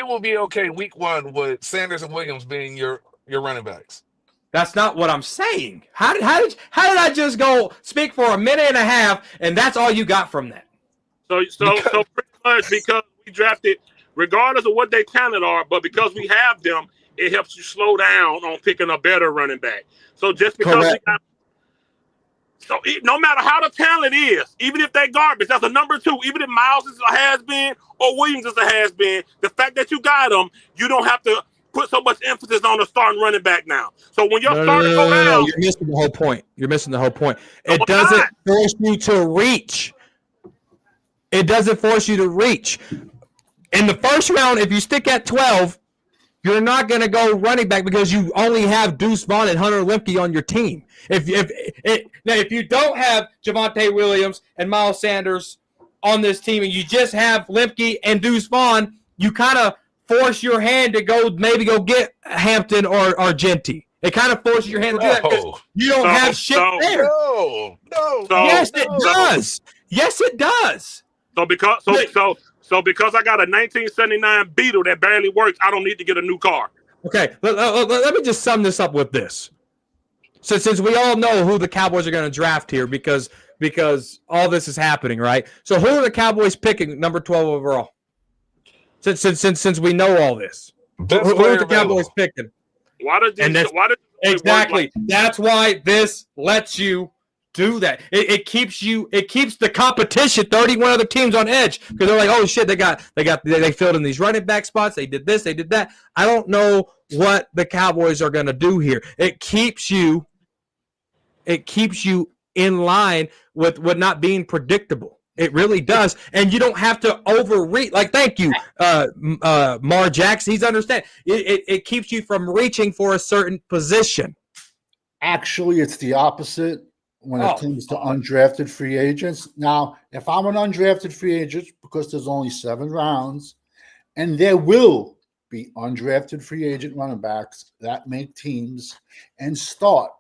will be okay week 1 with Sanders and Williams being your running backs. That's not what I'm saying. How did I just go speak for a minute and a half and that's all you got from that? So pretty much because we drafted, regardless of what they talent are, but because we have them, it helps you slow down on picking a better running back. So just because no matter how the talent is, even if they garbage, that's a number 2. Even if Miles is a has-been or Williams is a has-been, the fact that you got them, you don't have to put so much emphasis on the starting running back now. So when your starter go down, you're missing the whole point. It doesn't force you to reach. It doesn't force you to reach. In the first round, if you stick at 12, you're not going to go running back because you only have Deuce Vaughn and Hunter Lumpy on your team. If you don't have Javonte Williams and Miles Sanders on this team and you just have Lumpy and Deuce Vaughn, you kind of force your hand to go get Hampton or Genty. It kind of forces your hand to do that because you don't have shit there. No. Yes, it does. Yes, it does. So because I got a 1979 Beetle that barely works, I don't need to get a new car. Okay, let me just sum this up with this. So since we all know who the Cowboys are going to draft here because all this is happening, right? So who are the Cowboys picking number 12 overall? Since we know all this, who are the Cowboys picking? Exactly. That's why this lets you do that. It keeps the competition, 31 other teams on edge because they're like, oh shit, they filled in these running back spots. They did this, they did that. I don't know what the Cowboys are going to do here. It keeps you in line with not being predictable. It really does, and you don't have to overreach. Like, thank you, Mar Jackson. He's understand. It keeps you from reaching for a certain position. Actually, it's the opposite when it comes to undrafted free agents. Now, if I'm an undrafted free agent, because there's only 7 rounds, and there will be undrafted free agent running backs that make teams and start.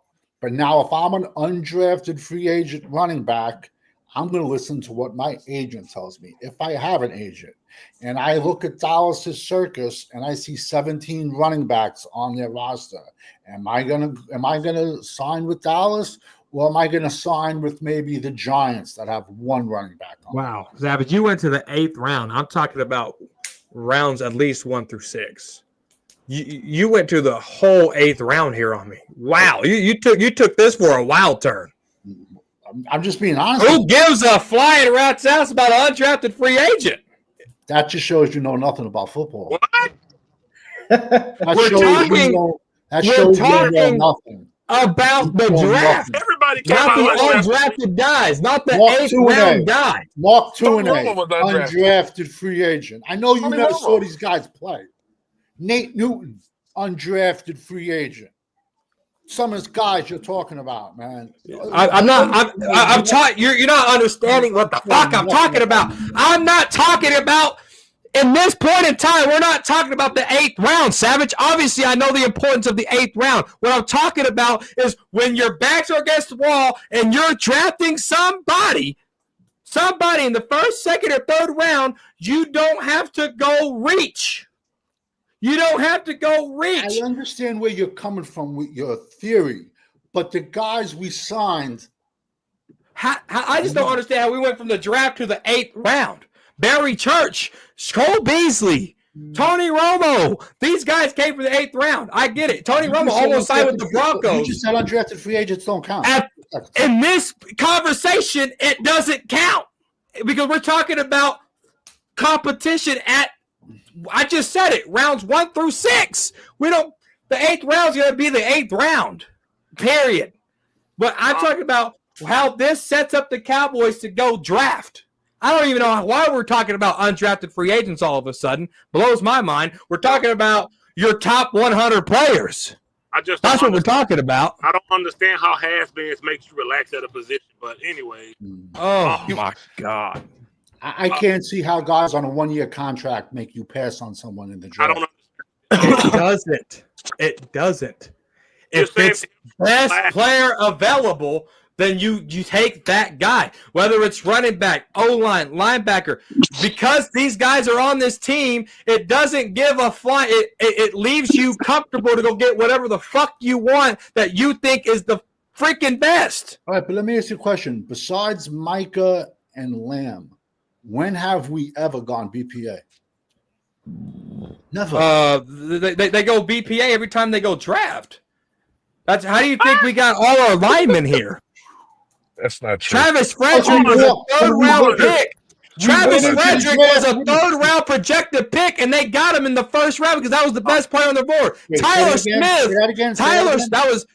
But now, if I'm an undrafted free agent running back, I'm going to listen to what my agent tells me. If I have an agent and I look at Dallas's circus and I see 17 running backs on their roster, am I going to sign with Dallas, or am I going to sign with maybe the Giants that have 1 running back on? Wow, Zabit, you went to the 8th round. I'm talking about rounds at least 1 through 6. You went to the whole 8th round here on me. Wow, you took this for a wild turn. I'm just being honest. Who gives a flying rat's ass about an undrafted free agent? That just shows you know nothing about football. What? We're talking about the draft. Everybody not the undrafted guys, not the 8th round guy. Mark Tuinei, undrafted free agent. I know you never saw these guys play. Nate Newton, undrafted free agent. Some of these guys you're talking about, man. I'm you're not understanding what the fuck I'm talking about. I'm not talking about in this point in time. We're not talking about the 8th round, Savage. Obviously, I know the importance of the 8th round. What I'm talking about is when your backs are against the wall and you're drafting somebody in the 1st, 2nd, or 3rd round, you don't have to go reach. You don't have to go reach. I understand where you're coming from with your theory, but the guys we signed. I just don't understand how we went from the draft to the 8th round. Barry Church, Cole Beasley, Tony Romo. These guys came from the 8th round. I get it. Tony Romo almost signed with the Broncos. You just said undrafted free agents don't count. In this conversation, it doesn't count because we're talking about competition at. I just said it. Rounds 1 through 6. We don't. The 8th round is going to be the 8th round. Period. But I'm talking about how this sets up the Cowboys to go draft. I don't even know why we're talking about undrafted free agents all of a sudden. Blows my mind. We're talking about your top 100 players. That's what we're talking about. I don't understand how has-beens makes you relax at a position. But anyway. Oh, my God. I can't see how guys on a 1-year contract make you pass on someone in the draft. I don't understand. It doesn't. If it's best player available, then you take that guy. Whether it's running back, O-line, linebacker. Because these guys are on this team, it doesn't give a fly. It leaves you comfortable to go get whatever the fuck you want that you think is the freaking best. All right, but let me ask you a question. Besides Micah and Lamb, when have we ever gone BPA? Never. They go BPA every time they go draft. That's how do you think we got all our linemen here? That's not true. Travis Frederick was a 3rd round pick. Travis Frederick was a 3rd round projected pick, and they got him in the 1st round because that was the best player on the board. Tyler Smith. That was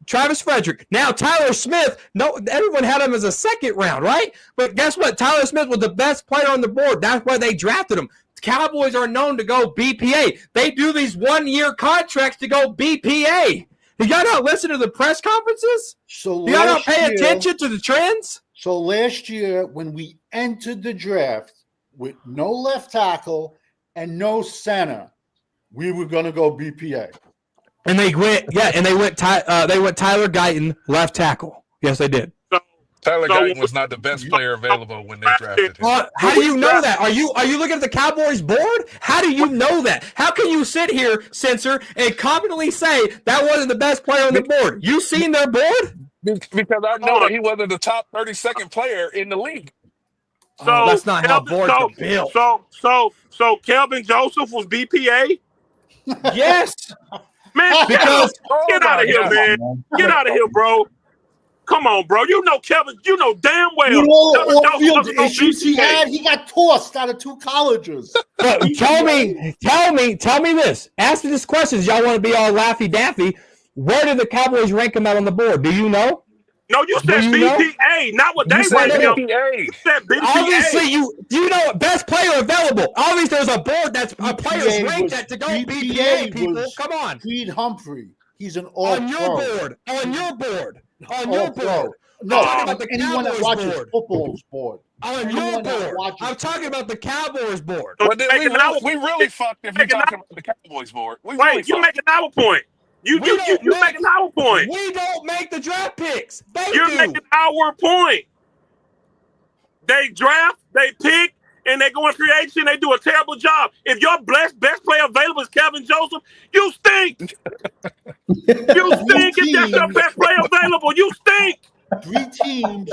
Travis Frederick. Now, Tyler Smith, no, everyone had him as a 2nd round, right? But guess what? Tyler Smith was the best player on the board. That's why they drafted him. Cowboys are known to go BPA. They do these 1-year contracts to go BPA. Do y'all not listen to the press conferences? Do y'all not pay attention to the trends? So last year, when we entered the draft with no left tackle and no center, we were going to go BPA. And they went, Tyler Guyton, left tackle. Yes, they did. So Tyler So Guyton was not the best player available when they drafted him. How do you know that? Are you looking at the Cowboys board? How do you know that? How can you sit here, Censor, and confidently say that wasn't the best player on the board? You seen their board? Because I know that he wasn't the top 32nd player in the league. So that's not how boards are built. So Kelvin Joseph was BPA? Yes. Man, get out of here, man. Get out of here, bro. Come on, bro. You know Kelvin. You know damn well. You know all field issues he had. He got tossed out of 2 colleges. Tell me this. Ask me this question. Y'all want to be all laffy daffy? Where did the Cowboys rank him out on the board? Do you know? No, you said BPA, not what they ranked him. BPA. You said BPA. Obviously, you know best player available. Obviously, there's a board that's a player's ranked that to go BPA. People, come on. Creed Humphrey. He's an on your board. No, I'm talking about the anyone that Cowboys watches board. football's board. On your board. I'm talking about the Cowboys board. Well, we really fucked if you're talking about the Cowboys board. You're making our point. You making our point. We don't make the draft picks. You're making our point. They draft, they pick, and they go in free agency and they do a terrible job. If your best player available is Kelvin Joseph, you stink. You stink if that's your best player available. You stink. 3 teams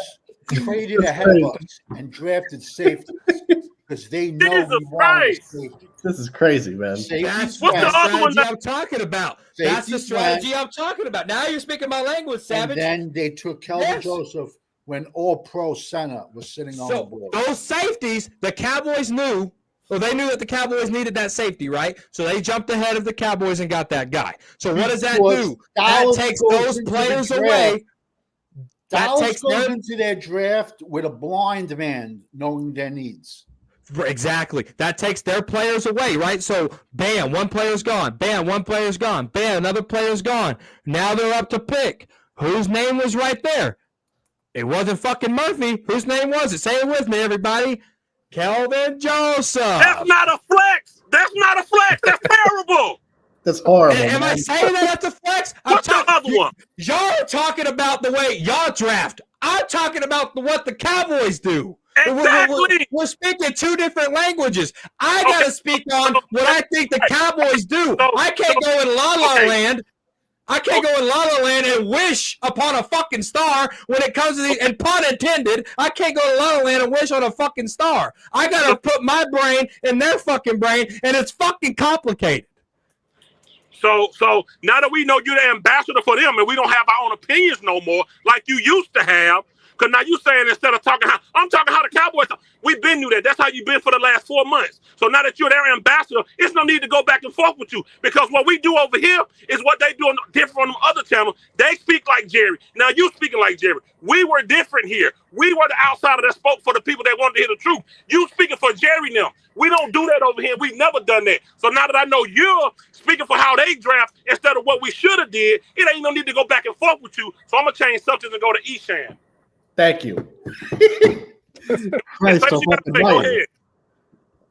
traded ahead of us and drafted safeties because they know we wanted safety. This is crazy, man. What's the other one I'm talking about? That's the strategy I'm talking about. Now you're speaking my language, Savage. And then they took Kelvin Joseph when all-pro center was sitting on the board. Those safeties, the Cowboys knew, or they knew that the Cowboys needed that safety, right? So they jumped ahead of the Cowboys and got that guy. So what does that do? That takes those players away. Dallas goes into their draft with a blind man knowing their needs. Exactly. That takes their players away, right? So, bam, one player's gone. Bam, one player's gone. Bam, another player's gone. Now they're up to pick. Whose name was right there? It wasn't fucking Murphy. Whose name was it? Say it with me, everybody. Kelvin Joseph. That's not a flex. That's not a flex. That's terrible. That's horrible. Am I saying that that's a flex? What's the other one? Y'all are talking about the way y'all draft. I'm talking about what the Cowboys do. Exactly. We're speaking 2 different languages. I got to speak on what I think the Cowboys do. I can't go in La La Land. I can't go in La La Land and wish upon a fucking star when it comes to these, and pun intended, I can't go to La La Land and wish on a fucking star. I got to put my brain in their fucking brain, and it's fucking complicated. So now that we know you're the ambassador for them and we don't have our own opinions no more like you used to have, because now you're saying instead of talking how I'm talking how the Cowboys talk. We've been knew that. That's how you've been for the last 4 months. So now that you're their ambassador, it's no need to go back and forth with you, because what we do over here is what they do different from them other channels. They speak like Jerry. Now you speaking like Jerry. We were different here. We were the outsider that spoke for the people that wanted to hear the truth. You speaking for Jerry now. We don't do that over here. We've never done that. So now that I know you're speaking for how they draft instead of what we should have did, it ain't no need to go back and forth with you. So I'm gonna change something and go to Eshan. Thank you. Christ, go ahead.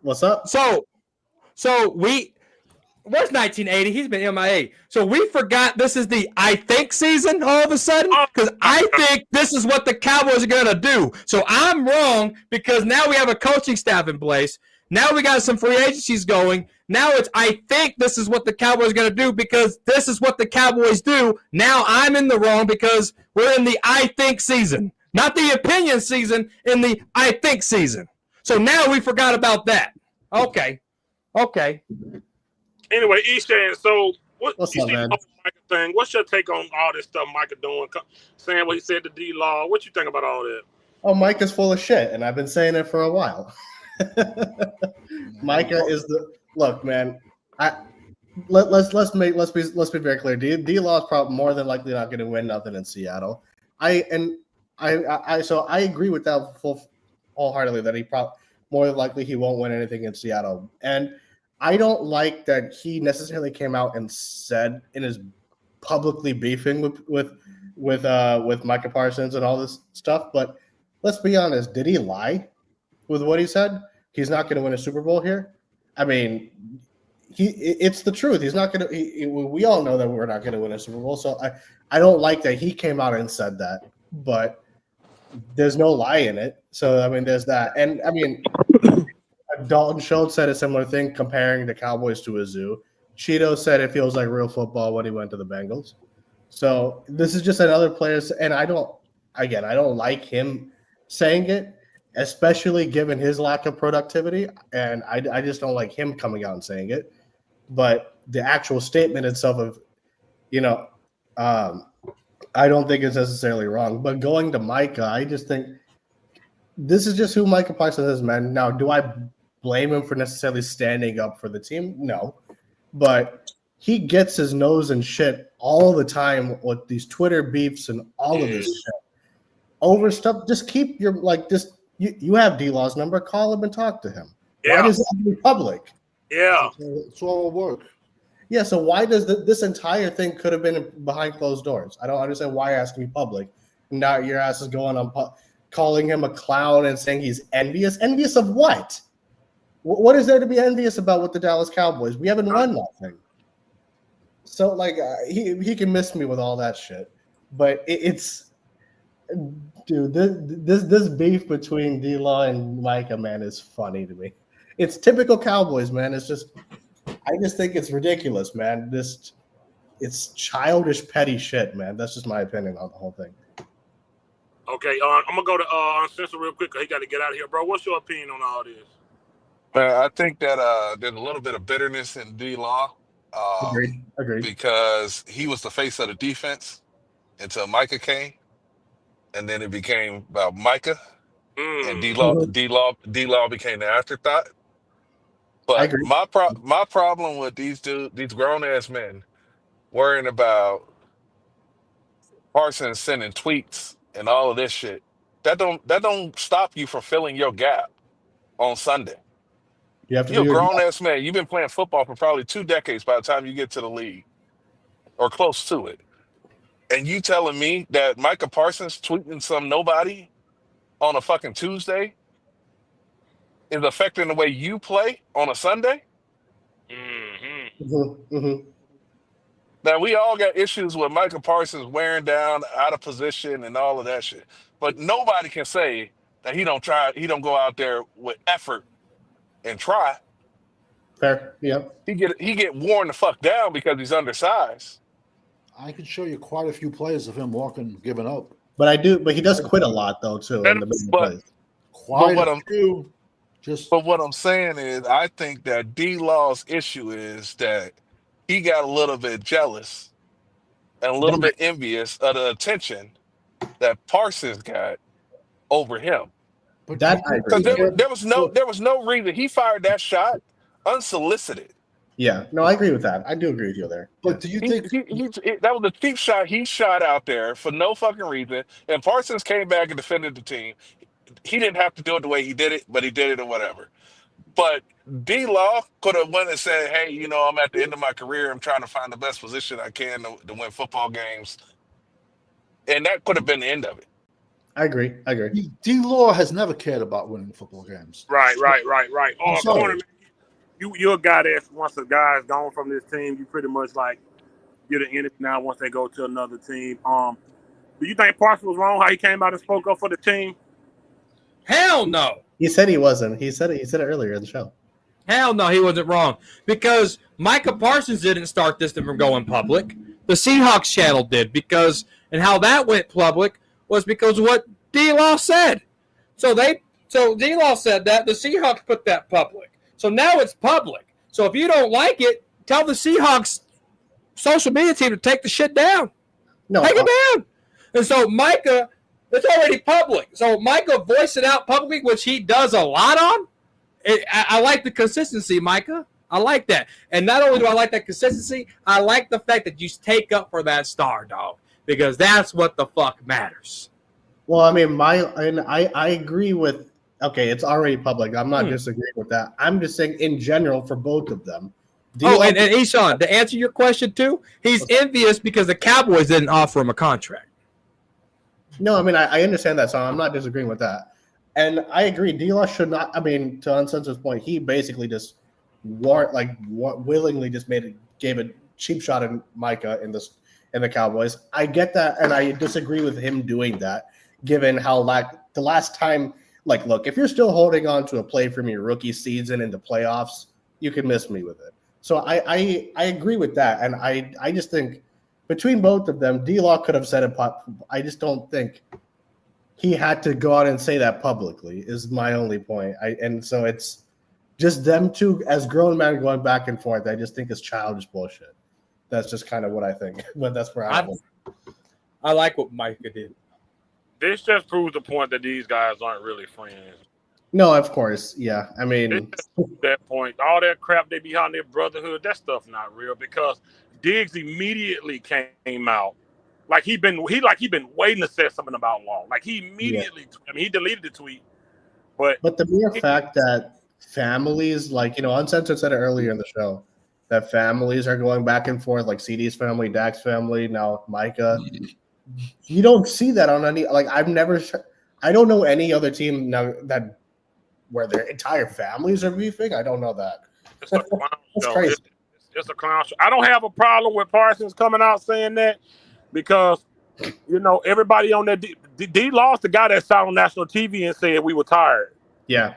What's up? So where's 1980? He's been MIA. So we forgot this is the I think season all of a sudden, because I think this is what the Cowboys are gonna do. So I'm wrong, because now we have a coaching staff in place. Now we got some free agencies going. Now it's I think this is what the Cowboys are going to do, because this is what the Cowboys do. Now I'm in the wrong because we're in the I think season. Not the opinion season, in the I think season. So now we forgot about that. Okay. Anyway, Eshan, so what's up, man? Thing. What's your take on all this stuff Micah doing, saying what he said to D-Law? What you think about all that? Oh, Mike is full of shit, and I've been saying it for a while. Micah is the look, man. Let's be very clear. D-Law is probably more than likely not going to win nothing in Seattle. I agree with that wholeheartedly that he probably more than likely he won't win anything in Seattle. And I don't like that he necessarily came out and said in his publicly beefing with Micah Parsons and all this stuff. But let's be honest, did he lie with what he said? He's not going to win a Super Bowl here. I mean, it's the truth. He's not going to. We all know that we're not going to win a Super Bowl. So I don't like that he came out and said that. But there's no lie in it. So I mean, there's that, and I mean, Dalton Schultz said a similar thing comparing the Cowboys to a zoo. Cheeto said it feels like real football when he went to the Bengals. So this is just another player, and I don't like him saying it, especially given his lack of productivity, and I just don't like him coming out and saying it. But the actual statement itself of, I don't think it's necessarily wrong. But going to Micah, I just think this is just who Micah Parsons is, man. Now, do I blame him for necessarily standing up for the team? No. But he gets his nose in shit all the time with these Twitter beefs and all of this shit. Over stuff, just keep your, you have D-Law's number, call him and talk to him. Yeah. Why does it have to be public? Yeah. It's all work. Yeah, so why does this entire thing could have been behind closed doors? I don't understand why you're asking me public. Now your ass is going on calling him a clown and saying he's envious. Envious of what? What is there to be envious about with the Dallas Cowboys? We haven't won nothing. So he can miss me with all that shit. But it's dude, this beef between D-Law and Micah, man, is funny to me. It's typical Cowboys, man. It's just I just think it's ridiculous, man. It's childish, petty shit, man. That's just my opinion on the whole thing. Okay, I'm gonna go to Uncensored real quick. He got to get out of here, bro. What's your opinion on all this? I think that there's a little bit of bitterness in D-Law. Agreed. Because he was the face of the defense until Micah came, and then it became about Micah, and D-Law became the afterthought. But my problem with these grown ass men worrying about Parsons sending tweets and all of this shit, that don't stop you from filling your gap on Sunday. You're a grown ass man. You've been playing football for probably 2 decades by the time you get to the league, or close to it. And you telling me that Micah Parsons tweeting some nobody on a fucking Tuesday is affecting the way you play on a Sunday? Now, we all got issues with Micah Parsons wearing down, out of position, and all of that shit. But nobody can say that he don't go out there with effort and try. Fair, yeah. He get worn the fuck down because he's undersized. I can show you quite a few plays of him walking, giving up. But he does quit a lot though too. In the middle plays. But what I'm saying is, I think that D-Law's issue is that he got a little bit jealous and a little bit envious of the attention that Parsons got over him. But there was no reason he fired that shot unsolicited. Yeah, no, I agree with that. I do agree with you there. But do you think that was a cheap shot he shot out there for no fucking reason? And Parsons came back and defended the team. He didn't have to do it the way he did it, but he did it or whatever. But D-Law could have went and said, "Hey, I'm at the end of my career. I'm trying to find the best position I can to win football games," and that could have been the end of it. I agree. D-Law has never cared about winning football games. Right. Corner, you're a guy that once a guy's gone from this team, you pretty much you're the enemy now once they go to another team. Do you think Parsons was wrong how he came out and spoke up for the team? Hell no. He said he wasn't. He said it earlier in the show. Hell no, he wasn't wrong. Because Micah Parsons didn't start this from going public. The Seahawks channel did and how that went public was because of what D-Law said. So D-Law said that, the Seahawks put that public. So now it's public. So if you don't like it, tell the Seahawks social media team to take the shit down. Take it down. And so Micah, it's already public. So Micah voiced it out publicly, which he does a lot on. I like the consistency, Micah. I like that. And not only do I like that consistency, I like the fact that you take up for that star, dog, because that's what the fuck matters. Well, I mean, I agree with. Okay, it's already public. I'm not disagreeing with that. I'm just saying in general for both of them. And Eshawn, to answer your question too, he's envious because the Cowboys didn't offer him a contract. No, I mean, I understand that, so I'm not disagreeing with that. And I agree, D-Law should not, I mean, to Uncensored's point, he basically just willingly just gave a cheap shot at Micah in the Cowboys. I get that, and I disagree with him doing that. given how the last time. Like, look, if you're still holding on to a play from your rookie season in the playoffs, you can miss me with it. So I agree with that, and I just think between both of them, D-Law could have said it. I just don't think he had to go out and say that publicly. Is my only point. And so it's just them two as grown men going back and forth. I just think it's childish bullshit. That's just kind of what I think. But that's where I like what Micah did. This just proves the point that these guys aren't really friends. No, of course, yeah. I mean, that point, all that crap they behind their brotherhood, that stuff not real because Diggs immediately came out like he been waiting to say something about Law. Like he immediately, he deleted the tweet, but the mere fact that families, like Uncensored said it earlier in the show, that families are going back and forth, like CD's family, Dak's family, now Micah. You don't see that on any. Like I don't know any other team now that where their entire families are beefing. I don't know that. It's a clown show. Crazy. It's a clown show. I don't have a problem with Parsons coming out saying that because everybody on that D lost the guy that sat on national TV and said we were tired. Yeah.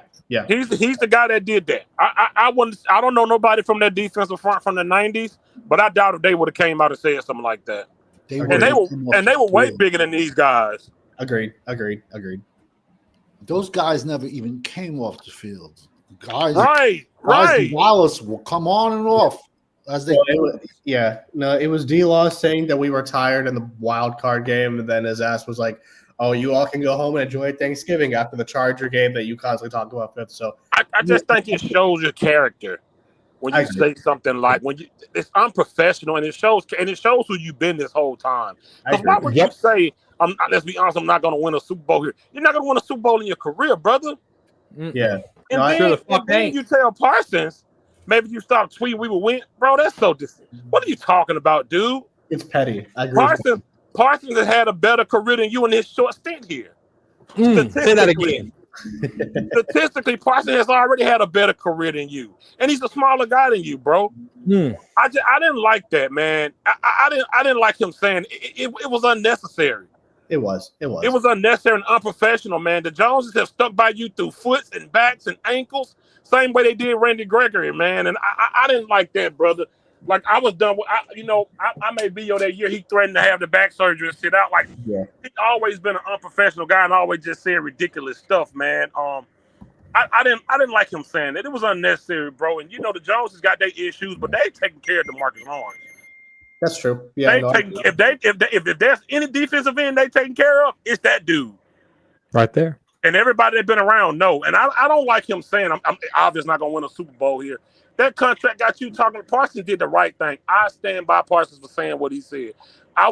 He's the guy that did that. I don't know nobody from that defensive front from the 90s, but I doubt if they would have came out and said something like that. They were way bigger than these guys. Agreed. Those guys never even came off the field. Guys in Dallas will come on and off as they. It was D-Law saying that we were tired in the wild card game, and then his ass was like, "Oh, you all can go home and enjoy Thanksgiving after the Charger game that you constantly talk about." Fifth. So I just think it shows your character. When you say something like it's unprofessional and it shows who you've been this whole time. Because why would you say, let's be honest, I'm not going to win a Super Bowl here. You're not going to win a Super Bowl in your career, brother. Yeah. And then you tell Parsons, maybe you stop tweeting we will win. Bro, that's so different. What are you talking about, dude? It's petty. I agree. Parsons has had a better career than you in his short stint here. Say that again. Statistically, Parsons has already had a better career than you, and he's a smaller guy than you, bro. I didn't like that, man. I didn't like him saying it was unnecessary. It was unnecessary and unprofessional, man. The Joneses have stuck by you through foots and backs and ankles, same way they did Randy Gregory, man. And I didn't like that, brother. Like I was done with, I made video that year. He threatened to have the back surgery and sit out. Like he's always been an unprofessional guy and always just saying ridiculous stuff, man. I didn't like him saying that. It was unnecessary, bro. And the Joneses got their issues, but they taking care of DeMarcus Lawrence. That's true. Yeah. If there's any defensive end they taking care of, it's that dude right there. And everybody that's been around know. And I don't like him saying I'm obviously not gonna win a Super Bowl here. That contract got you talking. Parsons did the right thing. I stand by Parsons for saying what he said. I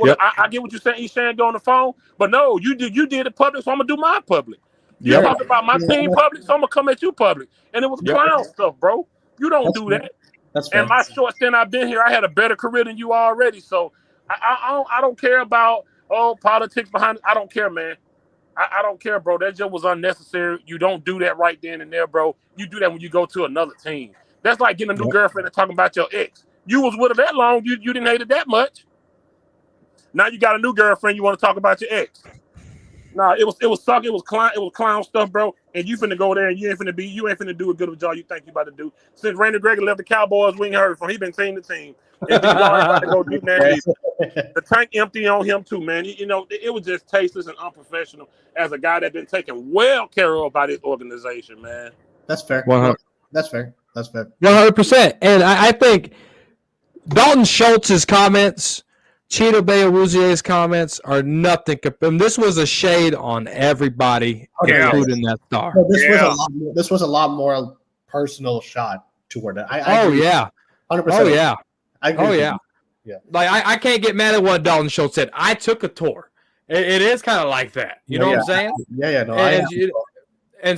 get what you're saying. He's saying go on the phone, but no, you did it public, so I'm gonna do my public. You talk about my team public, so I'm gonna come at you public. And it was clown stuff, bro. You don't do that. That's and my short stint I've been here, I had a better career than you already. So I don't care about politics behind it. I don't care, man. I don't care, bro. That just was unnecessary. You don't do that right then and there, bro. You do that when you go to another team. That's like getting a new girlfriend and talking about your ex. You was with her that long. You didn't hate it that much. Now you got a new girlfriend. You want to talk about your ex. Nah, it was suck. It was clown stuff, bro. And you finna go there and you ain't finna do a good of a job you think you about to do. Since Randy Gregory left the Cowboys, we ain't heard from him. He been seeing the team. And about to go do that. The tank empty on him too, man. It was just tasteless and unprofessional as a guy that been taken well care of by this organization, man. That's fair. 100. That's fair. 100%. And I think Dalton Schultz's comments, Cheeto Bayawuzie's comments are nothing. This was a shade on everybody, including that star. This was a lot more personal shot toward it. 100%. Oh yeah. I agree. Oh yeah. Like I can't get mad at what Dalton Schultz said. I took a tour. It is kind of like that. You know what I'm saying? Yeah. No, and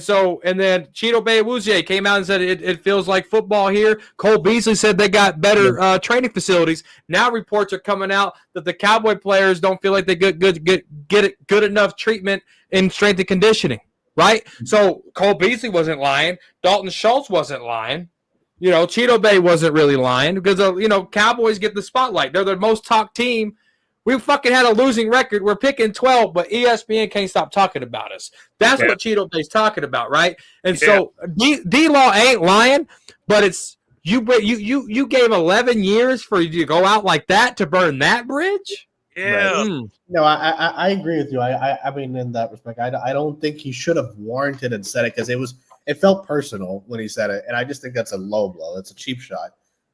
then Cheeto Bayawuzie came out and said it feels like football here. Cole Beasley said they got better training facilities. Now reports are coming out that the Cowboy players don't feel like they get good enough treatment in strength and conditioning. Right? So Cole Beasley wasn't lying. Dalton Schultz wasn't lying. Cheeto Bay wasn't really lying because Cowboys get the spotlight. They're the most talked team We fucking had a losing record. We're picking 12, but ESPN can't stop talking about us. That's what Cheeto Day's talking about, right? And so D-Law ain't lying, but it's you gave 11 years for you to go out like that to burn that bridge? Yeah. Right. No, I agree with you. I mean, in that respect, I don't think he should have warranted and said it because it felt personal when he said it, and I just think that's a low blow. It's a cheap shot.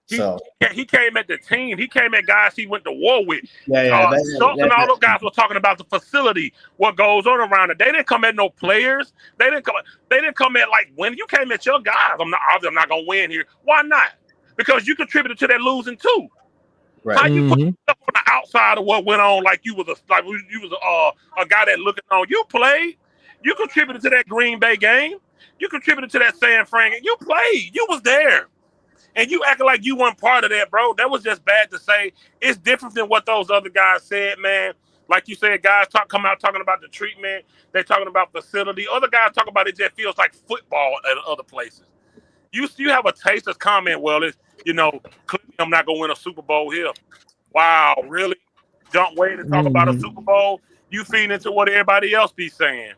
He came at the team. He came at guys he went to war with. Schultz and all those guys were talking about the facility, what goes on around it. They didn't come at no players. They didn't come at like when you came at your guys. I'm not gonna win here. Why not? Because you contributed to that losing too. Right. How you put yourself on the outside of what went on like you was a guy that looking on? You played. You contributed to that Green Bay game. You contributed to that San Fran. You played. You was there. And you acting like you weren't part of that, bro. That was just bad to say. It's different than what those other guys said, man. Like you said, guys come out talking about the treatment. They're talking about facility. Other guys talk about it just feels like football at other places. You have a taster's comment, well, it's, clearly I'm not going to win a Super Bowl here. Wow, really? Don't wait to talk about a Super Bowl? You feed into what everybody else be saying.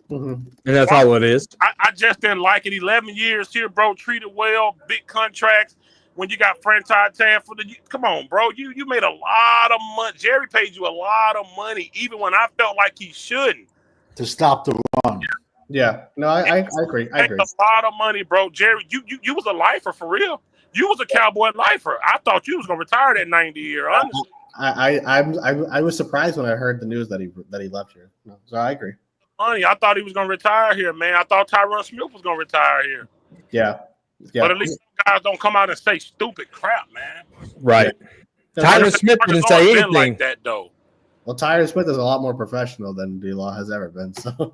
Mm-hmm. And that's all it is. I just didn't like it. 11 years here, bro. Treated well, big contracts. When you got franchise tag come on, bro. You made a lot of money. Jerry paid you a lot of money, even when I felt like he shouldn't. To stop the run. Yeah. No, I agree. I agree. A lot of money, bro. Jerry, you was a lifer for real. You was a Cowboy lifer. I thought you was gonna retire that 90 year. Honestly. I was surprised when I heard the news that he left here. So I agree. Money. I thought he was gonna retire here, man. I thought Tyron Smith was gonna retire here. Yeah. But at least guys don't come out and say stupid crap, man. Right. Tyron Smith didn't say anything like that, though. Well, Tyron Smith is a lot more professional than D-Law has ever been. So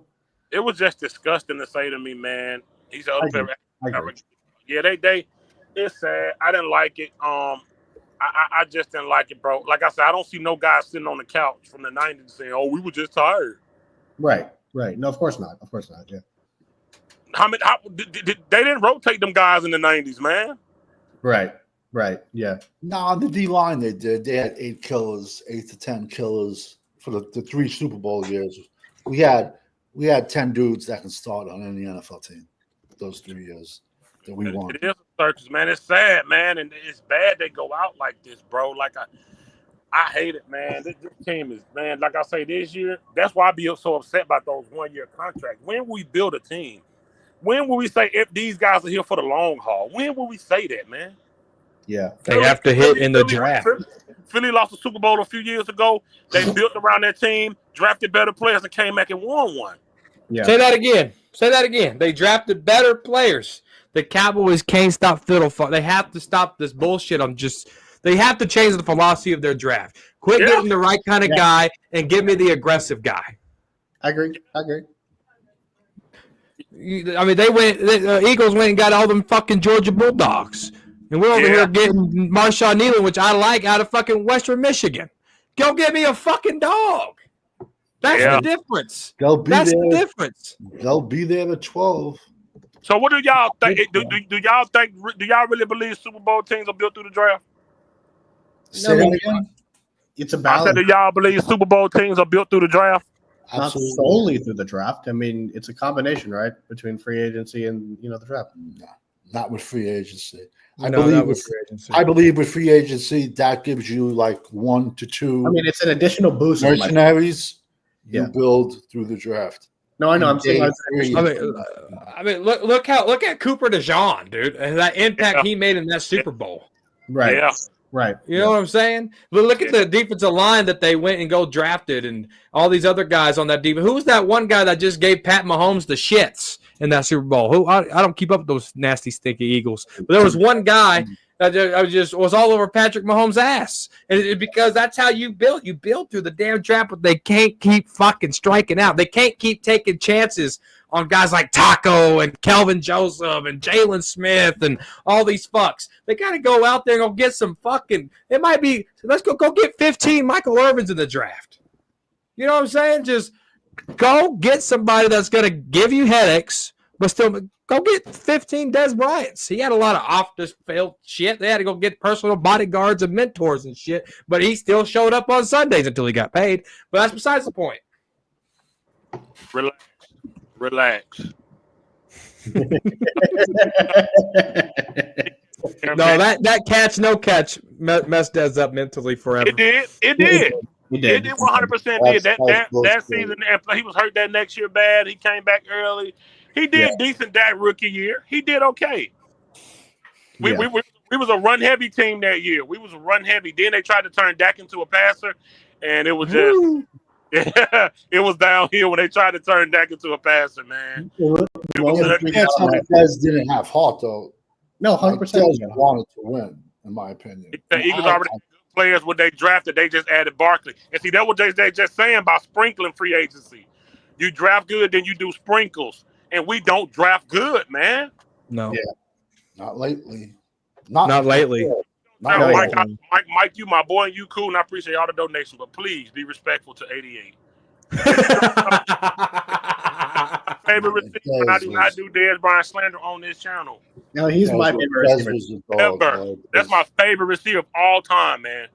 it was just disgusting to say to me, man. He's a yeah. It's sad. I didn't like it. I just didn't like it, bro. Like I said, I don't see no guy sitting on the couch from the 90s saying, "Oh, we were just tired." Right. No, of course not. Yeah. They didn't rotate them guys in the 90s, man. Right. Yeah. No, on the D line they did. They had 8 to 10 killers for the 3 Super Bowl years. We had 10 dudes that can start on any NFL team. Those 3 years that we won. It is a circus, man. It's sad, man, and it's bad they go out like this, bro. Like I hate it, man. This team is, man, like I say, this year, that's why I be so upset about those 1-year contracts. When will we build a team? When will we say if these guys are here for the long haul? When will we say that, man? Yeah. They have to hit in the draft. Philly lost the Super Bowl a few years ago. They built around their team, drafted better players, and came back and won one. Yeah. Say that again. They drafted better players. The Cowboys can't stop fiddle. They have to stop this bullshit. They have to change the philosophy of their draft. Quit getting the right kind of guy and give me the aggressive guy. I agree. I mean, the Eagles went and got all them fucking Georgia Bulldogs. And we're over here getting Marshawn Nealon, which I like, out of fucking Western Michigan. Go get me a fucking dog. That's the difference. The difference. They'll be there at 12. So what do y'all think? Do y'all really believe Super Bowl teams are built through the draft? It's a balance. I said, do y'all believe Super Bowl teams are built through the draft? Not solely through the draft. I mean, it's a combination, right, between free agency and the draft. No, not with free agency. I believe with free agency that gives you like 1 to 2. I mean, it's an additional boost. Mercenaries you build through the draft. No, I know. I'm saying. I mean, look at Cooper DeJean, dude, and that impact he made in that Super Bowl. Right. Yeah. Right. You know what I'm saying? Look at the defensive line that they went and go drafted, and all these other guys on that defense. Who was that one guy that just gave Pat Mahomes the shits in that Super Bowl? I don't keep up with those nasty, stinky Eagles. But there was one guy that just was all over Patrick Mahomes' ass, and because that's how you build. You build through the damn draft, but they can't keep fucking striking out. They can't keep taking chances on guys like Taco and Kelvin Joseph and Jalen Smith and all these fucks. They got to go out there and go get some fucking – it might be – let's go get 15 Michael Irvins in the draft. You know what I'm saying? Just go get somebody that's going to give you headaches but still Go get 15 Des Bryants. He had a lot of off the field shit. They had to go get personal bodyguards and mentors and shit. But he still showed up on Sundays until he got paid. But that's besides the point. Relax. No, that catch, no catch, messed Des up mentally forever. It did. It did 100% did. That season, he was hurt that next year bad. He came back early. He did decent that rookie year. He did okay. We was a run heavy team that year. We was a run heavy. Then they tried to turn Dak into a passer, and it was just it was downhill when they tried to turn Dak into a passer, man. Dez didn't have heart though. No, 100%. Dez wanted to win, in my opinion. The Eagles already good players what they drafted. They just added Barkley, and see that what they just saying about sprinkling free agency. You draft good, then you do sprinkles, and we don't draft good, man. No, not lately. Not lately. Mike, you my boy, and you cool, and I appreciate all the donations, but please be respectful to 88. Favorite receiver, and I do not do Dez Bryant slander on this channel. No, he's my favorite receiver. That's my favorite receiver of all time, man.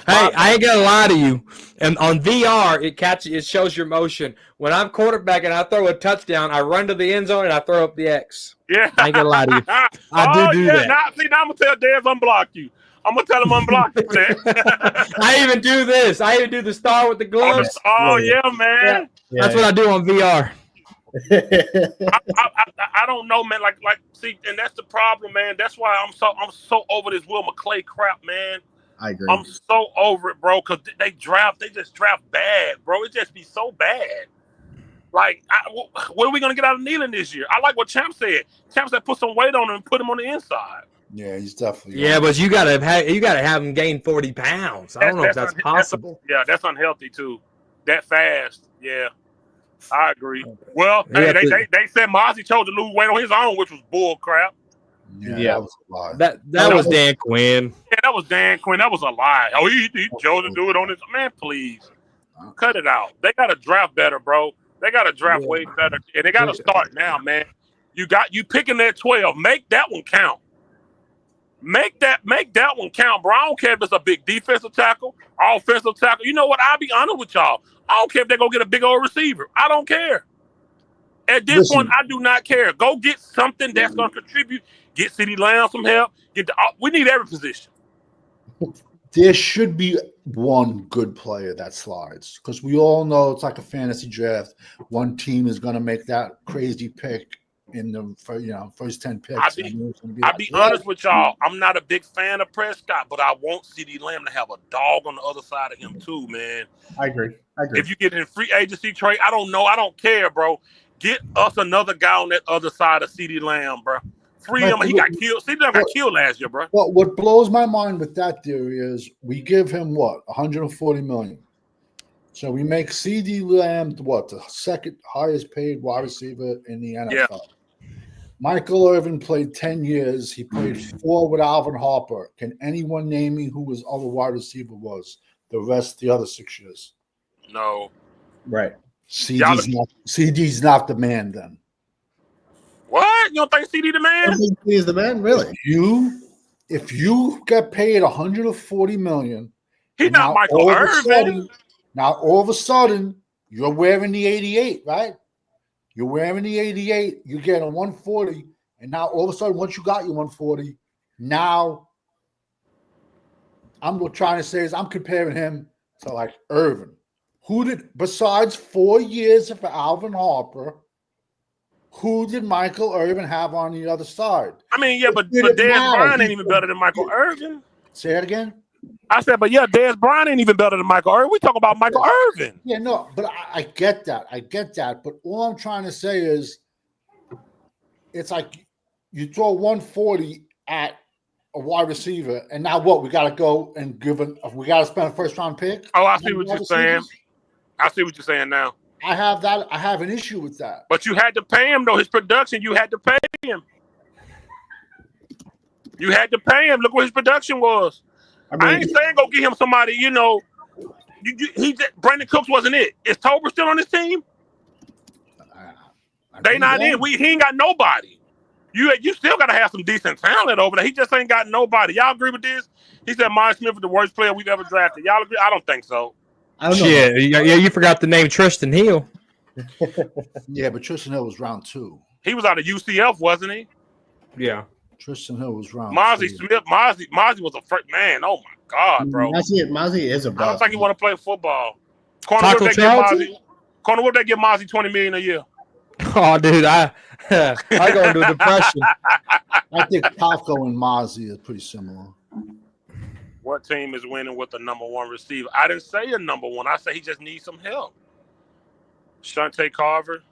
I ain't gonna lie to you. And on VR, it shows your motion. When I'm quarterback and I throw a touchdown, I run to the end zone and I throw up the X. Yeah, I ain't gonna lie to you. I do that. Now I'm gonna tell Dez unblock you. I'm gonna tell him unblock you for that. I even do this. I even do the star with the gloves. Yeah, man. Yeah. That's what I do on VR. I don't know, man. Like, see, and that's the problem, man. That's why I'm so over this Will McClay crap, man. I agree. I'm so over it, bro, because they just draft bad, bro. It just be so bad. Like, what are we gonna get out of Nealon this year? I like what Champ said. Champ said put some weight on him and put him on the inside. Yeah, he's definitely. Yeah, but you gotta have him gain 40 pounds. I don't know if that's possible. That's unhealthy too. That fast, yeah. I agree. Well, they said Mozzie chose to lose weight on his own, which was bull crap. Yeah, that was a lie. That was Dan Quinn. Yeah, that was Dan Quinn. That was a lie. Oh, he chose to do it on his man. Please, cut it out. They gotta draft better, bro. They gotta draft way better, and they gotta start now, man. You picking that 12. Make that one count. Make that one count, bro. I don't care if it's a big defensive tackle, offensive tackle. You know what? I'll be honest with y'all. I don't care if they're going to get a big old receiver. I don't care. At this point, I do not care. Go get something that's going to contribute. Get CeeDee Lamb some help. We need every position. There should be one good player that slides because we all know it's like a fantasy draft. One team is going to make that crazy pick in the first 10 picks. I'll be honest with y'all. I'm not a big fan of Prescott, but I want CeeDee Lamb to have a dog on the other side of him too, man. I agree. If you get in free agency trade, I don't know. I don't care, bro. Get us another guy on that other side of CeeDee Lamb, bro. Free him. He got killed. CeeDee Lamb got killed last year, bro. Well, what blows my mind with that theory is we give him what, $140 million. So we make CeeDee Lamb the second highest paid wide receiver in the NFL. Yeah. Michael Irvin played 10 years. He played 4 with Alvin Harper. Can anyone name me who his other wide receiver was the other 6 years? No. Right. CD's not the man then. What? You don't think CD the man? He's the man, really? If you get paid $140 million, he's not Michael Irvin. Now all of a sudden you're wearing the 88, right? You're wearing the 88, you get a 140, and now all of a sudden, once you got your 140, now I'm trying to say is I'm comparing him to like Irvin. Who did, besides 4 years for Alvin Harper, who did Michael Irvin have on the other side? I mean, yeah, but Dez Bryant ain't even better than Michael Irvin. Say that again? I said, but yeah, Dez Bryant ain't even better than Michael Irvin. We talk about Michael Irvin. Yeah, no, but I get that. I get that. But all I'm trying to say is it's like you throw 140 at a wide receiver, and now what? We got to go and we got to spend a first-round pick? Oh, I see what you're saying. I see what you're saying now. I have an issue with that. But you had to pay him, though. His production, you had to pay him. You had to pay him. Look what his production was. I ain't saying go get him somebody, Brandon Cooks wasn't it. Is Tolbert still on this team? They not in. He ain't got nobody. You still got to have some decent talent over there. He just ain't got nobody. Y'all agree with this? He said Myles Smith is the worst player we've ever drafted. Y'all agree? I don't think so. I don't know. Shit, you forgot the name Tristan Hill. Yeah, but Tristan Hill was round 2. He was out of UCF, wasn't he? Yeah. Tristan Hill was round Mozzie 2. Smith. Mozzie was a first man. Oh my God, bro. Mozzie is a bust. I don't think he want to play football. Corner, what they give Mozzie $20 million a year? Oh, dude, I go into depression. I think Palco and Mozzie are pretty similar. What team is winning with the number 1 receiver? I didn't say a number 1. I say he just needs some help. Shante Carver.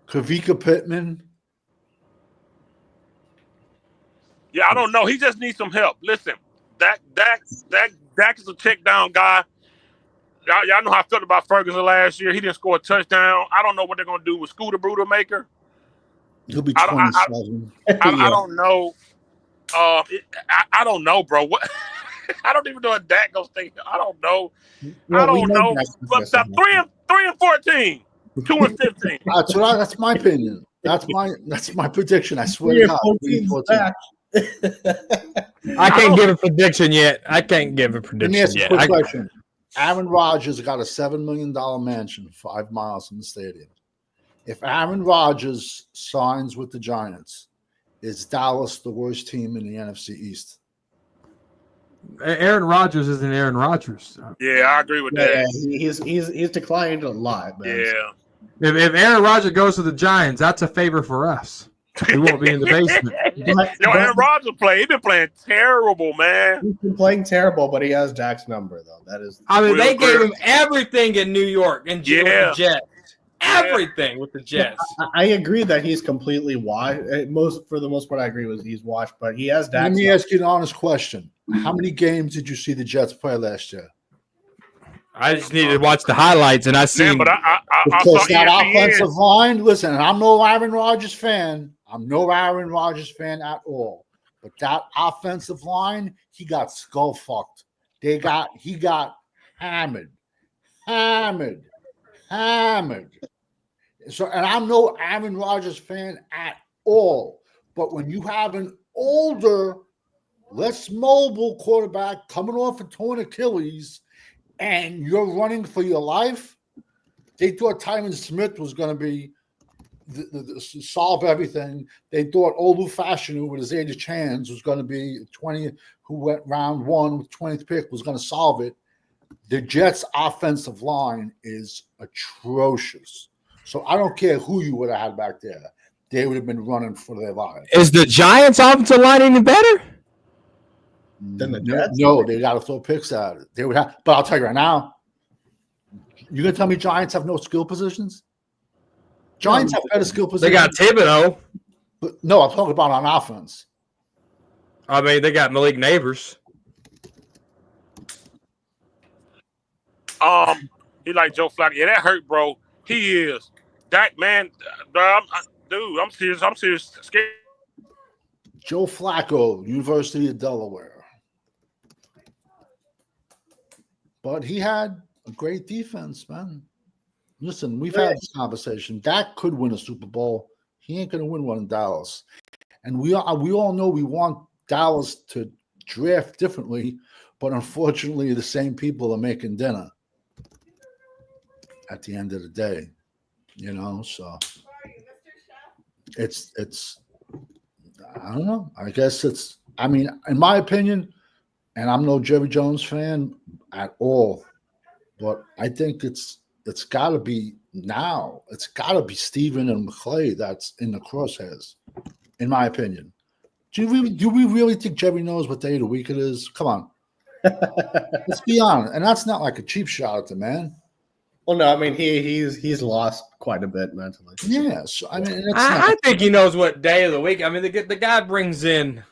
Kavika Pittman. Yeah, I don't know. He just needs some help. Listen, Dak is a check down guy. Y'all know how I felt about Ferguson last year. He didn't score a touchdown. I don't know what they're gonna do with Scooter Brudermaker. He'll be 27. I don't know. I don't know, bro. What? I don't even know if Dak goes stay. I don't know. I don't know. But 3-14, 2-15. That's my opinion. That's my prediction. I swear to God. 3-14. I can't give a prediction yet. Let me ask you a quick question. Aaron Rodgers got a $7 million mansion 5 miles from the stadium. If Aaron Rodgers signs with the Giants, is Dallas the worst team in the NFC East? Aaron Rodgers isn't Aaron Rodgers. Yeah, I agree with that. He's declined a lot, man. Yeah. If Aaron Rodgers goes to the Giants, that's a favor for us. We won't be in the basement. Aaron Rodgers he's been playing terrible, man. He's been playing terrible, but he has Dak's number, though. That is. I mean, they gave him everything in New York and the Jets. Everything with the Jets. I agree that he's completely washed. For the most part, I agree with he's washed, but he has Dak. Let me ask you an honest question. How many games did you see the Jets play last year? I just needed to watch the highlights, and I seen. But I because that offensive line. Listen, I'm no Aaron Rodgers fan. I'm no Aaron Rodgers fan at all. But that offensive line, he got skull fucked. He got hammered. So, and I'm no Aaron Rodgers fan at all. But when you have an older, less mobile quarterback coming off a torn Achilles, and you're running for your life, they thought Tyron Smith was going to be solve everything. They thought Olu Fashanu with his age of chance was going to be 20, who went round 1 with 20th pick, was going to solve it. The Jets' offensive line is atrocious. So I don't care who you would have had back there. They would have been running for their lives. Is the Giants' offensive line any better than the Jets? No, they got to throw picks at it. They would have, but I'll tell you right now, you're going to tell me Giants have no skill positions? Giants have better skill positions. They got Thibodeau. But no, I'm talking about on offense. I mean, they got Malik Neighbors. He like Joe Flacco. Yeah, that hurt, bro. He is. Dak, man, I'm serious. I'm serious. Scared. Joe Flacco, University of Delaware. But he had a great defense, man. Listen, we've had this conversation. Dak could win a Super Bowl. He ain't going to win one in Dallas. And we all know we want Dallas to draft differently, but unfortunately, the same people are making dinner at the end of the day. You know, so it's I don't know. I guess I mean, in my opinion, and I'm no Jerry Jones fan at all, but I think it's got to be now. It's got to be Steven and McClay that's in the crosshairs, in my opinion. Do we really think Jerry knows what day of the week it is? Come on. Let's be honest. And that's not like a cheap shot at the man. Well, no, I mean he's lost quite a bit mentally. Yes, I mean I think he knows what day of the week. I mean the guy brings in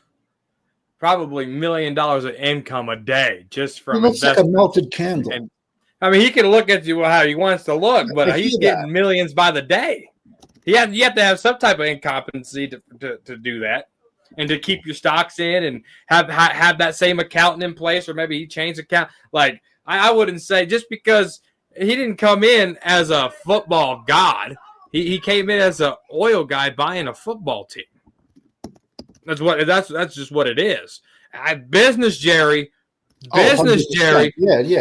probably $1 million of income a day just from. He looks like a melted candle. And, I mean, he can look at you how he wants to look, but he's getting millions by the day. You have to have some type of incompetency to do that, and to keep your stocks in and have that same accountant in place, or maybe he changed account. Like I wouldn't say just because he didn't come in as a football god, He came in as an oil guy buying a football team. That's just what it is. Business Jerry, Jerry,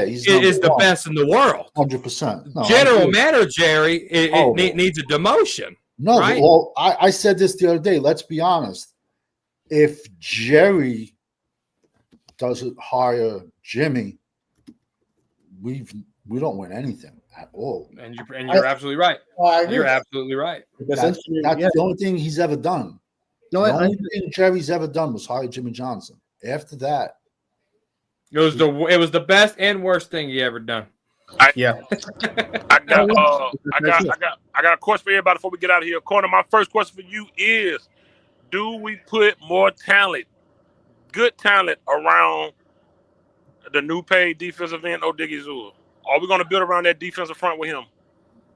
he's is the best in the world. 100%. No, General Manager Jerry needs a demotion. No, right? Well, I said this the other day. Let's be honest. If Jerry doesn't hire Jimmy, we don't win anything at all. And you're absolutely right. You're absolutely right. That's the only thing he's ever done. The only thing Jerry's ever done was hire Jimmy Johnson. After that, it was the best and worst thing he ever done. I got a question for everybody before we get out of here. Corner, my first question for you is: do we put more talent, good talent, around the new paid defensive end, Odigizua? Are we going to build around that defensive front with him?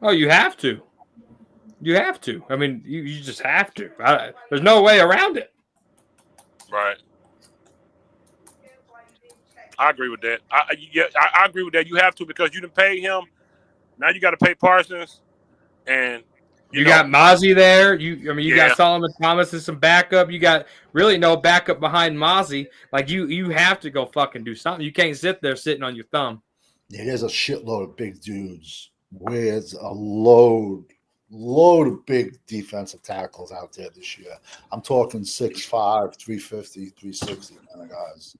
Oh, you have to. You have to. I mean, you just have to. There's no way around it. Right. I agree with that. I agree with that. You have to, because you didn't pay him. Now you got to pay Parsons, and you got Mozzie there. You got Solomon Thomas as some backup. You got really no backup behind Mozzie. Like you have to go fucking do something. You can't sit there sitting on your thumb. Yeah, there's a shitload of big dudes. There's a load of big defensive tackles out there this year. I'm talking 6'5", 350, 360 kind of guys.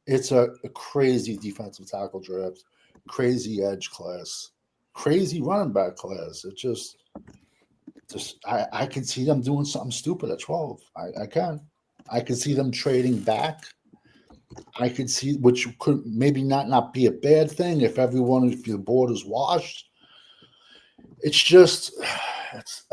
It's a crazy defensive tackle draft, crazy edge class, crazy running back class. It just I can see them doing something stupid at 12. I can see them trading back. I could see, which could maybe not be a bad thing if your board is washed. It's just, it's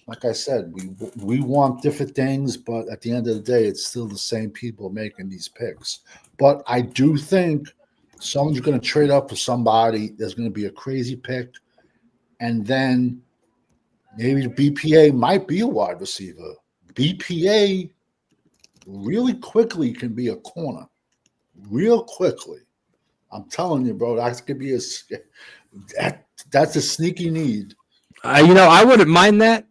like I said, we want different things, but at the end of the day, it's still the same people making these picks. But I do think someone's going to trade up for somebody. There's going to be a crazy pick, and then maybe BPA might be a wide receiver. BPA really quickly can be a corner, real quickly. I'm telling you, bro, that could be that's a sneaky need. I wouldn't mind that.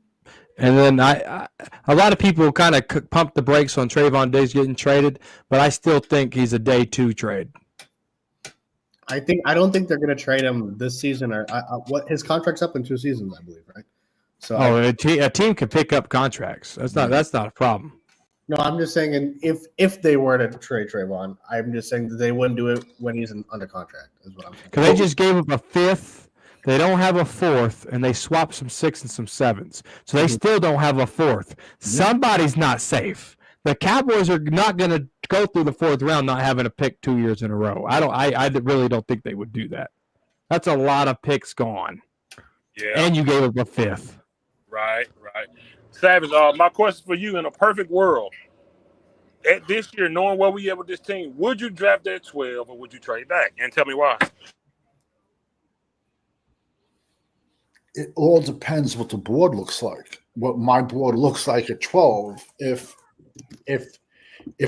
And then a lot of people kind of pump the brakes on Trayvon Diggs getting traded, but I still think he's a day 2 trade. I don't think they're going to trade him this season, or what his contract's up in 2 seasons, I believe, right? So a team can pick up contracts. That's not a problem. No, I'm just saying, if they were to trade Trayvon, I'm just saying that they wouldn't do it when he's under contract. Is what I'm saying. Because they just gave him a 5th. They don't have a 4th, and they swapped some 6s and some 7s. So they still don't have a 4th. Somebody's not safe. The Cowboys are not going to go through the 4th round not having a pick 2 years in a row. I really don't think they would do that. That's a lot of picks gone. Yeah. And you gave up a 5th. Right. Savage, my question for you: in a perfect world, at this year, knowing where we are with this team, would you draft at 12 or would you trade back? And tell me why. It all depends what the board looks like. What my board looks like at 12. If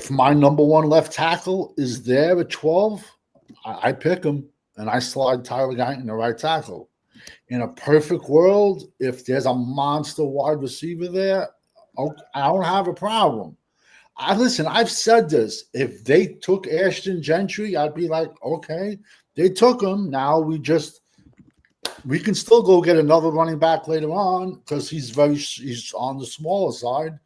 my number 1 left tackle is there at 12, I pick him and I slide Tyler Guyton in the right tackle. In a perfect world, if there's a monster wide receiver there, I don't have a problem. I've said this. If they took Ashton Gentry, I'd be like, okay, they took him. Now we can still go get another running back later on because he's on the smaller side,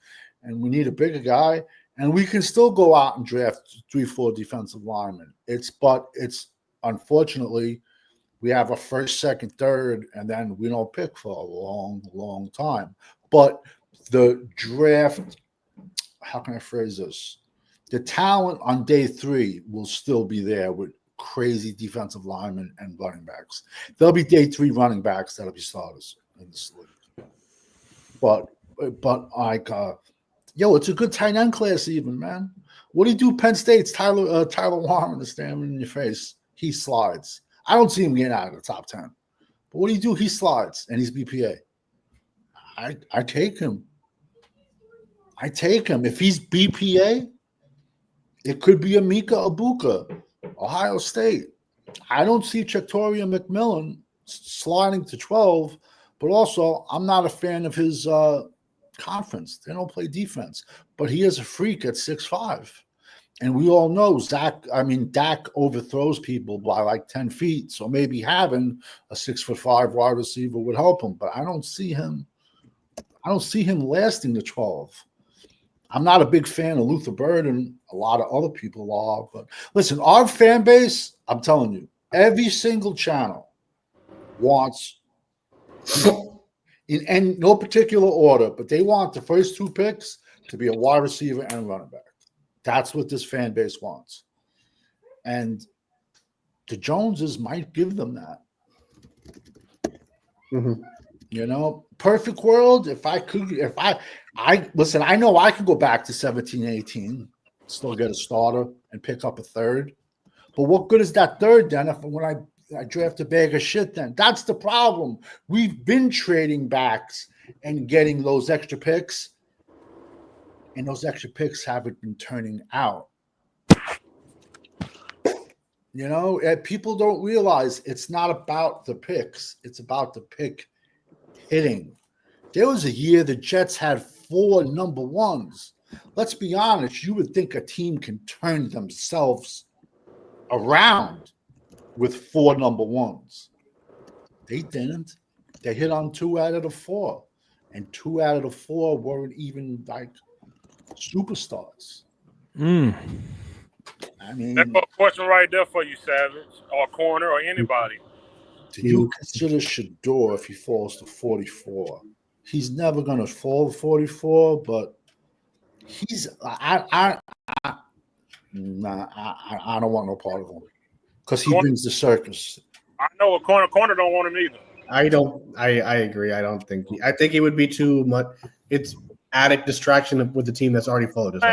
and we need a bigger guy. And we can still go out and draft 3-4 defensive linemen. It's unfortunately we have a 1st, 2nd, 3rd, and then we don't pick for a long, long time. But the draft, how can I phrase this? The talent on day 3 will still be there with crazy defensive linemen and running backs. There'll be day 3 running backs that'll be starters in this league. But like, it's a good tight end class even, man. What do you do? Penn State's Tyler Warren is standing in your face. He slides. I don't see him getting out of the top 10. But what do you do? He slides, and he's BPA. I take him. If he's BPA, it could be Emeka Ibuka, Ohio State. I don't see Victoria McMillan sliding to 12, But also, I'm not a fan of his conference. They don't play defense. But he is a freak at 6'5". And we all know Dak overthrows people by like 10 feet. So maybe having a 6'5" wide receiver would help him. But I don't see him lasting the 12. I'm not a big fan of Luther Bird, and a lot of other people are. But listen, our fan base, I'm telling you, every single channel wants, in no particular order, but they want the first 2 picks to be a wide receiver and running back. That's what this fan base wants. And the Joneses might give them that. Mm-hmm. You know, perfect world. Listen, I know I could go back to 17, 18, still get a starter and pick up a third. But what good is that third then when I draft a bag of shit then? That's the problem. We've been trading backs and getting those extra picks, and those extra picks haven't been turning out. You know, people don't realize it's not about the picks. It's about the pick hitting. There was a year the Jets had 4 number ones. Let's be honest. You would think a team can turn themselves around with 4 number ones. They didn't. They hit on 2 out of the 4. And 2 out of the 4 weren't even like superstars. I mean, that's a question right there for you, Savage, or Corner, or anybody. Do you consider Shador if he falls to 44? He's never going to fall to 44, but he's I don't want no part of him because he brings the circus. I know a corner don't want him either. I agree. I think it would be too much. It's added distraction with the team that's already full of this.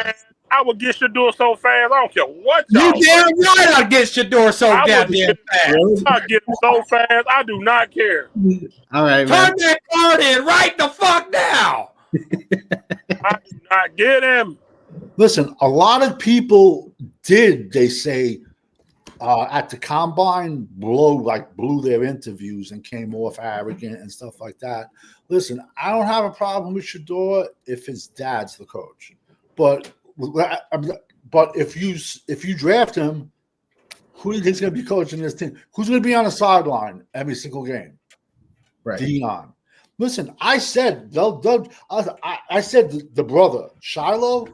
I would get Shador so fast. I don't care what You y'all damn right I'll get Shador so goddamn fast. I get him so fast. I do not care. All right, man. Turn that card in right the fuck now. I do not get him. Listen, a lot of people they say, at the combine, blew their interviews and came off arrogant and stuff like that. Listen, I don't have a problem with Shador if his dad's the coach, but if you draft him, who do you think's going to be coaching this team? Who's going to be on the sideline every single game? Right, Dion. Listen, I said I said the brother Shiloh,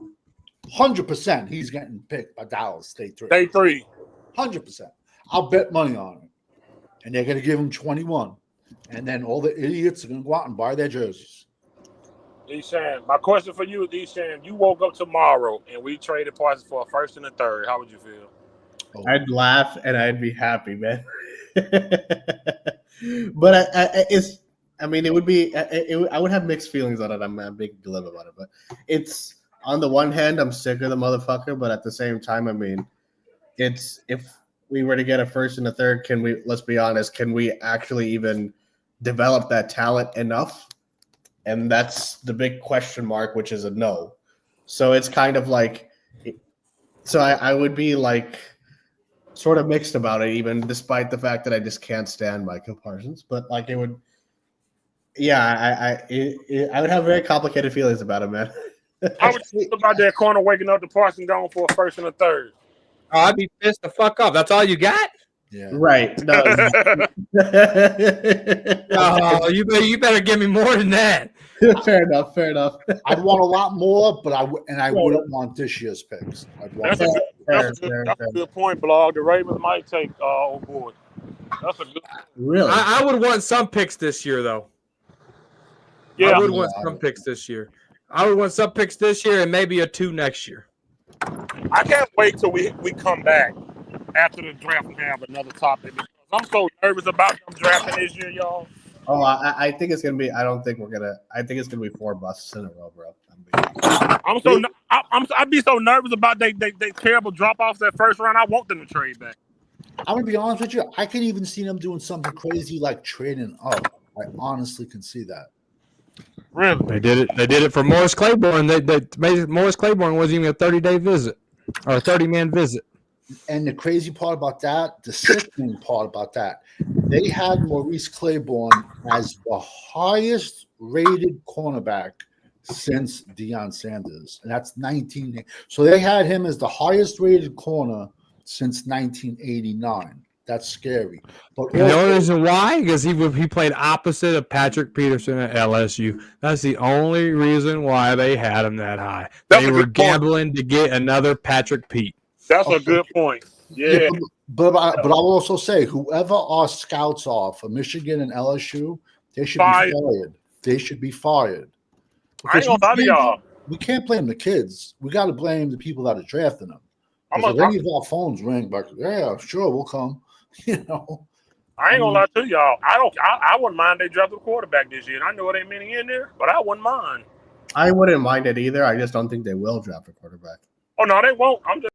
100% he's getting picked by Dallas State 3. Day 3. 100%. I'll bet money on it. And they're going to give him 21. And then all the idiots are going to go out and buy their jerseys. D-Shan, my question for you is, D-Shan, you woke up tomorrow and we traded Parsons for a first and a third. How would you feel? I'd laugh and I'd be happy, man. But it would be. I would have mixed feelings on it. I'm a big dilemma about it, but it's on the one hand, I'm sick of the motherfucker, but at the same time, I mean, it's if we were to get a first and a third, can we? Let's be honest, can we actually even develop that talent enough? And that's the big question mark, which is a no. So it's kind of like, so I would be like sort of mixed about it, even despite the fact that I just can't stand Michael Parsons. But like it would, yeah, I would have very complicated feelings about it, man. How would you feel about that corner waking up to Parsons going for a first and a third? Oh, I'd be pissed the fuck off. That's all you got? Yeah. Right. No. Oh, you better give me more than that. Fair enough. I'd want a lot more, but I wouldn't want this year's picks. That's a good point, Blog. The Ravens might take old boy. That's a good point. Really? I would want some picks this year, though. Yeah. I would want some picks this year. I would want some picks this year and maybe a 2 next year. I can't wait till we come back after the draft and have another topic because I'm so nervous about them drafting this year, y'all. Oh, I think it's gonna be. I don't think we're gonna. I think it's gonna be 4 busts in a row, bro. I'd be so nervous about they terrible drop offs that first round. I want them to trade back. I'm gonna be honest with you. I can even see them doing something crazy like trading up. I honestly can see that. Really? They did it for Morris Claiborne. They made Morris Claiborne wasn't even a 30-day visit or a 30-man visit. And the crazy part about that, the sickening part about that, they had Maurice Claiborne as the highest rated cornerback since Deion Sanders. And that's 19. So they had him as the highest rated corner since 1989. That's scary. But And the only reason why, because he played opposite of Patrick Peterson at LSU. That's the only reason why they had him that high. They were gambling to get another Patrick Pete. That's a good point. Yeah. But I'll also say, whoever our scouts are for Michigan and LSU, they should be fired. They should be fired. I ain't gonna lie to y'all. We can't blame the kids. We got to blame the people that are drafting them. If any of our phones ring, like, yeah, sure, we'll come. You know, I ain't gonna lie to y'all. I wouldn't mind they drafted a quarterback this year. And I know it ain't many in there, but I wouldn't mind. I wouldn't mind it either. I just don't think they will draft a quarterback. Oh no, they won't. I'm just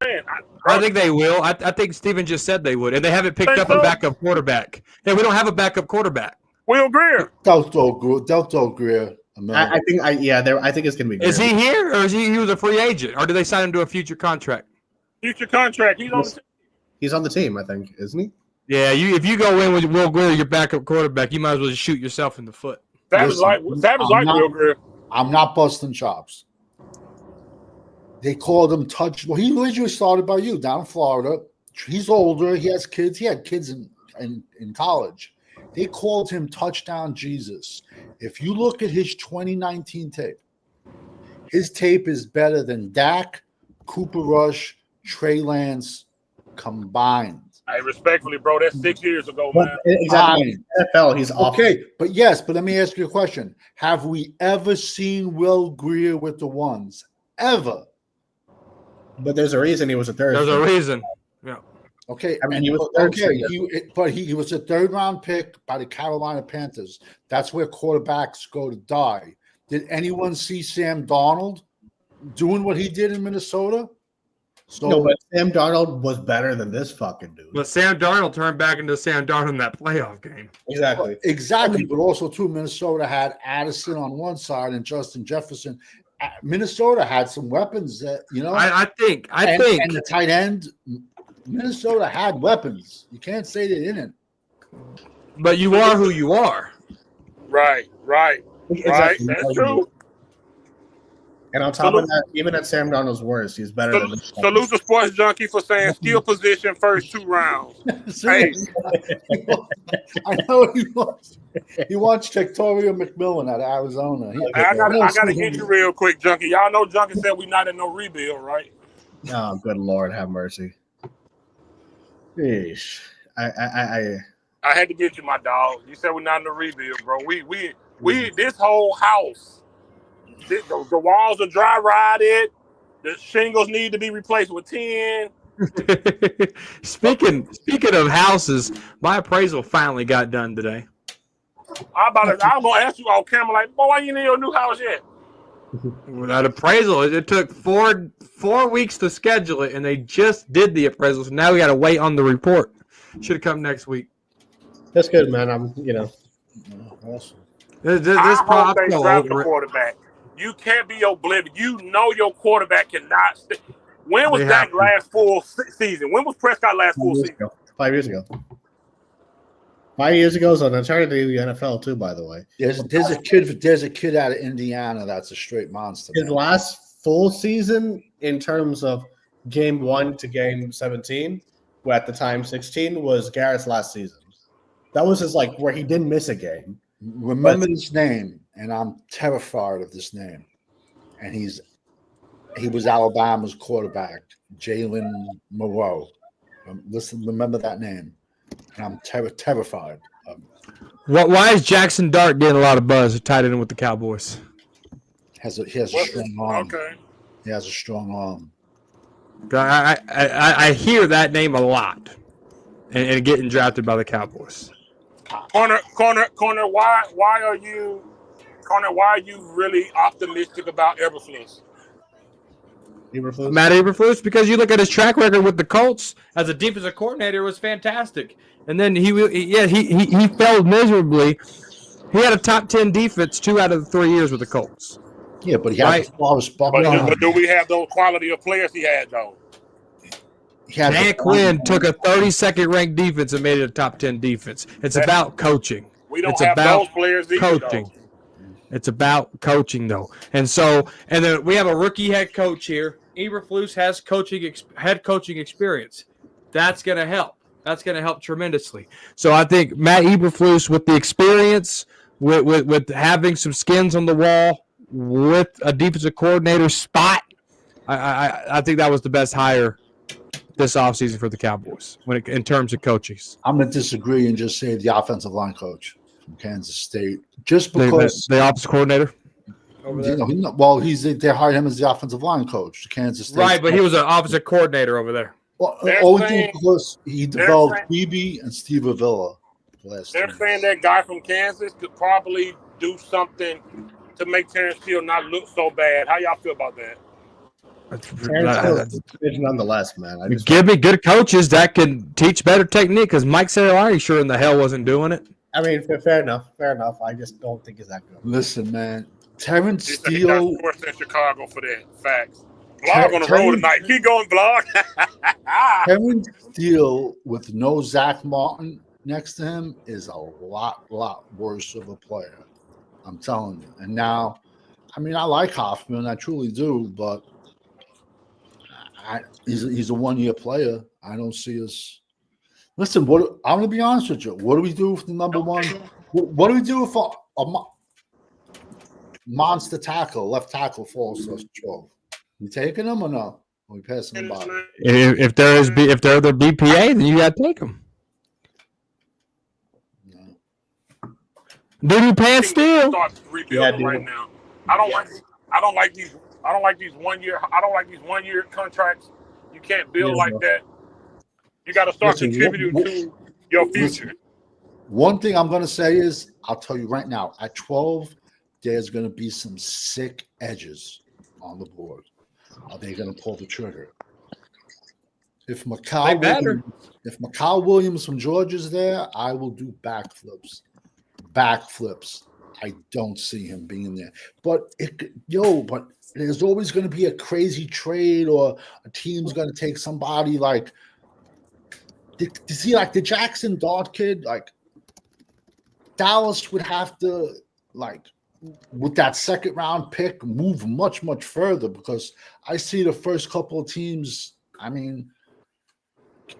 saying. I think they will. I think Steven just said they would, and they haven't picked up a backup quarterback. Yeah, we don't have a backup quarterback. Will Greer. Delto Greer. I think it's gonna be. Greer. Is he here, or is he was a free agent, or do they sign him to a future contract? Future contract. He's on the team. He's on the team, I think, isn't he? Yeah, if you go in with Will Greer, your backup quarterback, you might as well just shoot yourself in the foot. That was like Will Greer. I'm not busting chops. They called him touch. Well, he originally started by you down in Florida. He's older. He has kids. He had kids in college. They called him Touchdown Jesus. If you look at his 2019 tape, his tape is better than Dak, Cooper Rush, Trey Lance combined. Hey, respectfully, bro, that's 6 years ago, man. Exactly. NFL, he's off. Okay, but let me ask you a question. Have we ever seen Will Greer with the ones? Ever? But there's a reason he was a third. There's a reason. Yeah. Okay. I mean, he was third. Okay, he was a third-round pick by the Carolina Panthers. That's where quarterbacks go to die. Did anyone see Sam Darnold doing what he did in Minnesota? So, no, but Sam Darnold was better than this fucking dude. But Sam Darnold turned back into Sam Darnold in that playoff game. Exactly. But also, too, Minnesota had Addison on one side and Justin Jefferson. Minnesota had some weapons that, I think. And the tight end, Minnesota had weapons. You can't say they didn't. But you are who you are. Right. Exactly. That's true. And on top of that, even at Sam Darnold's worst, he's better than this. Salute the Sports Junkie for saying skill position first 2 rounds. Hey. I know he wants. He wants Victoria McMillan out of Arizona. I gotta hit you real quick, Junkie. Y'all know Junkie said we not in no rebuild, right? Oh, good Lord, have mercy. Yeesh. I had to get you, my dog. You said we're not in the rebuild, bro. We this whole house. The walls are dry rotted. The shingles need to be replaced with 10. Speaking of houses, my appraisal finally got done today. I'm gonna ask you on camera, like, boy, why you in your new house yet? That appraisal, it took four weeks to schedule it, and they just did the appraisal. So now we got to wait on the report. Should have come next week. That's good, man. Awesome. This hope they draft a quarterback. You can't be oblivious. You know your quarterback cannot stay. When was Dak last full season? When was Prescott last full season? 5 years ago. 5 years ago is an eternity in the NFL too, by the way. There's a kid out of Indiana that's a straight monster. His last full season in terms of game 1 to game 17, who at the time 16, was Garrett's last season. That was his where he didn't miss a game. Remember this name, and I'm terrified of this name. And he was Alabama's quarterback, Jalen Moreau. Remember that name. And I'm terrified of him. Why is Jackson Dart getting a lot of buzz tied in with the Cowboys? He has a strong arm. Okay. He has a strong arm. I hear that name a lot, and getting drafted by the Cowboys. Corner. Why are you really optimistic about Eberflus? Matt Eberflus, because you look at his track record with the Colts as a defensive coordinator, was fantastic, and then he failed miserably. He had a top 10 defense 2 out of the 3 years with the Colts. Yeah, but he had But do we have those quality of players he had though? Dan Quinn took a 32nd ranked defense and made it a top 10 defense. It's about coaching. We don't It's have about those players either, coaching. though. It's about coaching, though. And then we have a rookie head coach here. Eberflus has head coaching experience. That's going to help. That's going to help tremendously. So I think Matt Eberflus, with the experience, with having some skins on the wall, with a defensive coordinator spot, I think that was the best hire this offseason for the Cowboys in terms of coaches. I'm going to disagree and just say the offensive line coach from Kansas State. Just because the offensive coordinator over there. They hired him as the offensive line coach, Kansas State. Right, but he was an offensive coordinator over there. Well, only thing because he developed Beebe and Steve Avila. They're saying that guy from Kansas could probably do something to make Terrence Steele not look so bad. How y'all feel about that? Nonetheless, man. Give me good coaches that can teach better technique, because Mike Sirianni sure in the hell wasn't doing it. I mean, fair enough. I just don't think it's that good. Listen, man, Terrence Steele. Forced in Chicago for that. Facts. Blog on the road tonight. Keep going, Blog. Terrence Steele with no Zach Martin next to him is a lot worse of a player. I'm telling you. And now, I mean, I like Hoffman, I truly do, but he's a 1 year player. I don't see us. Listen, I'm going to be honest with you. What do we do for the number one? What do we do if a monster tackle, left tackle falls to us 12? We taking them or no? Are we passing them by? If they're the BPA, then you got to take them. No. Do you pass Steele? Right now. I don't like these 1 year. I don't like these 1 year contracts. You can't build like that. You got to start contributing to your future. One thing I'm going to say is, I'll tell you right now, at 12, there's going to be some sick edges on the board. Are they going to pull the trigger? If Mikal Williams from Georgia's there, I will do backflips. I don't see him being there. But there's always going to be a crazy trade, or a team's going to take somebody like the Jackson Dart kid. Like, Dallas would have to, like, with that second round pick, move much further, because I see the first couple of teams, I mean,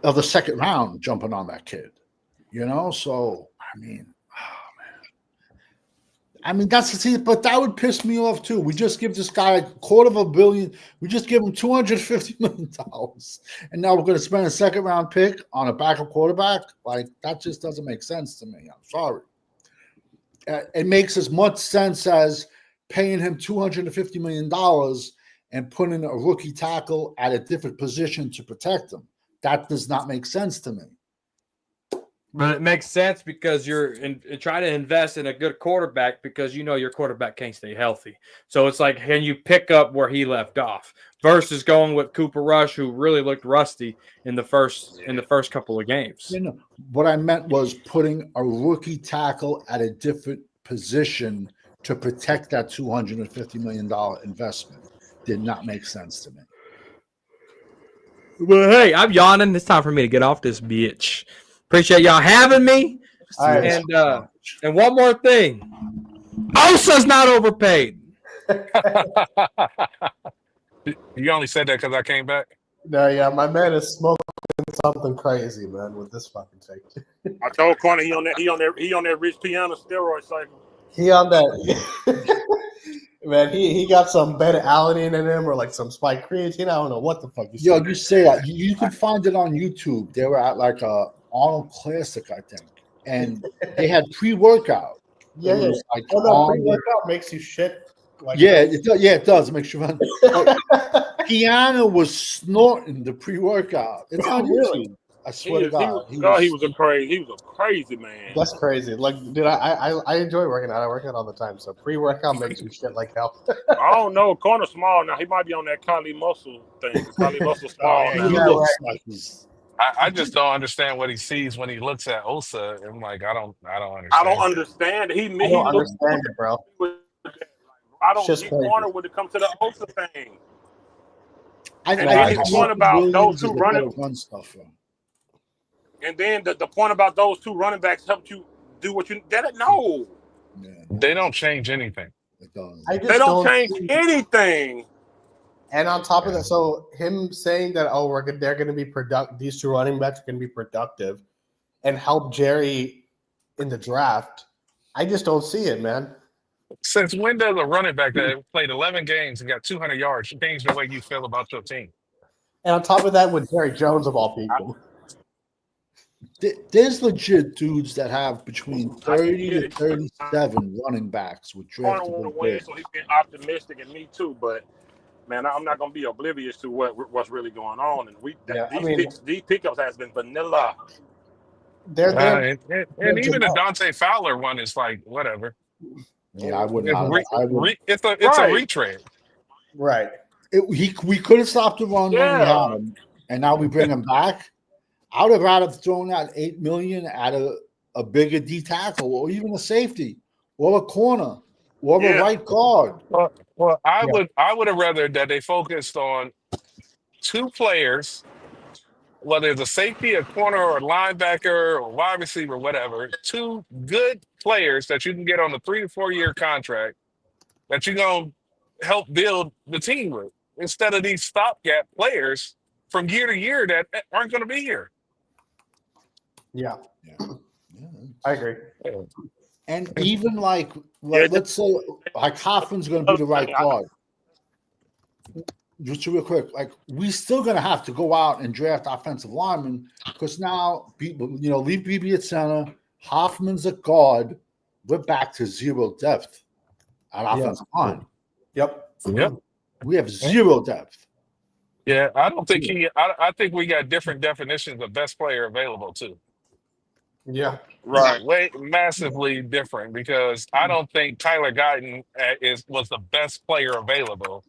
of the second round jumping on that kid. So I mean, that's the thing, but that would piss me off too. We just give this guy $250 million. We just give him $250 million, and now we're going to spend a second round pick on a backup quarterback. Like, that just doesn't make sense to me. I'm sorry. It makes as much sense as paying him $250 million and putting a rookie tackle at a different position to protect him. That does not make sense to me. But it makes sense because you're trying to invest in a good quarterback, because your quarterback can't stay healthy. So it's like, can you pick up where he left off, versus going with Cooper Rush, who really looked rusty in the first couple of games. What I meant was putting a rookie tackle at a different position to protect that $250 million investment. Did not make sense to me. Well, hey, I'm yawning. It's time for me to get off this bitch. Appreciate y'all having me. Right. And one more thing. Osa's not overpaid. You only said that because I came back? No, yeah, my man is smoking something crazy, man, with this fucking thing. I told Corner he on that Rich Piana steroid cycle. He on that. Man, he got some beta-alanine in him, or like some spike creatine. I don't know what the fuck. You say that. You can find it on YouTube. They were at like a Arnold Classic, I think, and they had pre-workout. Yeah. Like pre-workout makes you shit. Like it does. It makes you run. Piano was snorting the pre-workout. It's on YouTube. I swear to God. He was a crazy man. That's crazy. Like, dude, I enjoy working out. I work out all the time. So pre-workout makes you shit like hell. I don't know. Corner small now. He might be on that Kali muscle thing. Kali muscle small. I just don't understand what he sees when he looks at Osa. I'm like, I don't understand. I don't understand. I don't understand it, bro. I don't see Corner when it comes to the Osa thing. I And think then the point about those two running run stuff from. And then the point about those two running backs helped you do what you did. No, They don't change anything. They don't change anything. And on top of that, so him saying that, they're going to be productive. These two running backs are going to be productive and help Jerry in the draft. I just don't see it, man. Since when does a running back that played 11 games and got 200 yards change the way you feel about your team? And on top of that, with Jerry Jones of all people, there's legit dudes that have between 30 to 37 running backs with draftable picks. So he's being optimistic, and me too. But man, I'm not gonna be oblivious to what's really going on. And these pickups has been vanilla. And even the Dante Fowler one is like whatever. Yeah, I wouldn't. It's a retread. Right. We could have stopped the run when we had him, and now we bring him back. I would have rather thrown out $8 million at a bigger D tackle, or even a safety, or a corner, or a right guard. Well, I would have rather that they focused on two players, whether it's a safety, a corner, or a linebacker, or wide receiver, whatever. Two good players that you can get on a 3 to 4 year contract that you're gonna help build the team with, instead of these stopgap players from year to year that aren't going to be here. Yeah. I agree. And even let's say Hoffman's going to be the right guard. Just real quick, we still going to have to go out and draft offensive linemen, because now people, leave BB at center, Hoffman's at guard. We're back to zero depth at offensive line. Yep. We have zero depth. Yeah, I don't think I think we got different definitions of best player available too. Yeah. Right. Way massively different, because I don't think Tyler Guyton was the best player available.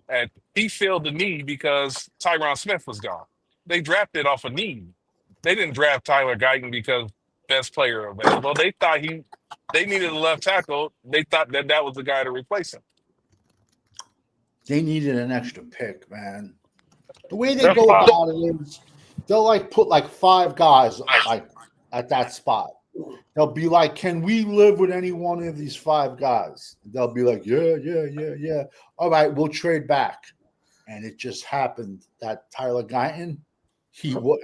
And he filled the need because Tyron Smith was gone. They drafted off a need. They didn't draft Tyler Guyton because best player available. They thought they needed a left tackle. They thought that was the guy to replace him. They needed an extra pick, man. The way they go about it is they'll put 5 guys at that spot. They'll be like, can we live with any one of these 5 guys? They'll be like, yeah. All right, we'll trade back. And it just happened that Tyler Guyton,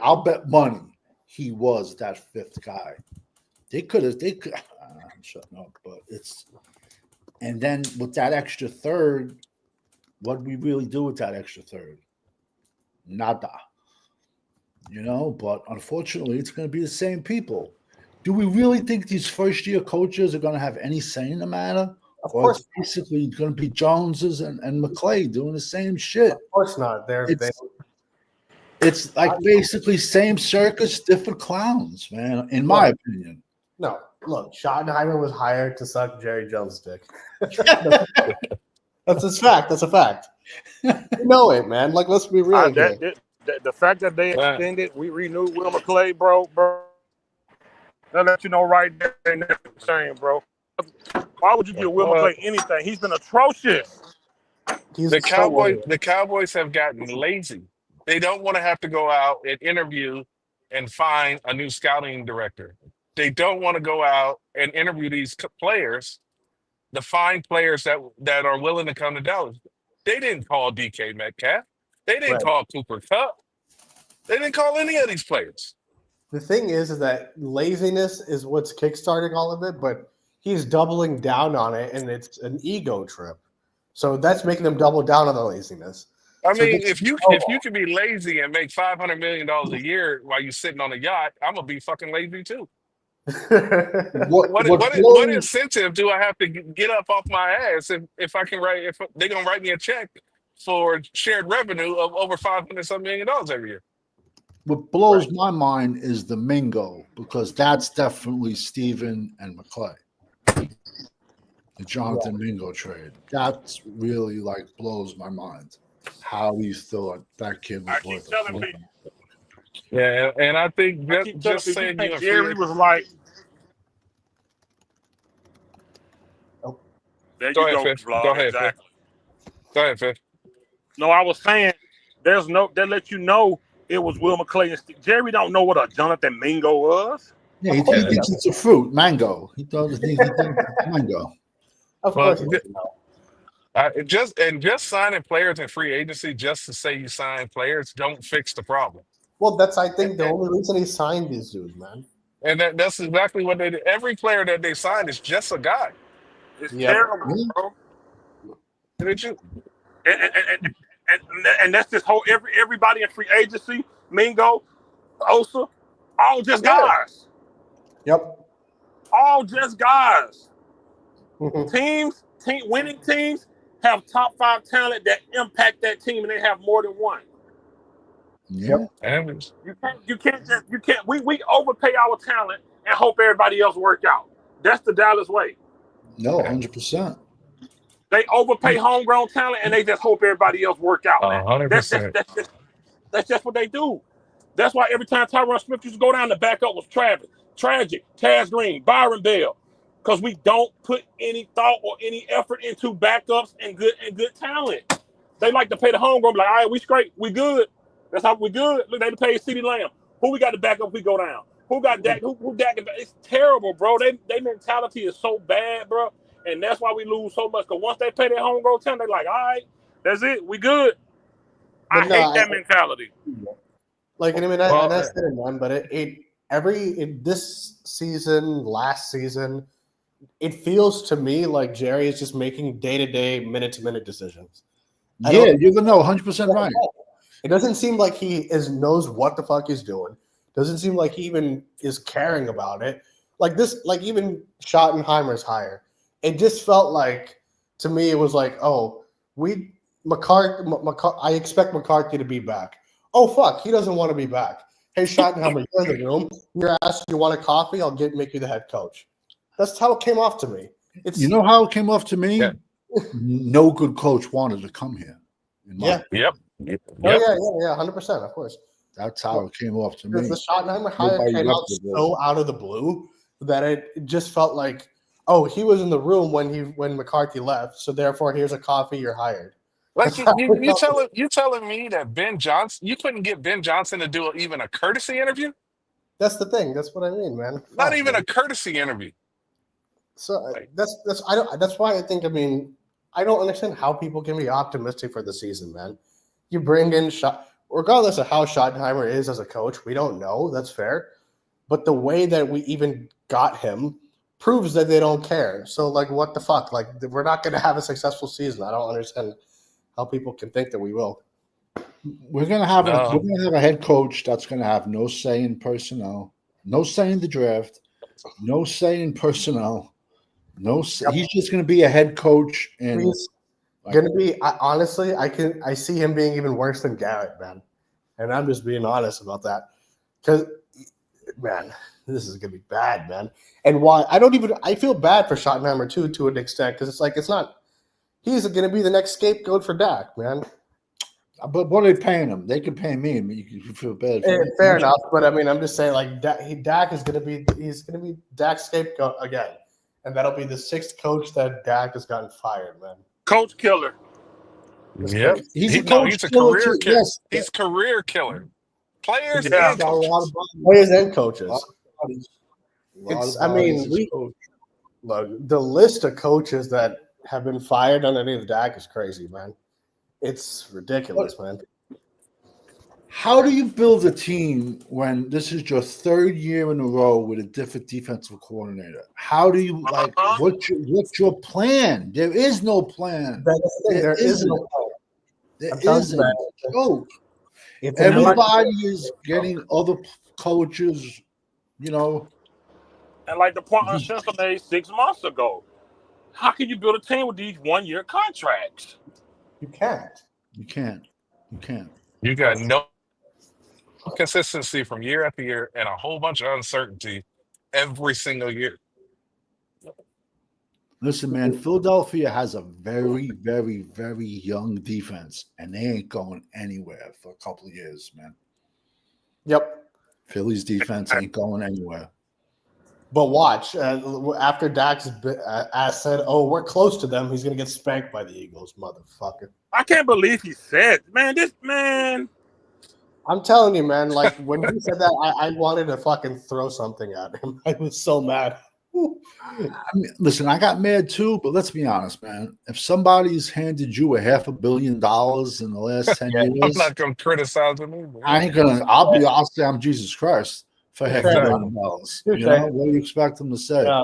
I'll bet money he was that 5th guy. They could I'm shutting up, but and then with that extra 3rd, what did we really do with that extra 3rd? Nada. But unfortunately, it's going to be the same people. Do we really think these first-year coaches are going to have any say in the matter? Of course. It's basically going to be Joneses and McClay doing the same shit. Of course not. It's basically same circus, different clowns, man, in my opinion. No, look, Schottenheimer was hired to suck Jerry Jones' dick. That's a fact. That's a fact. You know it, man. Let's be real. The fact that they extended, we renewed Will McClay, bro. That let you know right there, ain't nothing saying, bro. Why would you give Will McClay anything? He's been atrocious. The Cowboys have gotten lazy. They don't want to have to go out and interview and find a new scouting director. They don't want to go out and interview these players, to find players that are willing to come to Dallas. They didn't call DK Metcalf. They didn't call Cooper Kupp. They didn't call any of these players. The thing is that laziness is what's kickstarting all of it, but he's doubling down on it, and it's an ego trip. So that's making them double down on the laziness. I mean, if you can be lazy and make $500 million a year while you're sitting on a yacht, I'm gonna be fucking lazy too. What incentive do I have to get up off my ass if they're gonna write me a check for shared revenue of over $500 million every year? What blows my mind is the Mingo, because that's definitely Steven and McClay. The Jonathan Mingo trade. That's really blows my mind. How he thought that kid was worth it. Yeah, and I think just saying Jerry was like, there you go, Fifth. Go ahead, exactly. Fifth. Go ahead, Fifth. No, I was saying There's no that let you know it was Will McClay. Jerry don't know what a Jonathan Mingo was. Yeah, he thinks it's a fruit, mango. He thinks it's mango. Of course, just signing players in free agency just to say you sign players don't fix the problem. Well, that's I think the only reason he signed these dudes, man. And that's exactly what they did. Every player that they signed is just a guy. It's terrible, bro. And that's this whole everybody in free agency, Mingo, Osa, all just guys. Yep. All just guys. Winning teams have top 5 talent that impact that team, and they have more than one. Yep. You can't. We overpay our talent and hope everybody else work out. That's the Dallas way. No, 100%. They overpay homegrown talent and they just hope everybody else work out. 100%. That's just what they do. That's why every time Tyron Smith used to go down, the backup was Tragic, Taz Green, Byron Bell, because we don't put any thought or any effort into backups and good talent. They like to pay the homegrown, like, all right, we straight, we good. That's how we good. Look, they pay CeeDee Lamb. Who we got to back up? We go down. Who got Dak? Who Dak? It's terrible, bro. They mentality is so bad, bro, and that's why we lose so much. Because once they pay their homegrown talent, they like, all right, that's it, we good. I hate that mentality. Like, I mean, I said it, man, but this season, last season, it feels to me like Jerry is just making day-to-day, minute-to-minute decisions. Yeah, you know, 100% right. It doesn't seem like he knows what the fuck he's doing. Doesn't seem like he even is caring about it. Like this, like even Schottenheimer's hire. It just felt like, to me, it was like, oh, I expect McCarthy to be back. Oh, fuck, he doesn't want to be back. Hey, Schottenheimer, you're in the room. You're asked, you want a coffee? I'll make you the head coach. That's how it came off to me. You know how it came off to me? Yeah. No good coach wanted to come here. Yep. Oh, yeah, 100%, of course. That's how it came off to me. The Schottenheimer hire came out so out of the blue that it just felt like, oh, he was in the room when McCarthy left, so therefore here's a coffee, you're hired. Like you telling me that Ben Johnson, you couldn't get Ben Johnson to do even a courtesy interview? That's the thing. That's what I mean, man. Not even a courtesy interview. So that's why I think, I mean, I don't understand how people can be optimistic for the season, man. You bring in regardless of how Schottenheimer is as a coach, we don't know. That's fair. But the way that we even got him proves that they don't care. So, like, what the fuck? Like, we're not going to have a successful season. I don't understand how people can think that we will. We're going to have a head coach that's going to have no say in personnel, no say in the draft, no say in personnel. He's just going to be a head coach, and he's going to be. Honestly, I see him being even worse than Garrett, man. And I'm just being honest about that, because, man, this is going to be bad, man. And why? I feel bad for Schottenheimer too, to an extent, because it's not. He's going to be the next scapegoat for Dak, man. But what are they paying him? They can pay me, but you can feel bad. Fair enough, but I mean, I'm just saying, like, Dak is going to be Dak's scapegoat again. And that'll be the 6th coach that Dak has gotten fired, man. Coach killer. Yep. He's a career killer. Yes. He's career killer. Players and coaches. Players and coaches. The list of coaches that have been fired underneath Dak is crazy, man. It's ridiculous, man. How do you build a team when this is your 3rd year in a row with a different defensive coordinator? How do you what's your plan? There is no plan. There isn't. There isn't. Oh, everybody is getting other coaches, you know. And like the point Uncensored made 6 months ago, how can you build a team with these 1-year contracts? You can't. You got no consistency from year after year and a whole bunch of uncertainty every single year. Listen, man, Philadelphia has a very, very, very young defense, and they ain't going anywhere for a couple of years, man. Yep. Philly's defense ain't going anywhere. But watch, after Dak's ass said, "Oh, we're close to them," he's gonna get spanked by the Eagles, motherfucker. I can't believe he said, man, this man. I'm telling you, man. Like when he said that, I wanted to fucking throw something at him. I was so mad. I mean, listen, I got mad too, but let's be honest, man. If somebody's handed you $500 million in the last 10 years, I'm not gonna criticize him either. I ain't gonna. I'll say I'm Jesus Christ for $500 million. You know what do you expect him to say? Yeah,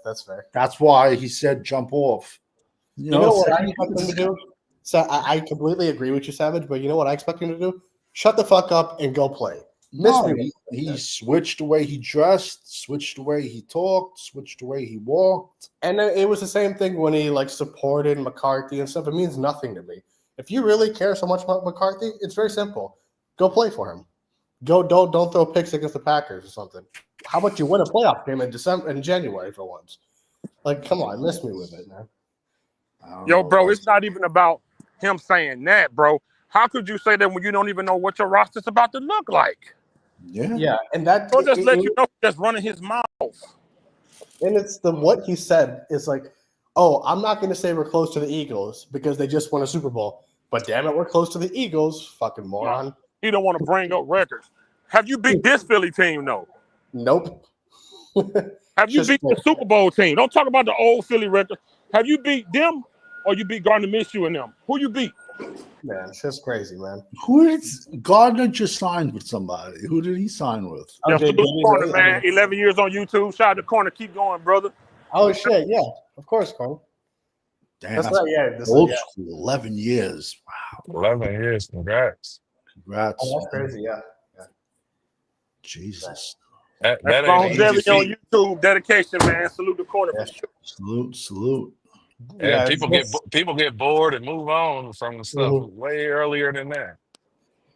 that's fair. That's why he said jump off. You know what I expect him to do? So I completely agree with you, Savage. But you know what I expect him to do? Shut the fuck up and go play. No, he switched the way he dressed, switched the way he talked, switched the way he walked. And it was the same thing when he like supported McCarthy and stuff. It means nothing to me. If you really care so much about McCarthy, it's very simple. Go play for him. Don't throw picks against the Packers or something. How about you win a playoff game in January for once? Like, come on, miss me with it, man. Yo, bro, it's not even about him saying that, bro. How could you say that when you don't even know what your roster's about to look like? Yeah, and that He'll just let you know just running his mouth. And it's what he said is like, oh, I'm not going to say we're close to the Eagles because they just won a Super Bowl, but damn it, we're close to the Eagles, fucking moron. No, he don't want to bring up records. Have you beat this Philly team though? Nope. Have you beat the Super Bowl team? Don't talk about the old Philly record. Have you beat them or you beat Gardner Minshew and them? Who you beat? Man, it's just crazy, man. Who did Gardner just signed with somebody? Who did he sign with? Yeah, Corner, man. 11 years on YouTube. Shout out to Corner. Keep going, brother. Oh shit, yeah, of course, Corner. Damn, that's right. Yeah, old school. 11 years. Wow. 11 years. Congrats. Oh, that's crazy. Yeah. Jesus. That longevity on YouTube. Dedication, man. Salute the Corner for Salute, sure. salute. Yeah, people get bored and move on from the stuff way earlier than that.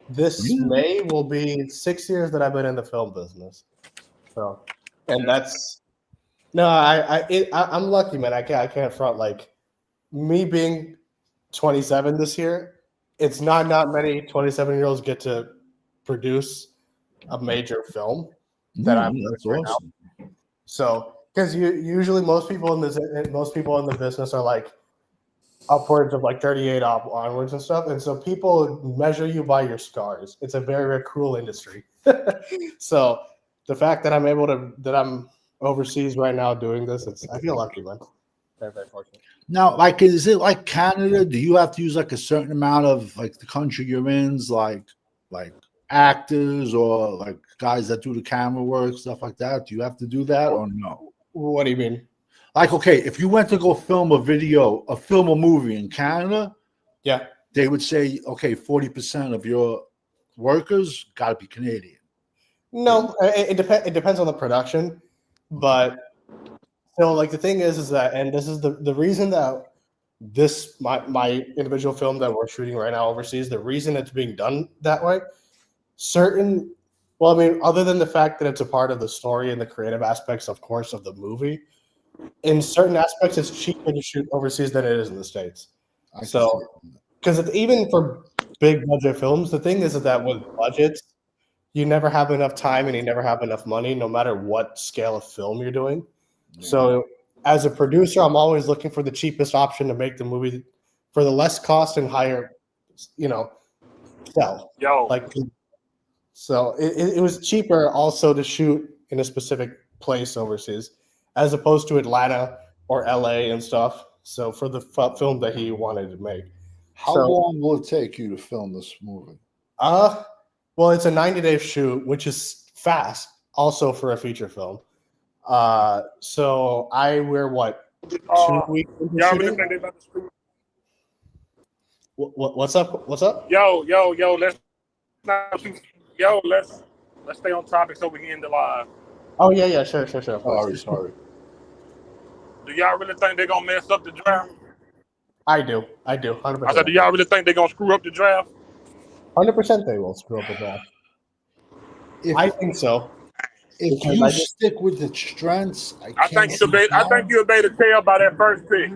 This May will be 6 years that I've been in the film business. So, and that's I'm lucky, man. I can't front. Like me being 27 this year, it's not many 27-year-olds get to produce a major film that I'm that's awesome. Now. So. Because usually most people in the business are like upwards of like 38 onwards and stuff, and so people measure you by your scars. It's a very, very cruel industry. So the fact that I'm overseas right now doing this, I feel lucky, man. Very, very fortunate. Now, like, is it like Canada? Do you have to use like a certain amount of like the country you're in's like actors or like guys that do the camera work, stuff like that? Do you have to do that or no? What do you mean? Like, okay, if you went to go film a movie in Canada, yeah, they would say, okay, 40% of your workers got to be Canadian. No, it depends on the production, but so like the thing is that, and this is the reason that my individual film that we're shooting right now overseas, the reason it's being done that way, well, I mean, other than the fact that it's a part of the story and the creative aspects, of course, of the movie, in certain aspects, it's cheaper to shoot overseas than it is in the States. So, because even for big budget films, the thing is that with budgets, you never have enough time and you never have enough money, no matter what scale of film you're doing. Yeah. So, as a producer, I'm always looking for the cheapest option to make the movie for the less cost and higher, sell. Like. So it was cheaper also to shoot in a specific place overseas, as opposed to Atlanta or LA and stuff. So for the film that he wanted to make. How long will it take you to film this movie? Well, it's a 90-day shoot, which is fast, also for a feature film. So we're 2 weeks into shooting? What's up? Let's stay on topic so we can end the live. Oh yeah, sure. Sorry. Do y'all really think they're gonna mess up the draft? I do, 100%. I said, do y'all really think they're gonna screw up the draft? 100% they will screw up the draft. I think so. If you stick with the strengths, I think you'll be able to tell by that first pick.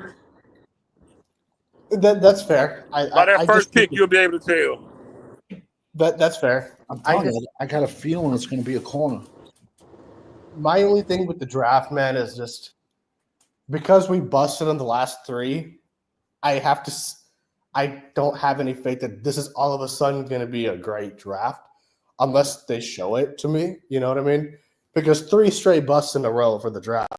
That's fair. By that first pick, you'll be able to tell. That's fair. I got a feeling it's going to be a corner. my only thing with the draft, man, is just because we busted on the last 3. I don't have any faith that this is all of a sudden going to be a great draft unless they show it to me. You know what I mean? Because 3 straight busts in a row for the draft.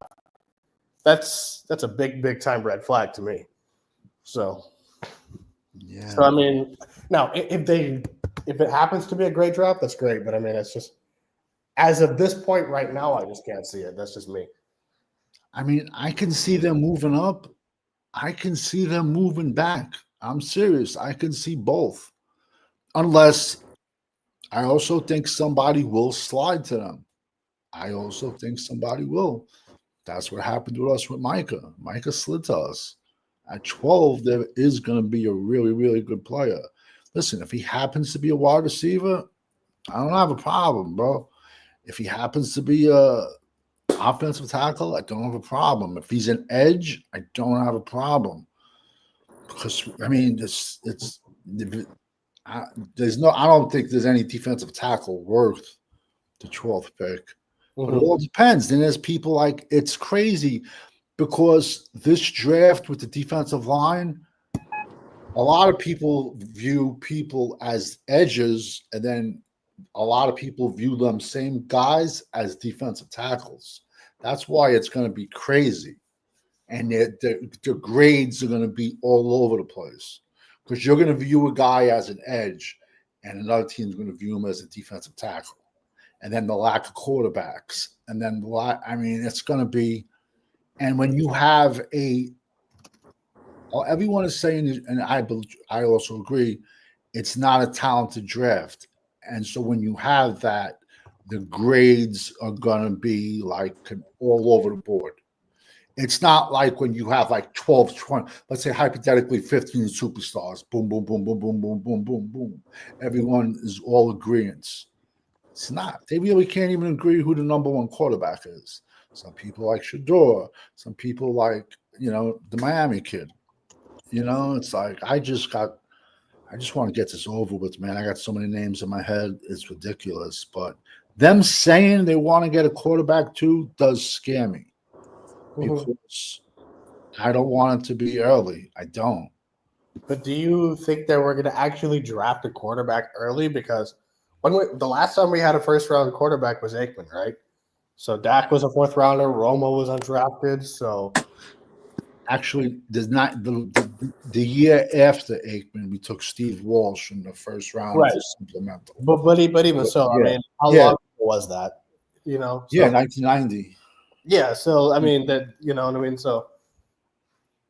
That's a big time red flag to me. So, yeah. So I mean, now if it happens to be a great draft, that's great. But I mean, it's just as of this point right now, I just can't see it. That's just me. I mean, I can see them moving up. I can see them moving back. I'm serious. I can see both. Unless I also think somebody will slide to them. I also think somebody will. That's what happened with us with Micah. Micah slid to us. At 12, there is going to be a really, really good player. Listen, if he happens to be a wide receiver, I don't have a problem, bro. If he happens to be a offensive tackle, I don't have a problem. If he's an edge, I don't have a problem. Because I mean, I don't think there's any defensive tackle worth the 12th pick. But it all depends. Then there's people like it's crazy because this draft with the defensive line, a lot of people view people as edges, and then a lot of people view them same guys as defensive tackles. That's why it's going to be crazy. And the grades are going to be all over the place because you're going to view a guy as an edge and another team's going to view him as a defensive tackle. And then the lack of quarterbacks. And then, it's going to be, and when you have everyone is saying, and I also agree, it's not a talented draft. And so when you have that, the grades are going to be like all over the board. It's not like when you have like 12, 20, let's say hypothetically 15 superstars. Boom, boom, boom, boom, boom, boom, boom, boom, boom. Everyone is all agreeance. It's not. They really can't even agree who the number 1 quarterback is. Some people like Shador. Some people like, the Miami kid. It's like I just want to get this over with, man. I got so many names in my head. It's ridiculous. But them saying they want to get a quarterback too does scare me. Because I don't want it to be early. I don't. But do you think that we're going to actually draft a quarterback early? Because the last time we had a first-round quarterback was Aikman, right? So Dak was a 4th rounder. Romo was undrafted. So actually, there's not the year after Aikman, we took Steve Walsh in the first round right. for supplemental. But even so, I mean, how long was that? So, 1990. Yeah, so I mean that you know what I mean. So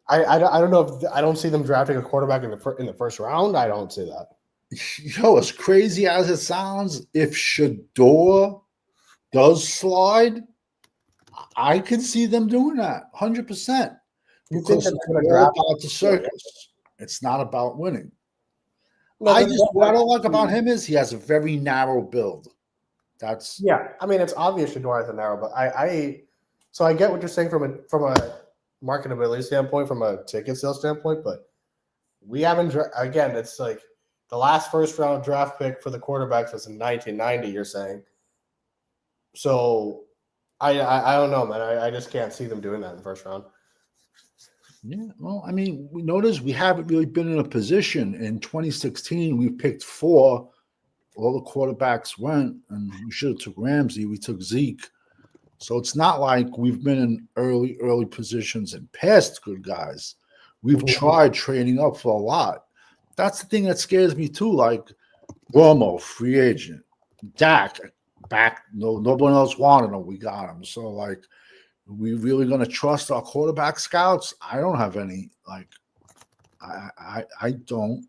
I don't know if I don't see them drafting a quarterback in the first round. I don't see that. As crazy as it sounds, if Shador does slide, I could see them doing that 100%. Because it's all about the circus. It's not about winning. What I don't like about him is he has a very narrow build. I mean, it's obvious Shador has a narrow, but so I get what you're saying from a marketability standpoint, from a ticket sales standpoint, but we haven't again. It's like the last first round draft pick for the quarterbacks was in 1990. You're saying, so I don't know, man. I just can't see them doing that in the first round. Yeah, well, I mean, we noticed we haven't really been in a position. In 2016, we picked 4. All the quarterbacks went, and we should have took Ramsey. We took Zeke. So it's not like we've been in early positions and past good guys. We've tried trading up for a lot. That's the thing that scares me too. Like Romo, free agent. Dak, back. No one else wanted him. We got him. So like, are we really going to trust our quarterback scouts? I don't have any. Like, I don't.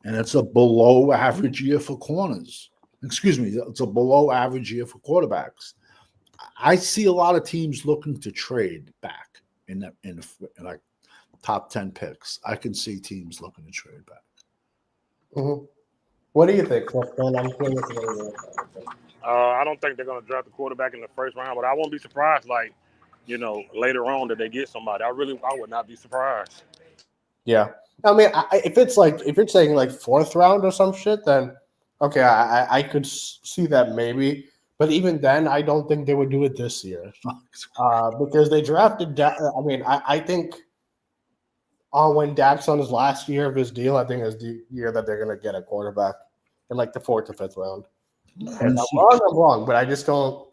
And it's a below average year for corners. Excuse me, it's a below average year for quarterbacks. I see a lot of teams looking to trade back in like top 10 picks. I can see teams looking to trade back. What do you think, Clifton? I don't think they're going to draft the quarterback in the first round, but I won't be surprised. Like, later on that they get somebody. I would not be surprised. Yeah, I mean, if you're saying like 4th round or some shit, then okay, I could see that maybe. But even then, I don't think they would do it this year because they drafted. I think when Dak's on his last year of his deal, I think is the year that they're going to get a quarterback in like the 4th or 5th round. And I'm wrong, but I just don't.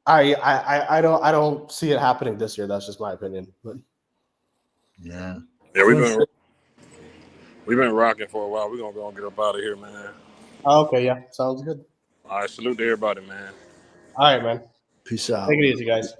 I don't see it happening this year. That's just my opinion. But yeah, we've been rocking for a while. We're gonna go and get up out of here, man. Okay, yeah, sounds good. All right, salute to everybody, man. All right, man. Peace out. Take it easy, guys.